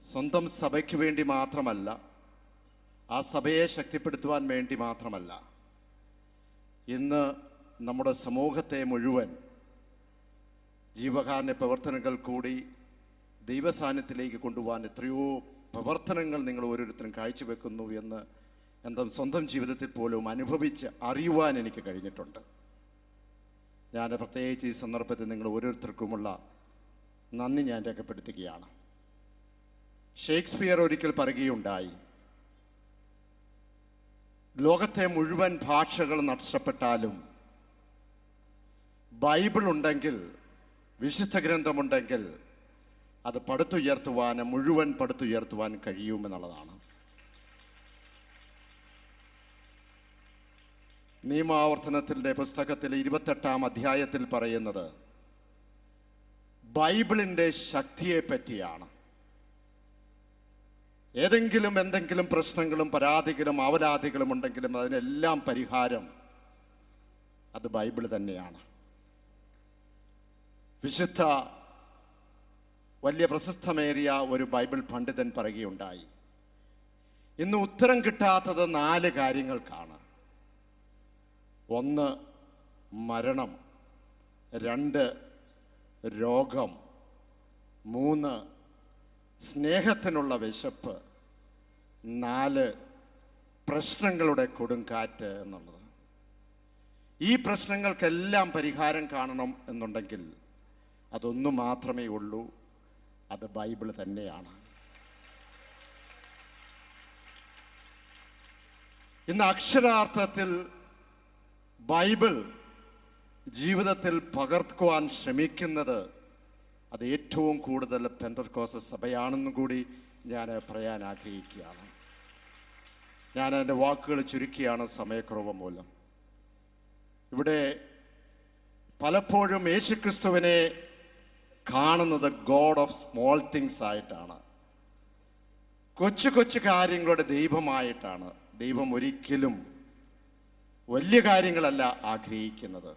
സ്വന്തം സഭയ്ക്ക് വേണ്ടി മാത്രമല്ല, ആ സഭയെ ശക്തിപ്പെടുത്തുവാൻ വേണ്ടി മാത്രമല്ല, ഇന്ന് നമ്മുടെ സമൂഹത്തെ മുഴുവൻ ജീവകാരുണ്യ പ്രവർത്തനങ്ങൾ കൂടി ദൈവസാന്നിധ്യത്തിലേക്ക് കൊണ്ടുപോകാൻ എത്രയോ പ്രവർത്തനങ്ങൾ നിങ്ങൾ ഓരോരുത്തരും കാഴ്ചവെക്കുന്നു എന്ന് എൻ്റെ സ്വന്തം ജീവിതത്തിൽ പോലും അനുഭവിച്ച് അറിയുവാൻ എനിക്ക് കഴിഞ്ഞിട്ടുണ്ട്. ഞാൻ പ്രത്യേകിച്ച് ഈ സന്ദർഭത്തിൽ നിങ്ങൾ ഓരോരുത്തർക്കുമുള്ള നന്ദി ഞാൻ രേഖപ്പെടുത്തുകയാണ്. ഷേക്സ്പിയർ ഒരിക്കൽ പറയുകയുണ്ടായി, ലോകത്തെ മുഴുവൻ ഭാഷകൾ നഷ്ടപ്പെട്ടാലും ബൈബിൾ ഉണ്ടെങ്കിൽ, വിശുദ്ധ ഗ്രന്ഥമുണ്ടെങ്കിൽ, അത് പടുത്തുയർത്തുവാൻ, മുഴുവൻ പടുത്തുയർത്തുവാൻ കഴിയുമെന്നുള്ളതാണ്. നിയമാവർത്തനത്തിൻ്റെ പുസ്തകത്തിൽ 28-ാം അധ്യായത്തിൽ പറയുന്നത് ബൈബിളിൻ്റെ ശക്തിയെ പറ്റിയാണ്. എന്തെങ്കിലും പ്രശ്നങ്ങളും പരാതികളും അവലാതികളും ഉണ്ടെങ്കിലും അതിനെല്ലാം പരിഹാരം അത് ബൈബിൾ തന്നെയാണ്. വിശുദ്ധ വലിയ പ്രശസ്തമേറിയ ഒരു ബൈബിൾ പണ്ഡിതൻ പറയുകയുണ്ടായി, ഇന്ന് ഉത്തരം കിട്ടാത്തത് 4 കാര്യങ്ങൾക്കാണ്. 1 മരണം, 2 രോഗം, 3 സ്നേഹത്തിനുള്ള വിശപ്പ്, 4 പ്രശ്നങ്ങളുടെ കൊടുങ്കാറ്റ് എന്നുള്ളത്. ഈ പ്രശ്നങ്ങൾക്കെല്ലാം പരിഹാരം കാണണം എന്നുണ്ടെങ്കിൽ അതൊന്നു മാത്രമേ ഉള്ളൂ, അത് ബൈബിൾ തന്നെയാണ്. ഇന്ന് അക്ഷരാർത്ഥത്തിൽ ബൈബിൾ ജീവിതത്തിൽ പകർത്തുവാൻ ശ്രമിക്കുന്നത് അത് ഏറ്റവും കൂടുതൽ പെന്തക്കോസ്ത് സഭയാണെന്നും കൂടി ഞാൻ പറയാൻ ആഗ്രഹിക്കുകയാണ്. ഞാൻ എൻ്റെ വാക്കുകൾ ചുരുക്കിയാണ് സമയക്കുറവ് മൂലം. ഇവിടെ പലപ്പോഴും യേശുക്രിസ്തുവിനെ കാണുന്നത് ഗോഡ് ഓഫ് സ്മോൾ തിങ്സ് ആയിട്ടാണ്, കൊച്ചു കൊച്ചു കാര്യങ്ങളുടെ ദൈവമായിട്ടാണ്. ദൈവം ഒരിക്കലും വലിയ കാര്യങ്ങളല്ല ആഗ്രഹിക്കുന്നത്.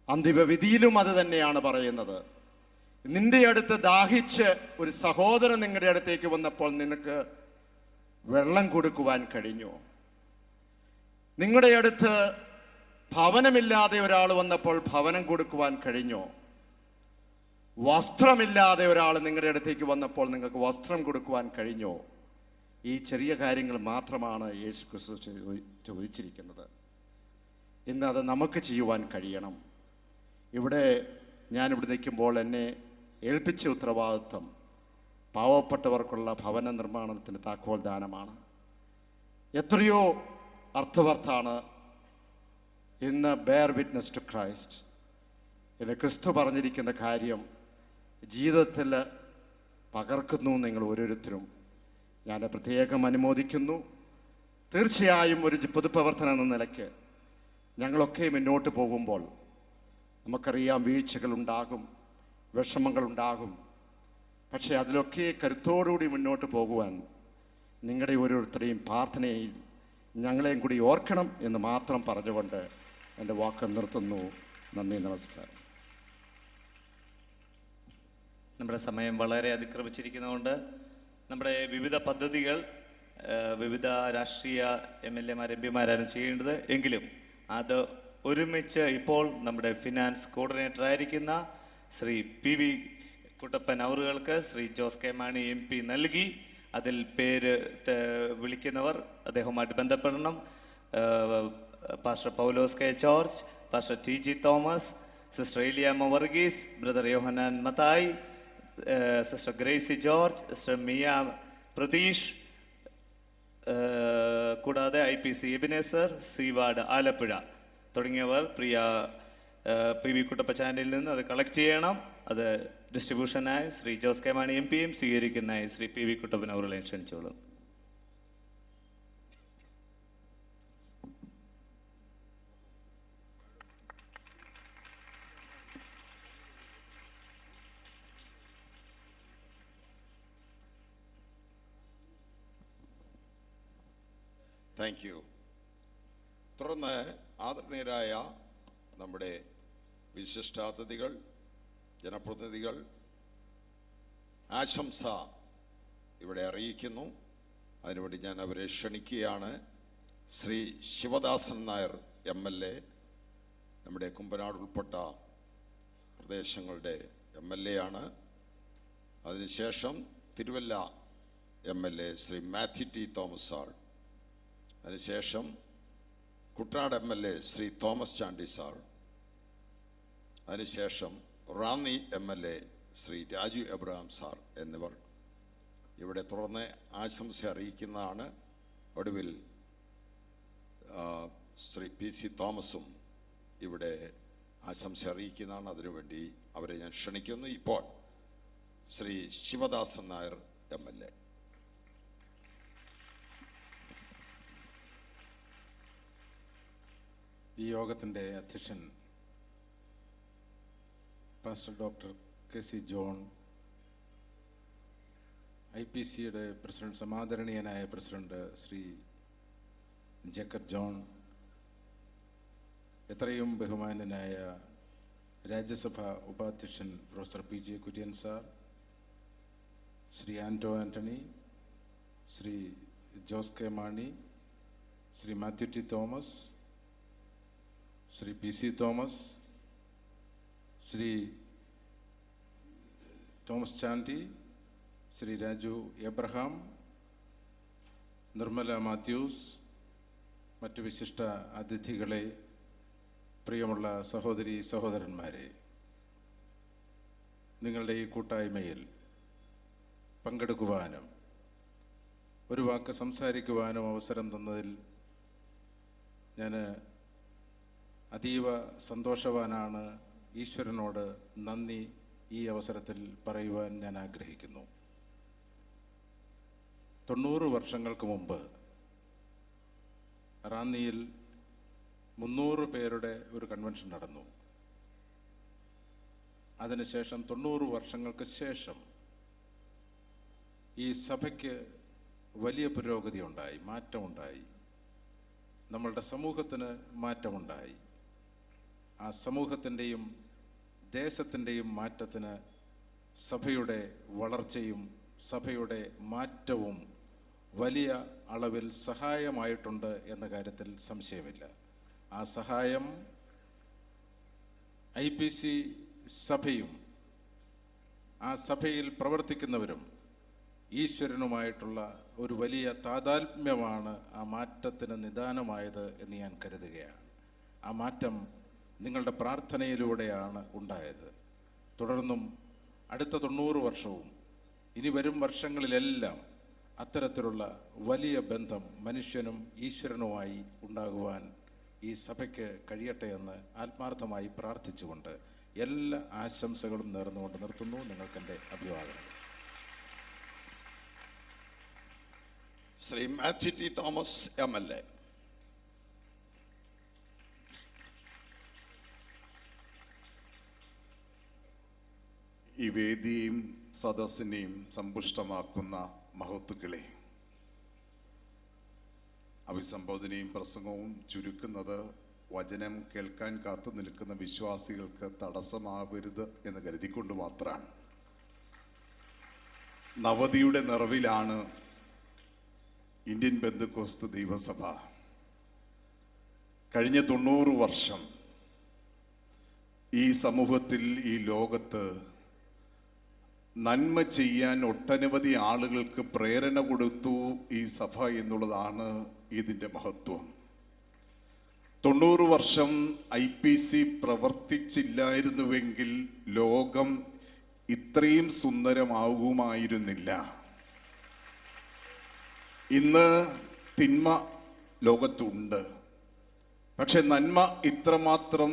അന്തിമവിധിയിലും അത് തന്നെയാണ് പറയുന്നത്. നിന്റെ അടുത്ത് ദാഹിച്ച് ഒരു സഹോദരൻ നിങ്ങളുടെ അടുത്തേക്ക് വന്നപ്പോൾ നിനക്ക് വെള്ളം കൊടുക്കുവാൻ കഴിഞ്ഞു. നിങ്ങളുടെ അടുത്ത് ഭവനമില്ലാതെ ഒരാൾ വന്നപ്പോൾ ഭവനം കൊടുക്കുവാൻ കഴിഞ്ഞു. വസ്ത്രമില്ലാതെ ഒരാൾ നിങ്ങളുടെ അടുത്തേക്ക് വന്നപ്പോൾ നിങ്ങൾക്ക് വസ്ത്രം കൊടുക്കുവാൻ കഴിഞ്ഞു. ഈ ചെറിയ കാര്യങ്ങൾ മാത്രമാണ് യേശു ക്രിസ്തു ചോദിച്ചിരിക്കുന്നത്. ഇന്ന് അത് നമുക്ക് ചെയ്യുവാൻ കഴിയണം. ഇവിടെ ഞാനിവിടെ നിൽക്കുമ്പോൾ എന്നെ ഏൽപ്പിച്ച ഉത്തരവാദിത്വം പാവപ്പെട്ടവർക്കുള്ള ഭവന നിർമ്മാണത്തിന് താക്കോൽ ദാനമാണ്. എത്രയോ അർത്ഥവർത്താണ് ഇന്ന് ബെയർ വിറ്റ്നസ് ടു ക്രൈസ്റ്റ്. എന്ന് ക്രിസ്തു പറഞ്ഞിരിക്കുന്ന കാര്യം ജീവിതത്തിൽ പകർക്കുന്നു നിങ്ങൾ ഓരോരുത്തരും. ഞാൻ പ്രത്യേകം അനുമോദിക്കുന്നു. തീർച്ചയായും ഒരു പൊതുപ്രവർത്തനം എന്ന നിലയ്ക്ക് ഞങ്ങളൊക്കെ മുന്നോട്ട് പോകുമ്പോൾ നമുക്കറിയാം വീഴ്ചകളുണ്ടാകും, വിഷമങ്ങളുണ്ടാകും. പക്ഷേ അതിലൊക്കെ കരുത്തോടുകൂടി മുന്നോട്ട് പോകുവാൻ നിങ്ങളുടെ ഓരോരുത്തരെയും പ്രാർത്ഥനയിൽ ഞങ്ങളെയും കൂടി ഓർക്കണം എന്ന് മാത്രം പറഞ്ഞുകൊണ്ട് എൻ്റെ വാക്ക് നിർത്തുന്നു. നന്ദി, നമസ്കാരം. നമ്മുടെ സമയം വളരെ അതിക്രമിച്ചിരിക്കുന്നതുകൊണ്ട് നമ്മുടെ വിവിധ പദ്ധതികൾ വിവിധ രാഷ്ട്രീയ MLA-മാർ MP-മാരാണ് ചെയ്യേണ്ടത്. എങ്കിലും അത് ഒരുമിച്ച് ഇപ്പോൾ നമ്മുടെ ഫിനാൻസ് കോർഡിനേറ്റർ ആയിരിക്കുന്ന ശ്രീ PV കുട്ടപ്പൻ അവറുകൾക്ക് Shri Jose K Mani MP നൽകി. അതിൽ പേര് വിളിക്കുന്നവർ അദ്ദേഹവുമായിട്ട് ബന്ധപ്പെടണം. Pastor Paulose K George, pastor TG Thomas, sister Eliyamma Varghese, brother Yohannan Mathai, sister Gracy George, sister Mia Pratheesh, കൂടാതെ IPC എബിനേസർ, സീവാർഡ് ആലപ്പുഴ തുടങ്ങിയവർ പ്രിയ PV കുട്ടപ്പച്ചാനിൽ നിന്ന് അത് കളക്ട് ചെയ്യണം. അത് ഡിസ്ട്രിബ്യൂഷനായി Shri Jose K Mani MP-യും സ്വീകരിക്കുന്നതായി Shri PV Kuttappan അവരെ ക്ഷണിച്ചോളും. Thank you. തുടർന്ന് ആദരണീയരായ നമ്മുടെ വിശിഷ്ടാതിഥികൾ, ജനപ്രതിനിധികൾ ആശംസ ഇവിടെ അറിയിക്കുന്നു. അതിനുവേണ്ടി ഞാൻ അവരെ ക്ഷണിക്കുകയാണ്. ശ്രീ ശിവദാസൻ നായർ MLA, നമ്മുടെ കുമ്പനാട് ഉൾപ്പെട്ട പ്രദേശങ്ങളുടെ MLA ആണ്. അതിനുശേഷം Thiruvalla MLA Shri Mathew T. Thomas ആൾ. അതിനുശേഷം Kuttanad MLA Shri Thomas Chandy sir. അതിനുശേഷം Ranni MLA Shri Raju Abraham sir എന്നിവർ ഇവിടെ തുടർന്ന് ആശംസ അറിയിക്കുന്നതാണ്. ഒടുവിൽ ശ്രീ PC തോമസും ഇവിടെ ആശംസ അറിയിക്കുന്നതാണ്. അതിനുവേണ്ടി അവരെ ഞാൻ ക്ഷണിക്കുന്നു. ഇപ്പോൾ ശ്രീ ശിവദാസൻ നായർ MLA. ഈ യോഗത്തിൻ്റെ അധ്യക്ഷൻ പാസ്റ്റർ ഡോക്ടർ KC ജോൺ, IPC-യുടെ പ്രസിഡന്റ്, സമാദരണീയനായ പ്രസിഡന്റ് ശ്രീ ജേക്കബ് ജോൺ, എത്രയും ബഹുമാന്യനായ രാജ്യസഭ ഉപാധ്യക്ഷൻ professor PJ Kurian sir, Shri Anto Antony, Shri Jose K Mani, Shri Mathew T. Thomas, Shri PC Thomas, Shri Thomas Chandy, Shri Raju Abraham, Nirmala Mathews, മറ്റു വിശിഷ്ട അതിഥികളെ, പ്രിയമുള്ള സഹോദരി സഹോദരന്മാരെ, നിങ്ങളുടെ ഈ കൂട്ടായ്മയിൽ പങ്കെടുക്കുവാനും ഒരു വാക്ക് സംസാരിക്കുവാനും അവസരം തന്നതിൽ ഞാൻ അതീവ സന്തോഷവാനാണ്. ഈശ്വരനോട് നന്ദി ഈ അവസരത്തിൽ പറയുവാൻ ഞാൻ ആഗ്രഹിക്കുന്നു. 90 വർഷങ്ങൾക്ക് മുമ്പ് റാന്നിയിൽ 300 പേരുടെ ഒരു കൺവെൻഷൻ നടന്നു. അതിനുശേഷം 90 വർഷങ്ങൾക്ക് ശേഷം ഈ സഭയ്ക്ക് വലിയ പുരോഗതി ഉണ്ടായി, മാറ്റമുണ്ടായി. നമ്മളുടെ സമൂഹത്തിന് മാറ്റമുണ്ടായി. ആ സമൂഹത്തിൻ്റെയും ദേശത്തിൻ്റെയും മാറ്റത്തിന് സഭയുടെ വളർച്ചയും സഭയുടെ മാറ്റവും വലിയ അളവിൽ സഹായമായിട്ടുണ്ട് എന്ന കാര്യത്തിൽ സംശയമില്ല. ആ സഹായം IPC സഭയും ആ സഭയിൽ പ്രവർത്തിക്കുന്നവരും ഈശ്വരനുമായിട്ടുള്ള ഒരു വലിയ താതാത്മ്യമാണ് ആ മാറ്റത്തിന് നിദാനമായത് എന്ന് ഞാൻ കരുതുകയാണ്. ആ മാറ്റം നിങ്ങളുടെ പ്രാർത്ഥനയിലൂടെയാണ് ഉണ്ടായത്. തുടർന്നും അടുത്ത 90 വർഷവും ഇനി വരും വർഷങ്ങളിലെല്ലാം അത്തരത്തിലുള്ള വലിയ ബന്ധം മനുഷ്യനും ഈശ്വരനുമായി ഉണ്ടാകുവാൻ ഈ സഭയ്ക്ക് കഴിയട്ടെ എന്ന് ആത്മാർത്ഥമായി പ്രാർത്ഥിച്ചുകൊണ്ട് എല്ലാ ആശംസകളും നേർന്നുകൊണ്ട് നിർത്തുന്നു. നിങ്ങൾക്കെൻ്റെ അഭിവാദനം. Shri Mathew T Thomas MLA. ഈ വേദിയും സദസ്സിനെയും സമ്പുഷ്ടമാക്കുന്ന മഹത്തുക്കളെ, അഭിസംബോധനയും പ്രസംഗവും ചുരുക്കുന്നത് വചനം കേൾക്കാൻ കാത്തു നിൽക്കുന്ന വിശ്വാസികൾക്ക് തടസ്സമാവരുത് എന്ന് കരുതിക്കൊണ്ട് മാത്രമാണ്. നവതിയുടെ നിറവിലാണ് ഇന്ത്യൻ പെന്തക്കോസ്ത് ദൈവസഭ. കഴിഞ്ഞ 90 വർഷം ഈ സമൂഹത്തിൽ, ഈ ലോകത്ത് നന്മ ചെയ്യാൻ ഒട്ടനവധി ആളുകൾക്ക് പ്രേരണ കൊടുത്തു ഈ സഭ എന്നുള്ളതാണ് ഇതിൻ്റെ മഹത്വം. 90 വർഷം IPC പ്രവർത്തിച്ചില്ലായിരുന്നുവെങ്കിൽ ലോകം ഇത്രയും സുന്ദരമാകുമായിരുന്നില്ല. ഇന്ന് തിന്മ ലോകത്തുണ്ട്, പക്ഷെ നന്മ ഇത്രമാത്രം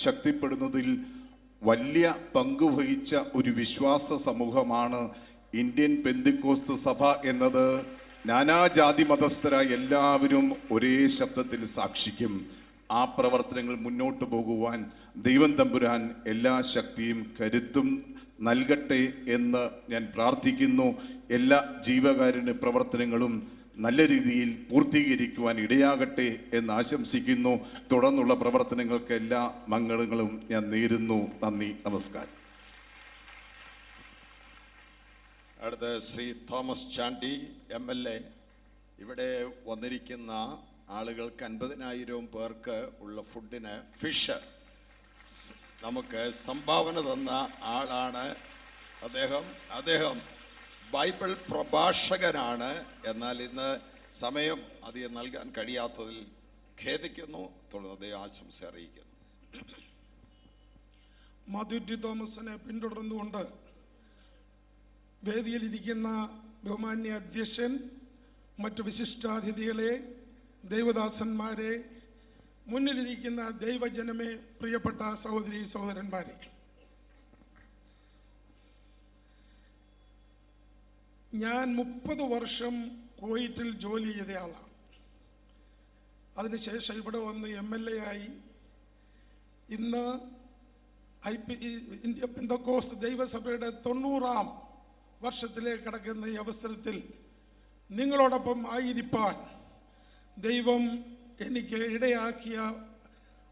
ശക്തിപ്പെടുന്നതിൽ വലിയ പങ്കുവഹിച്ച ഒരു വിശ്വാസ സമൂഹമാണ് ഇന്ത്യൻ പെന്തക്കോസ്ത് സഭ എന്നത് നാനാജാതി മതസ്ഥരായ എല്ലാവരും ഒരേ ശബ്ദത്തിൽ സാക്ഷിക്കും. ആ പ്രവർത്തനങ്ങൾ മുന്നോട്ട് പോകുവാൻ ദൈവം തമ്പുരാൻ എല്ലാ ശക്തിയും കരുത്തും നൽകട്ടെ എന്ന് ഞാൻ പ്രാർത്ഥിക്കുന്നു. എല്ലാ ജീവകാരുണ്യ പ്രവർത്തനങ്ങളും നല്ല രീതിയിൽ പൂർത്തീകരിക്കുവാൻ ഇടയാകട്ടെ എന്ന് ആശംസിക്കുന്നു. തുടർന്നുള്ള പ്രവർത്തനങ്ങൾക്ക് എല്ലാ മംഗളങ്ങളും ഞാൻ നേരുന്നു. നന്ദി, നമസ്കാരം. അടുത്ത ശ്രീ തോമസ് ചാണ്ടി MLA. ഇവിടെ വന്നിരിക്കുന്ന ആളുകൾക്ക് 50,000 പേർക്ക് ഉള്ള ഫുഡിന് ഫിഷ് നമുക്ക് സംഭാവന തന്ന ആളാണ് അദ്ദേഹം ബൈബിൾ പ്രഭാഷകനാണ്. എന്നാൽ ഇന്ന് സമയം അധികം നൽകാൻ കഴിയാത്തതിൽ ഖേദിക്കുന്നു. തുടർന്ന് അദ്ദേഹം ആശംസ അറിയിക്കുന്നു. മാത്യു ടി തോമസിനെ പിന്തുടർന്നുകൊണ്ട് വേദിയിലിരിക്കുന്ന ബഹുമാന്യ അധ്യക്ഷൻ, മറ്റു വിശിഷ്ടാതിഥികളെ, ദൈവദാസന്മാരെ, മുന്നിലിരിക്കുന്ന ദൈവജനമേ, പ്രിയപ്പെട്ട സഹോദരി സഹോദരന്മാരെ, ഞാൻ 30 വർഷം കുവൈറ്റിൽ ജോലി ചെയ്ത ആളാണ്. അതിനുശേഷം ഇവിടെ വന്ന് MLA ആയി. ഇന്ന് ഇന്ത്യ പെന്തക്കോസ്ത് ദൈവസഭയുടെ 90ാം വർഷത്തിലേക്ക് കടക്കുന്ന ഈ അവസരത്തിൽ നിങ്ങളോടൊപ്പം ആയിരിക്കാൻ ദൈവം എനിക്ക് ഇടയാക്കിയ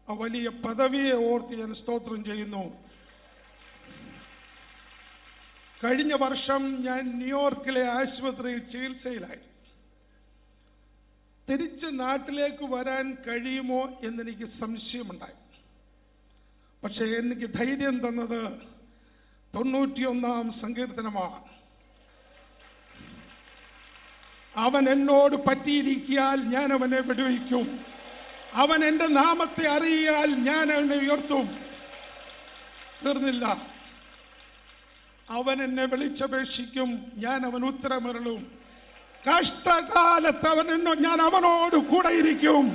ആ വലിയ പദവിയെ ഓർത്ത് ഞാൻ സ്തോത്രം ചെയ്യുന്നു. കഴിഞ്ഞ വർഷം ഞാൻ ന്യൂയോർക്കിലെ ആശുപത്രിയിൽ ചികിത്സയിലായി. തിരിച്ച് നാട്ടിലേക്ക് വരാൻ കഴിയുമോ എന്നെനിക്ക് സംശയമുണ്ടായി. പക്ഷേ എനിക്ക് ധൈര്യം തന്നത് 91-ാം സങ്കീർത്തനമാണ്. അവൻ എന്നോട് പറ്റിയിരിക്കിയാൽ ഞാൻ അവനെ വിടുവിക്കും, അവൻ എൻ്റെ നാമത്തെ അറിയാൽ ഞാൻ അവനെ ഉയർത്തും. തീർന്നില്ല, അവൻ എന്നെ വിളിച്ചപേക്ഷിക്കും, ഞാൻ അവൻ ഉത്തരമരുളും. കഷ്ടകാലത്ത് ഞാൻ അവനോട് കൂടെ ഇരിക്കും,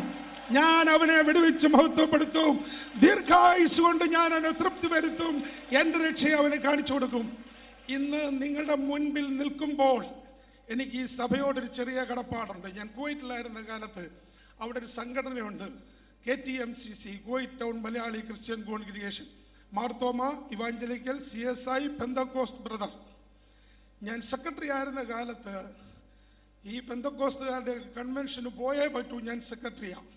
ഞാൻ അവനെ വിടുവിച്ച് മഹത്വപ്പെടുത്തും. ദീർഘായുസ് കൊണ്ട് ഞാൻ അവനെ തൃപ്തി വരുത്തും, എൻ്റെ രക്ഷയെ അവനെ കാണിച്ചു കൊടുക്കും. ഇന്ന് നിങ്ങളുടെ മുൻപിൽ നിൽക്കുമ്പോൾ എനിക്ക് ഈ സഭയോടൊരു ചെറിയ കടപ്പാടുണ്ട്. ഞാൻ കുവൈറ്റിലായിരുന്ന കാലത്ത് അവിടെ ഒരു സംഘടനയുണ്ട്, KTMCC, Kuwait town Malayali Christian congregation, Marthoma evangelical CSI Pentecost brother. ഞാൻ സെക്രട്ടറി ആയിരുന്ന കാലത്ത് ഈ പെന്തക്കോസ്തുകാരുടെ കൺവെൻഷന് പോയേ പറ്റൂ, ഞാൻ സെക്രട്ടറിയാണ്.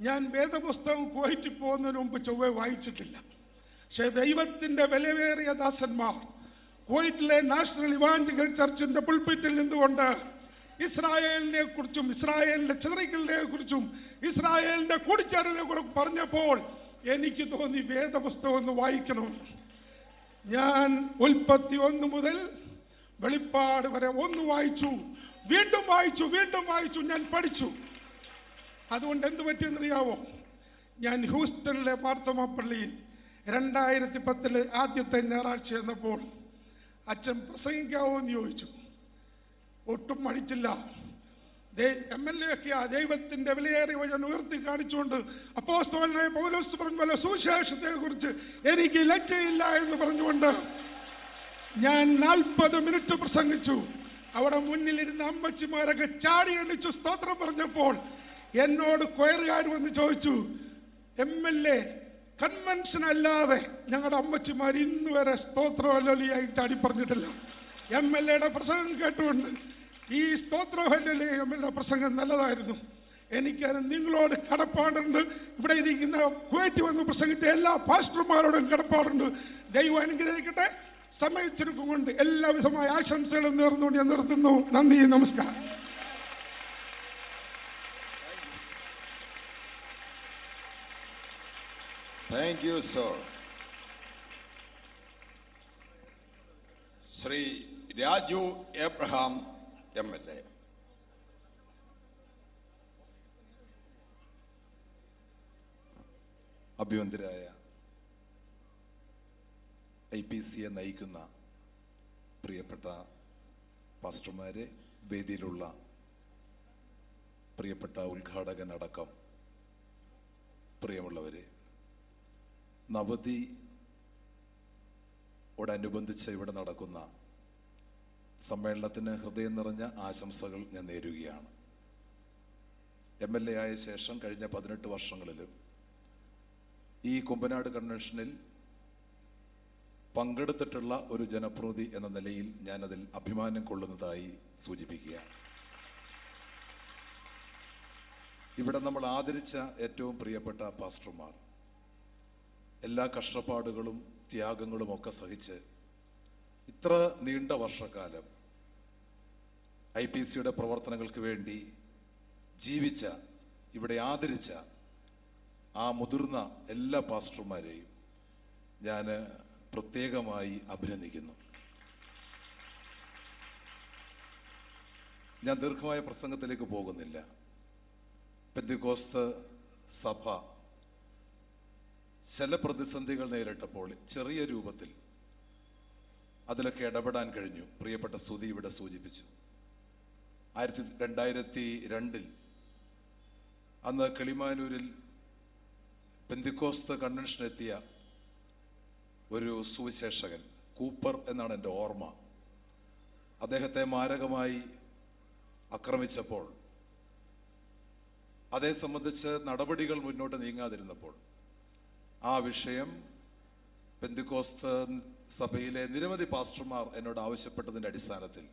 ഞാൻ വേദപുസ്തകം കുവൈറ്റിൽ പോകുന്നതിന് മുമ്പ് ചൊവ്വെ വായിച്ചിട്ടില്ല. പക്ഷേ ദൈവത്തിൻ്റെ വിലവേറിയ ദാസന്മാർ കുവൈറ്റിലെ നാഷണൽ ഇവാഞ്ചലിക്കൽ ചർച്ചിൻ്റെ പുൾപിറ്റിൽ നിന്നുകൊണ്ട് ഇസ്രായേലിനെ കുറിച്ചും ഇസ്രായേലിൻ്റെ ചിതറിക്കലിനെ കുറിച്ചും ഇസ്രായേലിൻ്റെ കൂടിച്ചേരലിനെ കുറിച്ച് പറഞ്ഞപ്പോൾ എനിക്ക് തോന്നി വേദപുസ്തകം ഒന്ന് വായിക്കണം. ഞാൻ ഉൽപ്പത്തി 1 മുതൽ വെളിപ്പാട് വരെ ഒന്ന് വായിച്ചു, വീണ്ടും വായിച്ചു, വീണ്ടും വായിച്ചു, ഞാൻ പഠിച്ചു. അതുകൊണ്ട് എന്ത് പറ്റിയെന്നറിയാവോ? ഞാൻ ഹൂസ്റ്റണിലെ മാർത്തോമാ പള്ളിയിൽ 2010 ആദ്യത്തെ ഞായറാഴ്ച എന്നപ്പോൾ അച്ഛൻ പ്രസംഗിക്കാവോ എന്ന് ചോദിച്ചു. ഒട്ടും മടിച്ചില്ല. MLA ഒക്കെ ആ ദൈവത്തിന്റെ വിലയേറിയ വചനം ഉയർത്തി കാണിച്ചുകൊണ്ട് അപ്പോസ്തലനായ പൗലോസ് പറഞ്ഞ സുവിശേഷത്തെ കുറിച്ച് എനിക്ക് ലജ്ജയില്ല എന്ന് പറഞ്ഞുകൊണ്ട് ഞാൻ 40 മിനിറ്റ് പ്രസംഗിച്ചു. അവിടെ മുന്നിലിരുന്ന അമ്മച്ചിമാരൊക്കെ ചാടി എണ്ണിച്ചു സ്തോത്രം പറഞ്ഞപ്പോൾ എന്നോട് കൊയറുകാർ വന്ന് ചോദിച്ചു, MLA കൺവെൻഷൻ അല്ലാതെ ഞങ്ങളുടെ അമ്മച്ചിമാർ ഇന്ന് വരെ സ്തോത്രം ഹല്ലേലൂയായി ചാടി പറഞ്ഞിട്ടില്ല. MLAയുടെ പ്രസംഗം കേട്ടുകൊണ്ട് ഈ സ്തോത്രം ഹല്ലേലൂയ MLA പ്രസംഗം നല്ലതായിരുന്നു. എനിക്കത് നിങ്ങളോട് കടപ്പാടുണ്ട്. ഇവിടെ ഇരിക്കുന്ന കുവൈറ്റ് വന്ന് പ്രസംഗിച്ച എല്ലാ പാസ്റ്റർമാരോടും കടപ്പാടുണ്ട്. ദൈവം അനുഗ്രഹിക്കട്ടെ. സമയച്ചെടുക്കും കൊണ്ട് എല്ലാവിധമായ ആശംസകളും നേർന്നുകൊണ്ട് ഞാൻ നിർത്തുന്നു. നന്ദി, നമസ്കാരം. Thank you sir. Shri Raju Abraham MLA. അഭിവന്ദ്യരായ IPCയെ നയിക്കുന്ന പ്രിയപ്പെട്ട പാസ്റ്റർമാരെ, വേദിയിലുള്ള പ്രിയപ്പെട്ട ഉദ്ഘാടകനടക്കം പ്രിയമുള്ളവരെ, നവതിയോടനുബന്ധിച്ച് ഇവിടെ നടക്കുന്ന സമ്മേളനത്തിന് ഹൃദയം നിറഞ്ഞ ആശംസകൾ ഞാൻ നേരുകയാണ്. MLA ആയ ശേഷം കഴിഞ്ഞ 18 വർഷങ്ങളിലും ഈ കുമ്പനാട് കൺവെൻഷനിൽ പങ്കെടുത്തിട്ടുള്ള ഒരു ജനപ്രതിനിധി എന്ന നിലയിൽ ഞാനതിൽ അഭിമാനം കൊള്ളുന്നതായി സൂചിപ്പിക്കുകയാണ്. ഇവിടെ നമ്മൾ ആദരിച്ച ഏറ്റവും പ്രിയപ്പെട്ട പാസ്റ്റർമാർ എല്ലാ കഷ്ടപ്പാടുകളും ത്യാഗങ്ങളും ഒക്കെ സഹിച്ച് ഇത്ര നീണ്ട വർഷക്കാലം IPCയുടെ പ്രവർത്തനങ്ങൾക്ക് വേണ്ടി ജീവിച്ച, ഇവിടെ ആദരിച്ച ആ മുതിർന്ന എല്ലാ പാസ്റ്റർമാരെയും ഞാൻ പ്രത്യേകമായി അഭിനന്ദിക്കുന്നു. ഞാൻ ദീർഘമായ പ്രസംഗത്തിലേക്ക് പോകുന്നില്ല. പെന്തക്കോസ്ത് സഭ ചില പ്രതിസന്ധികൾ നേരിട്ടപ്പോൾ ചെറിയ രൂപത്തിൽ അതിലൊക്കെ ഇടപെടാൻ കഴിഞ്ഞു. പ്രിയപ്പെട്ട സുധി ഇവിടെ സൂചിപ്പിച്ചു. 2002 അന്ന് കിളിമാനൂരിൽ പെന്തക്കോസ്ത് കൺവെൻഷൻ എത്തിയ ഒരു സുവിശേഷകൻ, കൂപ്പർ എന്നാണ് എൻ്റെ ഓർമ്മ, അദ്ദേഹത്തെ മാരകമായി ആക്രമിച്ചപ്പോൾ, അതേ സംബന്ധിച്ച് നടപടികൾ മുന്നോട്ട് നീങ്ങാതിരുന്നപ്പോൾ ആ വിഷയം പെന്തക്കോസ്ത് സഭയിലെ നിരവധി പാസ്റ്റർമാർ എന്നോട് ആവശ്യപ്പെട്ടതിൻ്റെ അടിസ്ഥാനത്തിൽ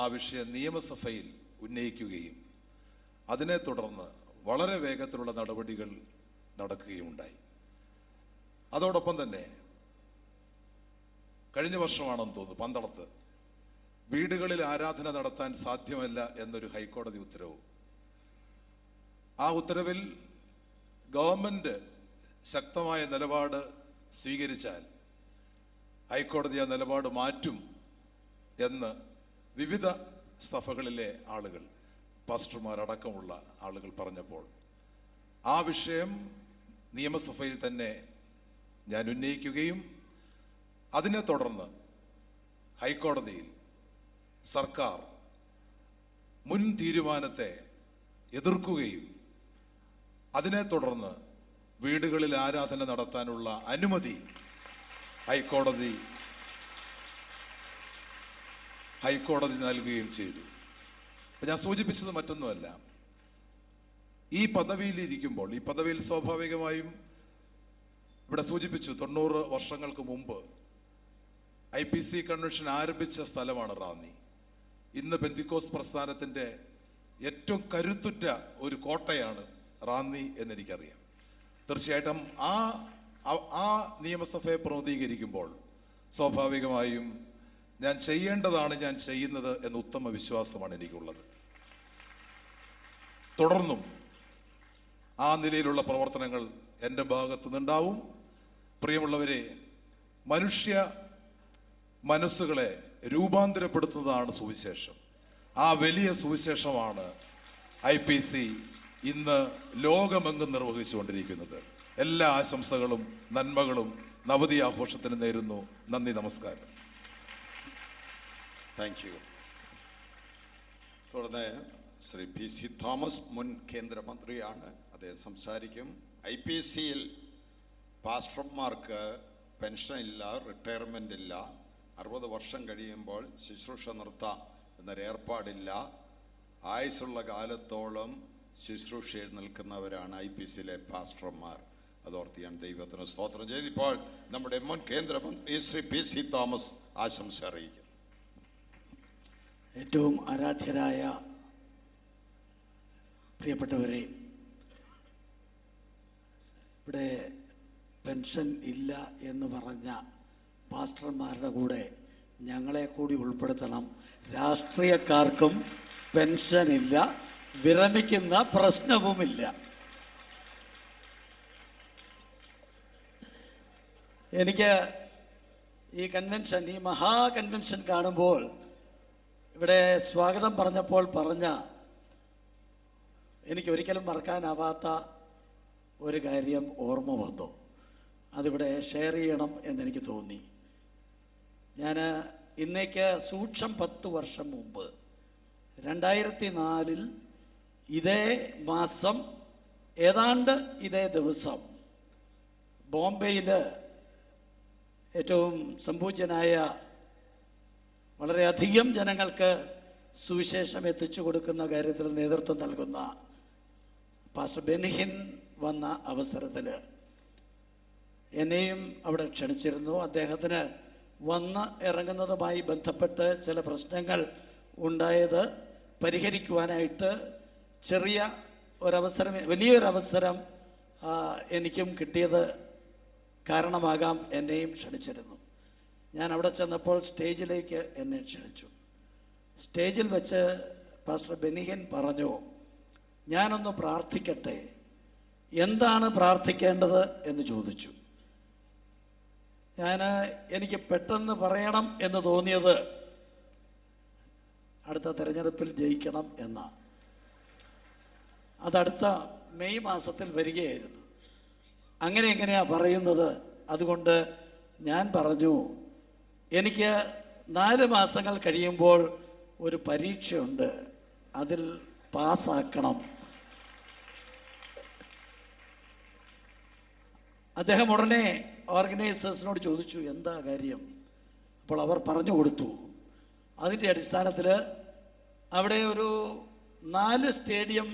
ആ വിഷയം നിയമസഭയിൽ ഉന്നയിക്കുകയും അതിനെ തുടർന്ന് വളരെ വേഗത്തിലുള്ള നടപടികൾ നടക്കുകയുണ്ടായി. അതോടൊപ്പം തന്നെ കഴിഞ്ഞ വർഷമാണെന്ന് തോന്നുന്നു, പന്തളത്ത് വീടുകളിൽ ആരാധന നടത്താൻ സാധ്യമല്ല എന്നൊരു ഹൈക്കോടതി ഉത്തരവ്. ആ ഉത്തരവിൽ ഗവൺമെൻറ് ശക്തമായ നിലപാട് സ്വീകരിച്ചാൽ ഹൈക്കോടതി ആ നിലപാട് മാറ്റും എന്ന് വിവിധ സഭകളിലെ ആളുകൾ, പാസ്റ്റർമാരടക്കമുള്ള ആളുകൾ പറഞ്ഞപ്പോൾ ആ വിഷയം നിയമസഭയിൽ തന്നെ ഞാൻ ഉന്നയിക്കുകയും അതിനെ തുടർന്ന് ഹൈക്കോടതിയിൽ സർക്കാർ മുൻ തീരുമാനത്തെ എതിർക്കുകയും അതിനെ തുടർന്ന് വീടുകളിൽ ആരാധന നടത്താനുള്ള അനുമതി ഹൈക്കോടതി നൽകുകയും ചെയ്തു. ഞാൻ സൂചിപ്പിച്ചത് മറ്റൊന്നുമല്ല, ഈ പദവിയിലിരിക്കുമ്പോൾ, ഈ പദവിയിൽ സ്വാഭാവികമായും ഇവിടെ സൂചിപ്പിച്ചു 90 വർഷങ്ങൾക്ക് മുമ്പ് IPC കൺവെൻഷൻ ആരംഭിച്ച സ്ഥലമാണ് റാന്നി. ഇന്ന് പെന്തക്കോസ്ത് പ്രസ്ഥാനത്തിൻ്റെ ഏറ്റവും കരുത്തുറ്റ ഒരു കോട്ടയാണ് റാന്നി എന്നെനിക്കറിയാം. തീർച്ചയായിട്ടും ആ നിയമസഭയെ പ്രതിനിധീകരിക്കുമ്പോൾ സ്വാഭാവികമായും ഞാൻ ചെയ്യേണ്ടതാണ് ഞാൻ ചെയ്യുന്നത് എന്ന ഉത്തമ വിശ്വാസമാണ് എനിക്കുള്ളത്. തുടർന്നും ആ നിലയിലുള്ള പ്രവർത്തനങ്ങൾ എൻ്റെ ഭാഗത്തു നിന്നുണ്ടാവും. പ്രിയമുള്ളവരെ, മനുഷ്യ മനസ്സുകളെ രൂപാന്തരപ്പെടുത്തുന്നതാണ് സുവിശേഷം. ആ വലിയ സുവിശേഷമാണ് IPC ഇന്ന് ലോകമെങ്ങും നിർവഹിച്ചുകൊണ്ടിരിക്കുന്നത്. എല്ലാ ആശംസകളും നന്മകളും നവതി ആഘോഷത്തിന് നേരുന്നു. നന്ദി, നമസ്കാരം. Thank you. തുടർന്ന് ശ്രീ PC തോമസ് മുൻ കേന്ദ്രമന്ത്രിയാണ്. അദ്ദേഹം സംസാരിക്കും. IPCയിൽ പാസ്റ്റർമാർക്ക് പെൻഷനില്ല, റിട്ടയർമെൻ്റ് ഇല്ല, 60 വർഷം കഴിയുമ്പോൾ ശുശ്രൂഷ നിർത്താം എന്നൊരു ഏർപ്പാടില്ല. ആയുസ്സുള്ള കാലത്തോളം ശുശ്രൂഷയിൽ നിൽക്കുന്നവരാണ് IPCയിലെ പാസ്റ്റർമാർ. അതോർത്ത് ഞാൻ ദൈവത്തിന് സ്തോത്രം ചെയ്ത് ഇപ്പോൾ നമ്മുടെ മുൻ കേന്ദ്രമന്ത്രി ശ്രീ PC തോമസ് ആശംസ അറിയിക്കും. ഏറ്റവും ആരാധ്യരായ പ്രിയപ്പെട്ടവരെ, ഇവിടെ പെൻഷൻ ഇല്ല എന്ന് പറഞ്ഞ പാസ്റ്റർമാരുടെ കൂടെ ഞങ്ങളെ കൂടി ഉൾപ്പെടുത്തണം. രാഷ്ട്രീയക്കാർക്കും പെൻഷനില്ല, വിരമിക്കുന്ന പ്രശ്നവുമില്ല. എനിക്ക് ഈ കൺവെൻഷൻ, ഈ മഹാ കൺവെൻഷൻ കാണുമ്പോൾ ഇവിടെ സ്വാഗതം പറഞ്ഞപ്പോൾ പറഞ്ഞ എനിക്ക് ഒരിക്കലും മറക്കാനാവാത്ത ഒരു കാര്യം ഓർമ്മ വന്നു. അതിവിടെ ഷെയർ ചെയ്യണം എന്നെനിക്ക് തോന്നി. ഞാൻ ഇന്നേക്ക് സൂക്ഷം 10 വർഷം മുമ്പ് 2004 ഇതേ മാസം ഏതാണ്ട് ഇതേ ദിവസം ബോംബെയിൽ ഏറ്റവും സംപൂജ്യനായ വളരെയധികം ജനങ്ങൾക്ക് സുവിശേഷം എത്തിച്ചു കൊടുക്കുന്ന കാര്യത്തിൽ നേതൃത്വം നൽകുന്ന പാസ്റ്റർ ബെനിഹിൻ വന്ന അവസരത്തിൽ എന്നെയും അവിടെ ക്ഷണിച്ചിരുന്നു. അദ്ദേഹത്തിന് വന്ന് ഇറങ്ങുന്നതുമായി ബന്ധപ്പെട്ട് ചില പ്രശ്നങ്ങൾ ഉണ്ടായത് പരിഹരിക്കുവാനായിട്ട് ചെറിയ ഒരവസരം, വലിയൊരവസരം എനിക്കും കിട്ടിയത് കാരണമാകാം എന്നെയും ക്ഷണിച്ചിരുന്നു. ഞാൻ അവിടെ ചെന്നപ്പോൾ സ്റ്റേജിലേക്ക് എന്നെ ക്ഷണിച്ചു. സ്റ്റേജിൽ വെച്ച് പാസ്റ്റർ ബെനിഹിൻ പറഞ്ഞു, ഞാനൊന്ന് പ്രാർത്ഥിക്കട്ടെ, എന്താണ് പ്രാർത്ഥിക്കേണ്ടത് എന്ന് ചോദിച്ചു. എനിക്ക് പെട്ടെന്ന് പറയണം എന്ന് തോന്നിയത് അടുത്ത തെരഞ്ഞെടുപ്പിൽ ജയിക്കണം എന്ന. അതടുത്ത മെയ് മാസത്തിൽ വരികയായിരുന്നു. അങ്ങനെ എങ്ങനെയാ പറയുന്നത്? അതുകൊണ്ട് ഞാൻ പറഞ്ഞു, എനിക്ക് 4 മാസങ്ങൾ കഴിയുമ്പോൾ ഒരു പരീക്ഷയുണ്ട്, അതിൽ പാസ്സാക്കണം. അദ്ദേഹം ഉടനെ ഓർഗനൈസേഴ്സിനോട് ചോദിച്ചു, എന്താ കാര്യം? അപ്പോൾ അവർ പറഞ്ഞു കൊടുത്തു. അതിൻ്റെ അടിസ്ഥാനത്തിൽ അവിടെ ഒരു 4 സ്റ്റേഡിയം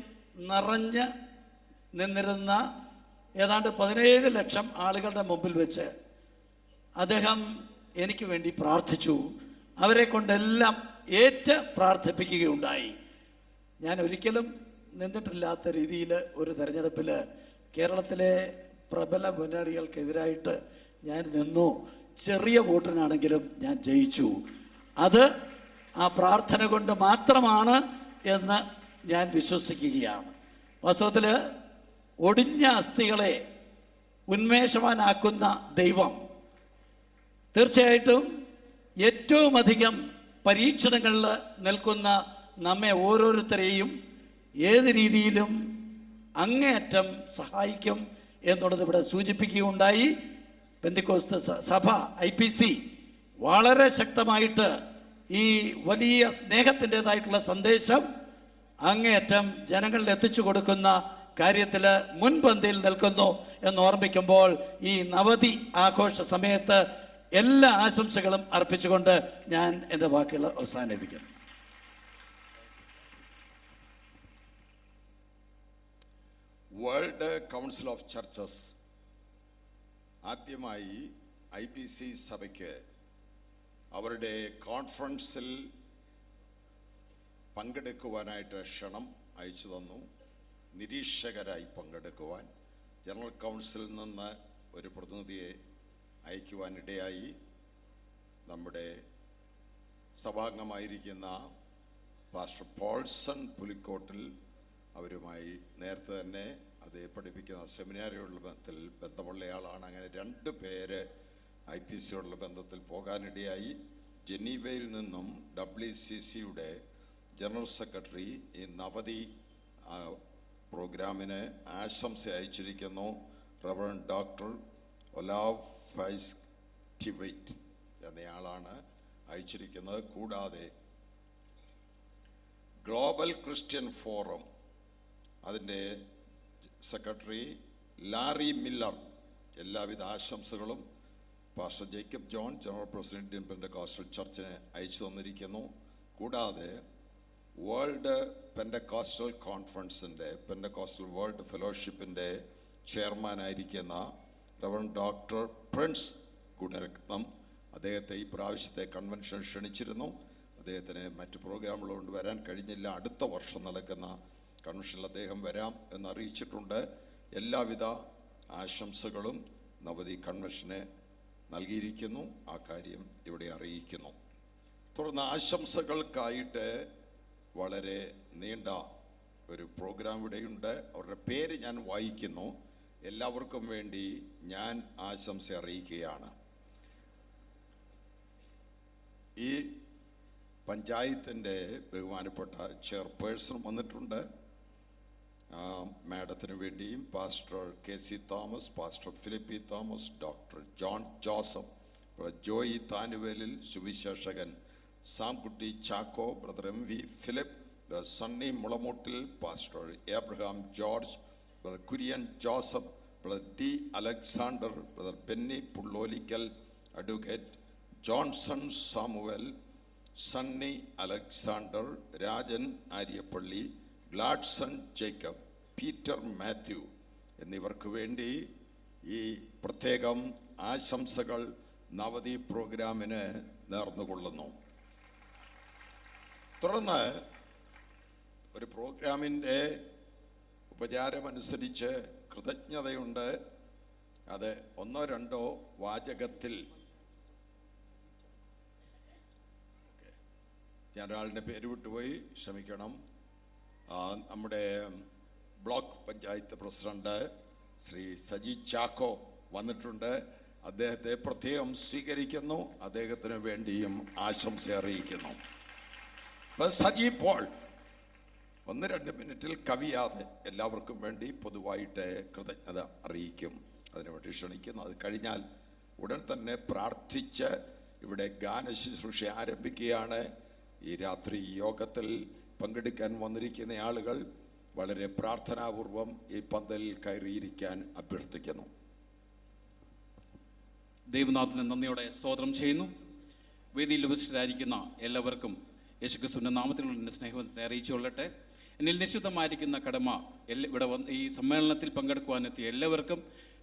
നിറഞ്ഞ് നിന്നിരുന്ന ഏതാണ്ട് 17 ലക്ഷം ആളുകളുടെ മുമ്പിൽ വെച്ച് അദ്ദേഹം എനിക്ക് വേണ്ടി പ്രാർത്ഥിച്ചു. അവരെ കൊണ്ടെല്ലാം ഏറ്റ് പ്രാർത്ഥിപ്പിക്കുകയുണ്ടായി. ഞാൻ ഒരിക്കലും നിന്നിട്ടില്ലാത്ത രീതിയിൽ ഒരു തെരഞ്ഞെടുപ്പിൽ കേരളത്തിലെ പ്രബല മുന്നണികൾക്കെതിരായിട്ട് ഞാൻ നിന്നു. ചെറിയ വോട്ടിനാണെങ്കിലും ഞാൻ ജയിച്ചു. അത് ആ പ്രാർത്ഥന കൊണ്ട് മാത്രമാണ് എന്ന് ഞാൻ വിശ്വസിക്കുകയാണ്. വാസ്തവത്തിൽ ഒടിഞ്ഞ അസ്ഥികളെ ഉന്മേഷവാനാക്കുന്ന ദൈവം തീർച്ചയായിട്ടും ഏറ്റവും അധികം പരീക്ഷണങ്ങളിൽ നിൽക്കുന്ന നമ്മെ ഓരോരുത്തരെയും ഏത് രീതിയിലും അങ്ങേയറ്റം സഹായിക്കും എന്നുള്ളത് ഇവിടെ സൂചിപ്പിക്കുകയുണ്ടായി. പെന്തിക്കോസ്ത് സഭ IPC വളരെ ശക്തമായിട്ട് ഈ വലിയ സ്നേഹത്തിൻ്റെതായിട്ടുള്ള സന്ദേശം അങ്ങേയറ്റം ജനങ്ങളിൽ എത്തിച്ചു കൊടുക്കുന്ന കാര്യത്തിൽ മുൻപന്തിയിൽ നിൽക്കുന്നു എന്ന് ഓർമ്മിക്കുമ്പോൾ ഈ നവതി ആഘോഷ സമയത്ത് എല്ലാ ആശംസകളും അർപ്പിച്ചുകൊണ്ട് ഞാൻ എൻ്റെ വാക്കുകൾ അവസാനിപ്പിക്കുന്നു. വേൾഡ് കൗൺസിൽ ഓഫ് ചർച്ചസ് ആദ്യമായി IPC സഭയ്ക്ക് അവരുടെ കോൺഫറൻസിൽ പങ്കെടുക്കുവാനായിട്ട് ക്ഷണം അയച്ചു തന്നു. നിരീക്ഷകരായി പങ്കെടുക്കുവാൻ ജനറൽ കൗൺസിലിൽ നിന്ന് ഒരു പ്രതിനിധിയെ അയക്കുവാനിടയായി. നമ്മുടെ സഭാംഗമായിരിക്കുന്ന പാസ്റ്റർ പോൾസൺ പുലിക്കോട്ടിൽ അവരുമായി നേരത്തെ തന്നെ അത് പഠിപ്പിക്കുന്ന സെമിനാരിയുള്ള ബന്ധമുള്ളയാളാണ്. അങ്ങനെ 2 പേര് IPCയോടുള്ള ബന്ധത്തിൽ പോകാനിടയായി. ജനീവയിൽ നിന്നും WCCയുടെ ജനറൽ സെക്രട്ടറി ഈ നവതി പ്രോഗ്രാമിന് ആശംസ അയച്ചിരിക്കുന്നു. Reverend doctor Olav Fykse Tveit എന്നയാളാണ് അയച്ചിരിക്കുന്നത്. കൂടാതെ ഗ്ലോബൽ ക്രിസ്ത്യൻ ഫോറം അതിൻ്റെ സെക്രട്ടറി ലാറി മില്ലർ എല്ലാവിധ ആശംസകളും pastor Jacob John general president Indian Pentecostal ചർച്ചിന് അയച്ചു തന്നിരിക്കുന്നു. കൂടാതെ വേൾഡ് പെന്തക്കോസ്റ്റൽ കോൺഫറൻസിൻ്റെ പെന്തക്കോസ്റ്റൽ വേൾഡ് ഫെലോഷിപ്പിൻ്റെ ചെയർമാനായിരിക്കുന്ന റവറൻഡ് ഡോക്ടർ പ്രിൻസ് ഗുണരത്നം അദ്ദേഹത്തെ ഈ പ്രാവശ്യത്തെ കൺവെൻഷൻ ക്ഷണിച്ചിരുന്നു. അദ്ദേഹത്തിന് മറ്റ് പ്രോഗ്രാമുകളുകൊണ്ട് വരാൻ കഴിഞ്ഞില്ല. അടുത്ത വർഷം നടക്കുന്ന കൺവെൻഷനിൽ അദ്ദേഹം വരാം എന്നറിയിച്ചിട്ടുണ്ട്. എല്ലാവിധ ആശംസകളും നവതി കൺവെൻഷന് നൽകിയിരിക്കുന്നു. ആ കാര്യം ഇവിടെ അറിയിക്കുന്നു. തുടർന്ന് ആശംസകൾക്കായിട്ട് വളരെ നീണ്ട ഒരു പ്രോഗ്രാം ഇവിടെയുണ്ട്. അവരുടെ പേര് ഞാൻ വായിക്കുന്നു. എല്ലാവർക്കും വേണ്ടി ഞാൻ ആശംസ അറിയിക്കുകയാണ്. ഈ പഞ്ചായത്തിൻ്റെ ബഹുമാനപ്പെട്ട ചെയർപേഴ്സൺ വന്നിട്ടുണ്ട്. മാഡത്തിന് വേണ്ടിയും pastor KC Thomas, pastor Philip Thomas, doctor John Joseph, Joy Thanuvelil, സുവിശേഷകൻ Samkutty Chacko, brother MV Philip, Sunny Mulamoottil, pastor Abraham George, brother Kurian Joseph, brother D Alexander, brother Benny Pullolickal, advocate Johnson Samuel, Sunny Alexander, Rajan Aryappally, Gladson Jacob, Peter Mathew എന്നിവർക്ക് വേണ്ടി ഈ പ്രത്യേകം ആശംസകൾ നവതി പ്രോഗ്രാമിന് നേർന്നുകൊള്ളുന്നു. തുടർന്ന് ഒരു പ്രോഗ്രാമിൻ്റെ ഉപചാരമനുസരിച്ച് കൃതജ്ഞതയുണ്ട്. അത് 1-2 വാചകത്തിൽ ഞാൻ ഒരാളുടെ പേര് വിട്ടുപോയി, ക്ഷമിക്കണം. നമ്മുടെ ബ്ലോക്ക് പഞ്ചായത്ത് പ്രസിഡന്റ് ശ്രീ സജി ചാക്കോ വന്നിട്ടുണ്ട്. അദ്ദേഹത്തെ പ്രത്യേകം സ്വീകരിക്കുന്നു. അദ്ദേഹത്തിന് വേണ്ടിയും ആശംസ അറിയിക്കുന്നു. സജി പോൾ 1-2 മിനിറ്റിൽ കവിയാതെ എല്ലാവർക്കും വേണ്ടി പൊതുവായിട്ട് കൃതജ്ഞത അറിയിക്കും. അതിനുവേണ്ടി ക്ഷണിക്കുന്നു. അത് കഴിഞ്ഞാൽ ഉടൻ തന്നെ പ്രാർത്ഥിച്ച് ഇവിടെ ഗാനശുശ്രൂഷ ആരംഭിക്കുകയാണ്. ഈ രാത്രി യോഗത്തിൽ പങ്കെടുക്കാൻ വന്നിരിക്കുന്ന ആളുകൾ വളരെ പ്രാർത്ഥനാപൂർവം ഈ പന്തലിൽ കയറിയിരിക്കാൻ അഭ്യർത്ഥിക്കുന്നു. ദൈവനാഥന് നന്ദിയോടെ സ്തോത്രം ചെയ്യുന്നു. വേദിയിൽ ഉപസ്ഥിതരായിരിക്കുന്ന എല്ലാവർക്കും യേശുക്രിസ്തുവിൻ്റെ നാമത്തിലുള്ള എൻ്റെ സ്നേഹത്തെ അറിയിച്ചുകൊള്ളട്ടെ. എന്നിൽ നിശ്ചിതമായിരിക്കുന്ന കടമ ഇവിടെ ഈ സമ്മേളനത്തിൽ പങ്കെടുക്കുവാനെത്തിയ എല്ലാവർക്കും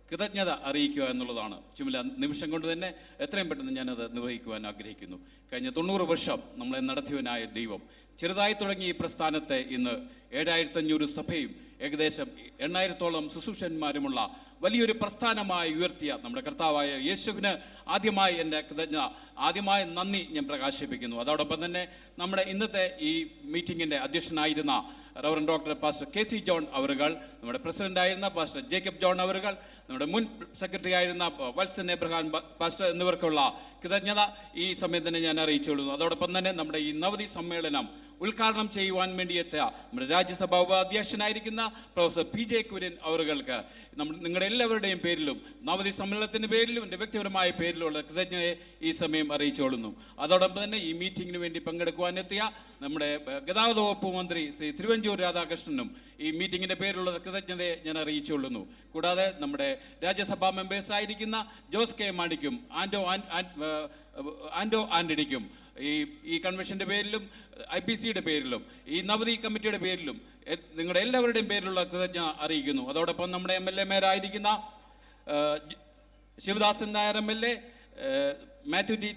കൃതജ്ഞത അറിയിക്കുക എന്നുള്ളതാണ്. ചുമല നിമിഷം കൊണ്ട് തന്നെ എത്രയും പെട്ടെന്ന് ഞാനത് നിർവഹിക്കുവാൻ ആഗ്രഹിക്കുന്നു. കഴിഞ്ഞ 90 വർഷം നമ്മളെ നടത്തിയവനായ ദൈവം ചെറുതായി തുടങ്ങിയ ഈ പ്രസ്ഥാനത്തെ ഇന്ന് 7500 സഭയും ഏകദേശം 8000-ഓളം ശുശ്രൂഷന്മാരുമുള്ള വലിയൊരു പ്രസ്ഥാനമായി ഉയർത്തിയ നമ്മുടെ കർത്താവായ യേശുവിന് ആദ്യമായി എൻ്റെ കൃതജ്ഞത, ആദ്യമായി നന്ദി ഞാൻ പ്രകാശിപ്പിക്കുന്നു. അതോടൊപ്പം തന്നെ നമ്മുടെ ഇന്നത്തെ ഈ മീറ്റിങ്ങിൻ്റെ അധ്യക്ഷനായിരുന്ന reverend doctor pastor KC John അവറുകൾ, നമ്മുടെ പ്രസിഡൻ്റായിരുന്ന പാസ്റ്റർ ജേക്കബ് ജോൺ അവറുകൾ, നമ്മുടെ മുൻ സെക്രട്ടറി ആയിരുന്ന വത്സൻ എബ്രഹാം പാസ്റ്റർ എന്നിവർക്കുള്ള കൃതജ്ഞത ഈ സമയം തന്നെ ഞാൻ അറിയിച്ചുകൊള്ളുന്നു. അതോടൊപ്പം തന്നെ നമ്മുടെ ഈ നവതി സമ്മേളനം ഉദ്ഘാടനം ചെയ്യുവാൻ വേണ്ടിയെത്തിയ നമ്മുടെ രാജ്യസഭാ ഉപാധ്യക്ഷനായിരിക്കുന്ന പ്രൊഫസർ PJ കുര്യൻ അവറുകൾക്ക് നിങ്ങളുടെ എല്ലാവരുടെയും പേരിലും നവതി സമ്മേളനത്തിൻ്റെ പേരിലും എൻ്റെ വ്യക്തിപരമായ പേരിലുള്ള കൃതജ്ഞതയെ ഈ സമയം അറിയിച്ചുകൊള്ളുന്നു. അതോടൊപ്പം തന്നെ ഈ മീറ്റിങ്ങിന് വേണ്ടി പങ്കെടുക്കുവാനെത്തിയ നമ്മുടെ ഗതാഗത വകുപ്പ് മന്ത്രി ശ്രീ തിരുവഞ്ചൂർ രാധാകൃഷ്ണനും ഈ മീറ്റിങ്ങിൻ്റെ പേരിലുള്ള കൃതജ്ഞതയെ ഞാൻ അറിയിച്ചുകൊള്ളുന്നു. കൂടാതെ നമ്മുടെ രാജ്യസഭാ മെമ്പേഴ്സായിരിക്കുന്ന ജോസ് കെ മാണിക്കും ആൻഡോ ആൻ്റണിക്കും ഈ കൺവെൻഷൻ്റെ പേരിലും IPCയുടെ പേരിലും ഈ നവതി കമ്മിറ്റിയുടെ പേരിലും നിങ്ങളുടെ എല്ലാവരുടെയും പേരിലുള്ള കൃതജ്ഞത അറിയിക്കുന്നു. അതോടൊപ്പം നമ്മുടെ MLA-മാരായിരിക്കുന്ന Sivadasan Nair MLA, Mathew T.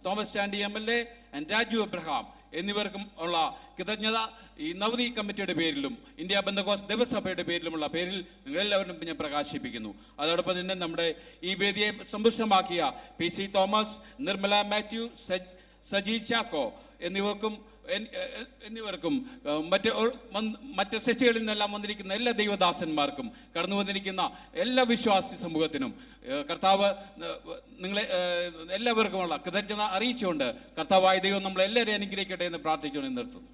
Thomas Chandy MLA and Raju Abraham എന്നിവർക്കും ഉള്ള കൃതജ്ഞത ഈ നവതി കമ്മിറ്റിയുടെ പേരിലും ഇന്ത്യ പെന്തക്കോസ്ത് ദേവസഭയുടെ പേരിലുമുള്ള പേരിൽ നിങ്ങളെല്ലാവരും ഞാൻ പ്രകാശിപ്പിക്കുന്നു. അതോടൊപ്പം തന്നെ നമ്മുടെ ഈ വേദിയെ സമ്പുഷ്ടമാക്കിയ PC തോമസ്, നിർമ്മല മാത്യു, സജി ചാക്കോ എന്നിവർക്കും എന്നിവർക്കും മറ്റ് സെച്ചുകളിൽ നിന്നെല്ലാം വന്നിരിക്കുന്ന എല്ലാ ദൈവദാസന്മാർക്കും കടന്നു വന്നിരിക്കുന്ന എല്ലാ വിശ്വാസി സമൂഹത്തിനും കർത്താവ് നിങ്ങളെ എല്ലാവർക്കുമുള്ള കൃതജ്ഞത അറിയിച്ചുകൊണ്ട് കർത്താവായ ദൈവം നമ്മളെല്ലാവരെയും അനുഗ്രഹിക്കട്ടെ എന്ന് പ്രാർത്ഥിച്ചുകൊണ്ട് നിർത്തുന്നു.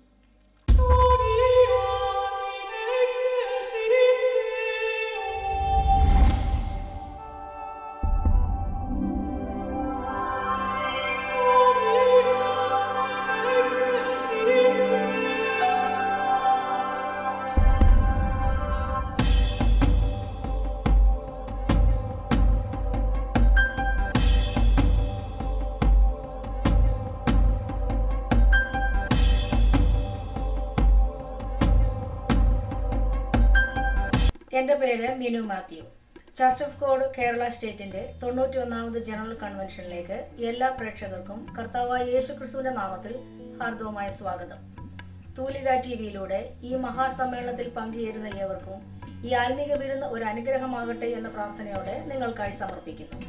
എൻ്റെ പേര് Minu Mathew. Church of God Kerala സ്റ്റേറ്റിന്റെ 91ാമത് ജനറൽ കൺവെൻഷനിലേക്ക് എല്ലാ പ്രേക്ഷകർക്കും കർത്താവായ യേശുക്രിസ്തുവിന്റെ നാമത്തിൽ ഹാർദവമായ സ്വാഗതം. തൂലിക ടിവിയിലൂടെ ഈ മഹാസമ്മേളനത്തിൽ പങ്കുചേരുന്ന ഏവർക്കും ഈ ആത്മീക വിരുന്ന് ഒരു അനുഗ്രഹമാകട്ടെ എന്ന പ്രാർത്ഥനയോടെ നിങ്ങൾക്കായി സമർപ്പിക്കുന്നു.